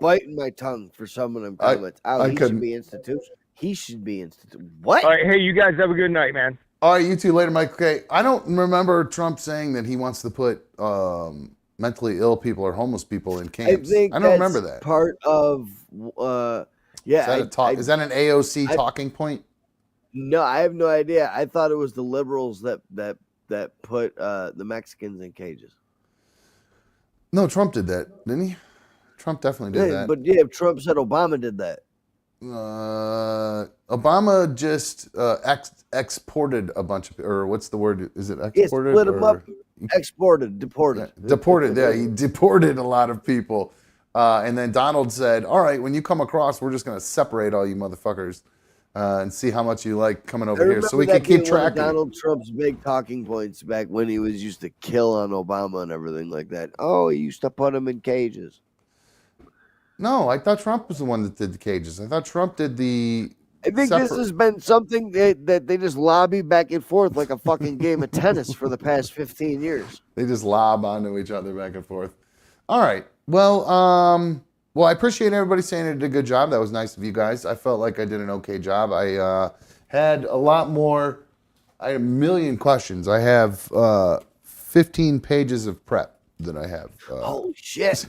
biting my tongue for some of them comments. He should be instituted. He should be instituted. What? All right, hey, you guys have a good night, man. All right, you two later, Mike. Okay, I don't remember Trump saying that he wants to put mentally ill people or homeless people in camps. I don't remember that. Part of yeah. Is that an AOC talking point? No, I have no idea. I thought it was the liberals that put the Mexicans in cages. No, Trump did that, didn't he? Trump definitely did that. But yeah, Trump said Obama did that. Obama just exported a bunch of, or what's the word? Is it exported? Yeah, split them up. Exported, deported. Yeah, deported, yeah. He deported a lot of people. And then Donald said, all right, when you come across, we're just going to separate all you motherfuckers and see how much you like coming over here so we can keep track of Donald Trump's big talking points back when he was used to kill on Obama and everything like that. Oh, he used to put them in cages. No, I thought Trump was the one that did the cages. I thought Trump did the... I think this has been something that they just lobby back and forth like a fucking game of tennis for the past 15 years. They just lob onto each other back and forth. All right. Well, I appreciate everybody saying I did a good job. That was nice of you guys. I felt like I did an okay job. I had a lot more. I had a million questions. I have 15 pages of prep that I have. Holy shit.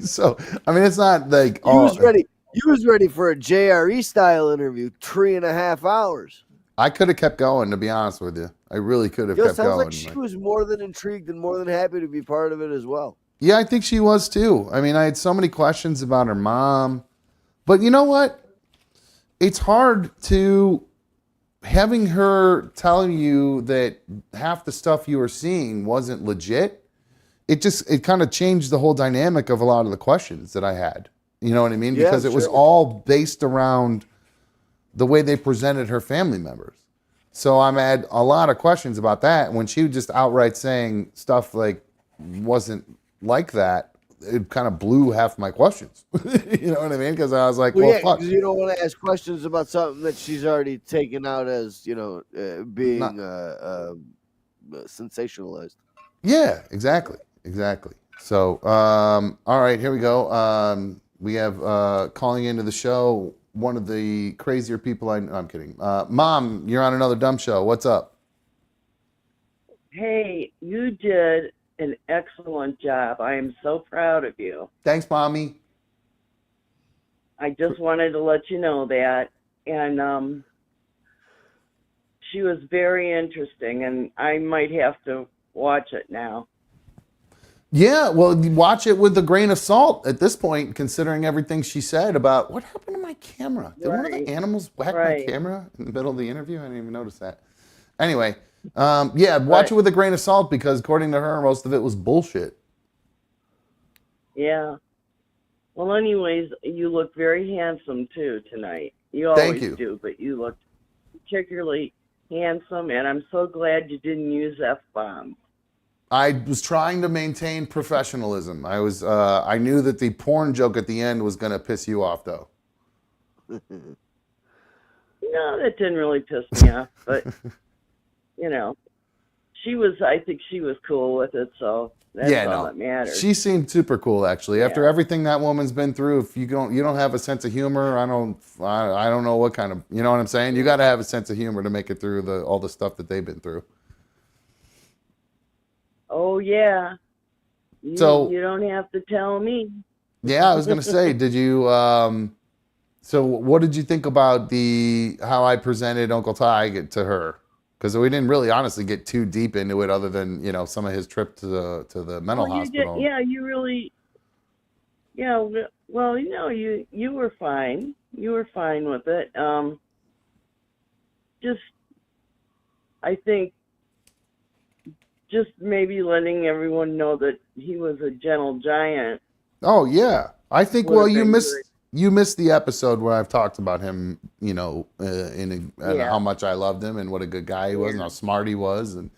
So, I mean, it's not like... You was ready for a JRE style interview, 3.5 hours. I could have kept going, to be honest with you. I really could have kept going. Sounds like she was more than intrigued and more than happy to be part of it as well. Yeah, I think she was too. I mean, I had so many questions about her mom. But you know what? It's hard to having her telling you that half the stuff you were seeing wasn't legit. It kind of changed the whole dynamic of a lot of the questions that I had. You know what I mean? Yeah, Because it was sure. all based around the way they presented her family members. So I had a lot of questions about that. When she was just outright saying stuff like wasn't like that, it kind of blew half my questions. You know what I mean? Because I was like, Well, well, yeah, fuck. because you don't want to ask questions about something that she's already taken out as, being sensationalized. Yeah, exactly. Exactly. So, all right, here we go. We have calling into the show one of the crazier people no, I'm kidding. Mom, you're on another dumb show. What's up? Hey, you did an excellent job. I am so proud of you. Thanks, Mommy. I just wanted to let you know that. And she was very interesting, and I might have to watch it now. Yeah, well, you watch it with a grain of salt at this point, considering everything she said about what happened to my camera. Did one of the Right. animals whack my Right. camera in the middle of the interview? I didn't even notice that. Anyway, yeah, watch it with a grain of salt because according to her, most of it was bullshit. Yeah. Well, anyways, you look very handsome, too, tonight. You Thank always you. do, but you look particularly handsome, and I'm so glad you didn't use F-bombs. I was trying to maintain professionalism. I knew that the porn joke at the end was going to piss you off, though. No, that didn't really piss me off, but, I think she was cool with it, so that's all that matters. She seemed super cool, actually. After Yeah. everything that woman's been through, if you don't have a sense of humor, I don't know what kind of, you know what I'm saying? You got to have a sense of humor to make it through all the stuff that they've been through. Oh, yeah. You don't have to tell me. Yeah, I was going to say, did you, so what did you think about how I presented Uncle Ty to her? Because we didn't really honestly get too deep into it other than, some of his trip to the mental hospital. You really, well, you were fine. You were fine with it. I think, just maybe letting everyone know that he was a gentle giant. Oh, yeah. I think, Would have you been missed the episode where I've talked about him, and how much I loved him and what a good guy he was and how smart he was and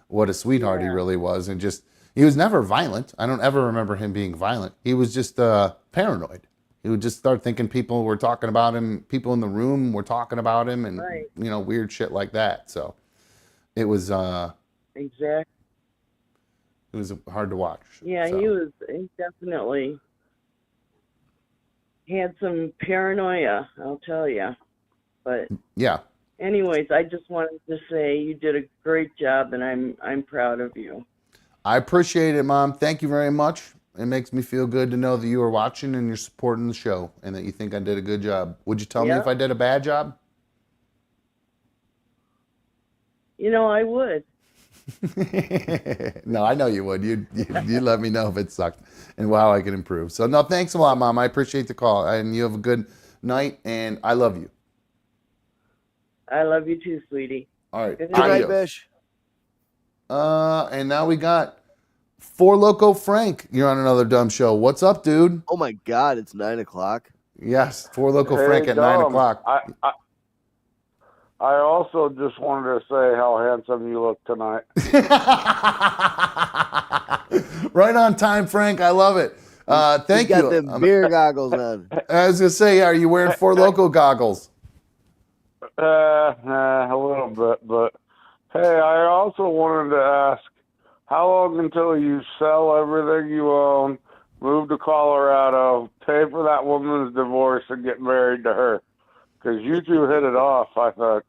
what a sweetheart he really was. And he was never violent. I don't ever remember him being violent. He was just paranoid. He would just start thinking people were talking about him, people in the room were talking about him and, weird shit like that. So it was, Exactly. it was hard to watch. Yeah, so. he definitely had some paranoia, I'll tell you. But yeah. anyways, I just wanted to say you did a great job, and I'm proud of you. I appreciate it, Mom. Thank you very much. It makes me feel good to know that you are watching and you're supporting the show and that you think I did a good job. Would you tell me if I did a bad job? I would. No, I know you would. You let me know if it sucked and how I can improve. So, no, thanks a lot, Mom. I appreciate the call. And you have a good night, and I love you. I love you too, sweetie. All right. Good night, Bish. And now we got Four Loco Frank. You're on another dumb show. What's up, dude? Oh, my God. It's 9 o'clock. Yes, Four Loco Frank at 9 o'clock. I also just wanted to say how handsome you look tonight. Right on time, Frank. I love it. Thank you. Got them beer goggles on. I was going to say, are you wearing Four Loco goggles? A little bit, but hey, I also wanted to ask, how long until you sell everything you own, move to Colorado, pay for that woman's divorce, and get married to her? Because you two hit it off, I thought.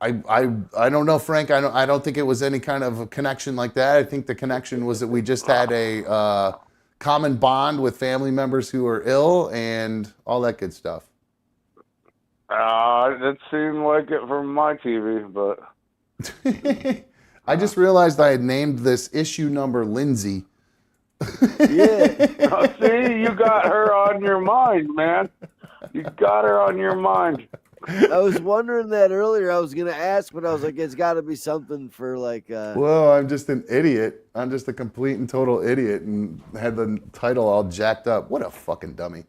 I don't know, Frank. I don't think it was any kind of a connection like that. I think the connection was that we just had a common bond with family members who are ill and all that good stuff. It seemed like it from my TV, but I just realized I had named this issue number Lindsay. Yeah. Oh, see, you got her on your mind, man. You got her on your mind. I was wondering that earlier. I was gonna ask, but I was like, it's got to be something for like. Whoa, I'm just an idiot. I'm just a complete and total idiot, and had the title all jacked up. What a fucking dummy.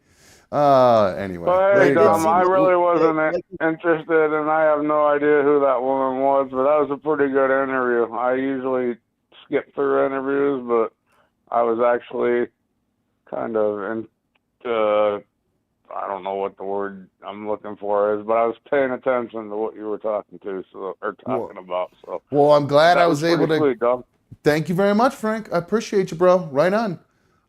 Anyway. But there hey, you go. Dom, I really wasn't interested, and I have no idea who that woman was, but that was a pretty good interview. I usually skip through interviews, but I was actually kind of I don't know what the word I'm looking for is, but I was paying attention to what you were talking about. So, Well, I'm glad that I was able to. Sweet, Dom. Thank you very much, Frank. I appreciate you, bro. Right on.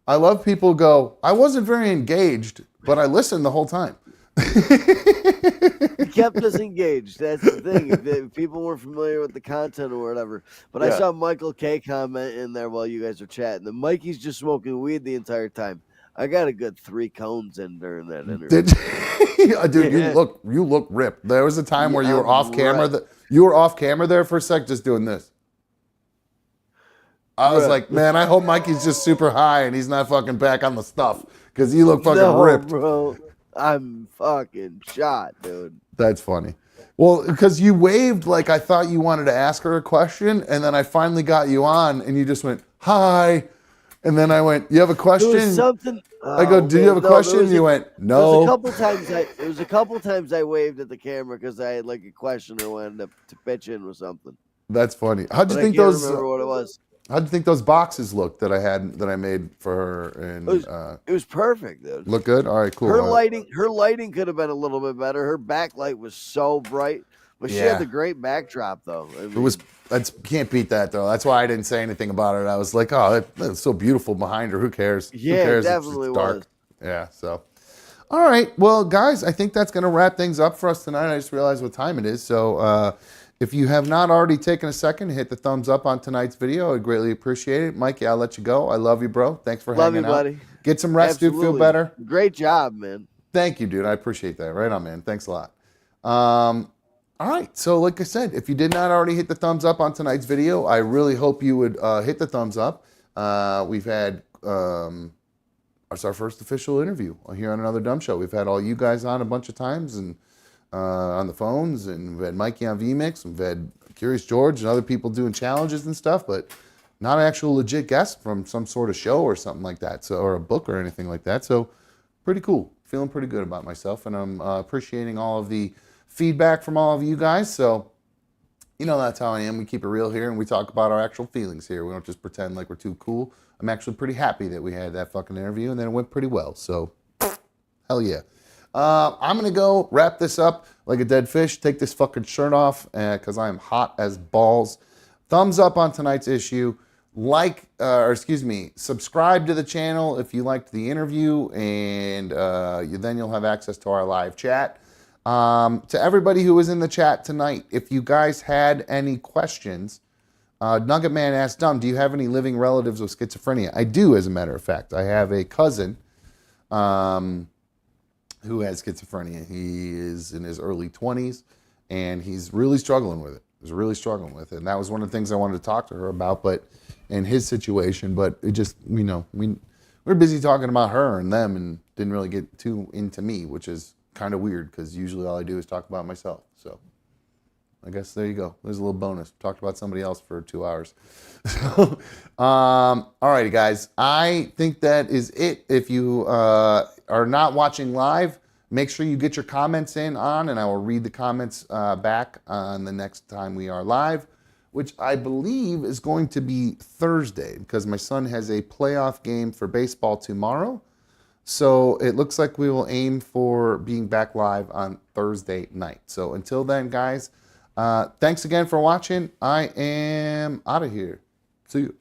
I love people go, I wasn't very engaged, but I listened the whole time. He kept us engaged. That's the thing. If people weren't familiar with the content or whatever. But I saw Michael K comment in there while you guys were chatting. The Mikey's just smoking weed the entire time. I got a good 3 cones in during that interview. Did you? Dude, you look ripped. There was a time where you were off camera. You were off camera there for a sec, just doing this. I was like, man, I hope Mikey's just super high and he's not fucking back on the stuff because you look fucking ripped. Bro. I'm fucking shot, dude. That's funny. Well, because you waved like I thought you wanted to ask her a question, and then I finally got you on, and you just went, hi. And then I went, you have a question? There was something. I go, do you have a question? And you went, no. There was a couple times I waved at the camera because I had like a question or wanted to pitch in with something. That's funny. How'd you think those? I can't remember what it was. How'd you think those boxes looked that I made for her? And it was perfect, dude. Look good. All right, cool. Her lighting could have been a little bit better. Her backlight was so bright, but she had the great backdrop though. I mean, can't beat that though. That's why I didn't say anything about it. I was like, oh, that's so beautiful behind her. Who cares? Yeah, Who cares? It definitely it's dark. was. Yeah. So, all right. Well, guys, I think that's gonna wrap things up for us tonight. I just realized what time it is. So. If you have not already taken a second to hit the thumbs up on tonight's video, I'd greatly appreciate it. Mikey, I'll let you go. I love you, bro. Thanks for hanging out. Love you, buddy. Get some rest, dude. Feel better. Great job, man. Thank you, dude. I appreciate that. Right on, man. Thanks a lot. All right. So like I said, if you did not already hit the thumbs up on tonight's video, I really hope you would hit the thumbs up. We've had, it's our first official interview here on Another Dumb Show. We've had all you guys on a bunch of times and on the phones, and we've had Mikey on VMix, we've had Curious George and other people doing challenges and stuff, but not an actual legit guest from some sort of show or something like that, so, or a book or anything like that. So pretty cool. Feeling pretty good about myself, and I'm appreciating all of the feedback from all of you guys. So, you know, that's how I am. We keep it real here, and we talk about our actual feelings here. We don't just pretend like we're too cool. I'm actually pretty happy that we had that fucking interview, and then it went pretty well. So, hell yeah. I'm going to go wrap this up like a dead fish, take this fucking shirt off because I am hot as balls. Thumbs up on tonight's issue. Subscribe to the channel if you liked the interview, and then you'll have access to our live chat. To everybody who was in the chat tonight, if you guys had any questions, Nugget Man asked, Dumb, do you have any living relatives with schizophrenia? I do, as a matter of fact. I have a cousin who has schizophrenia. He is in his early 20s, and he's really struggling with it. And that was one of the things I wanted to talk to her about, but in his situation, but it just, you know, we're busy talking about her and them and didn't really get too into me, which is kind of weird because usually all I do is talk about myself. So I guess there you go. There's a little bonus. Talked about somebody else for 2 hours. All righty, guys. I think that is it. If you are not watching live, make sure you get your comments in on, and I will read the comments back on the next time we are live, which I believe is going to be Thursday because my son has a playoff game for baseball tomorrow. So it looks like we will aim for being back live on Thursday night. So until then, guys, thanks again for watching. I am out of here. See you.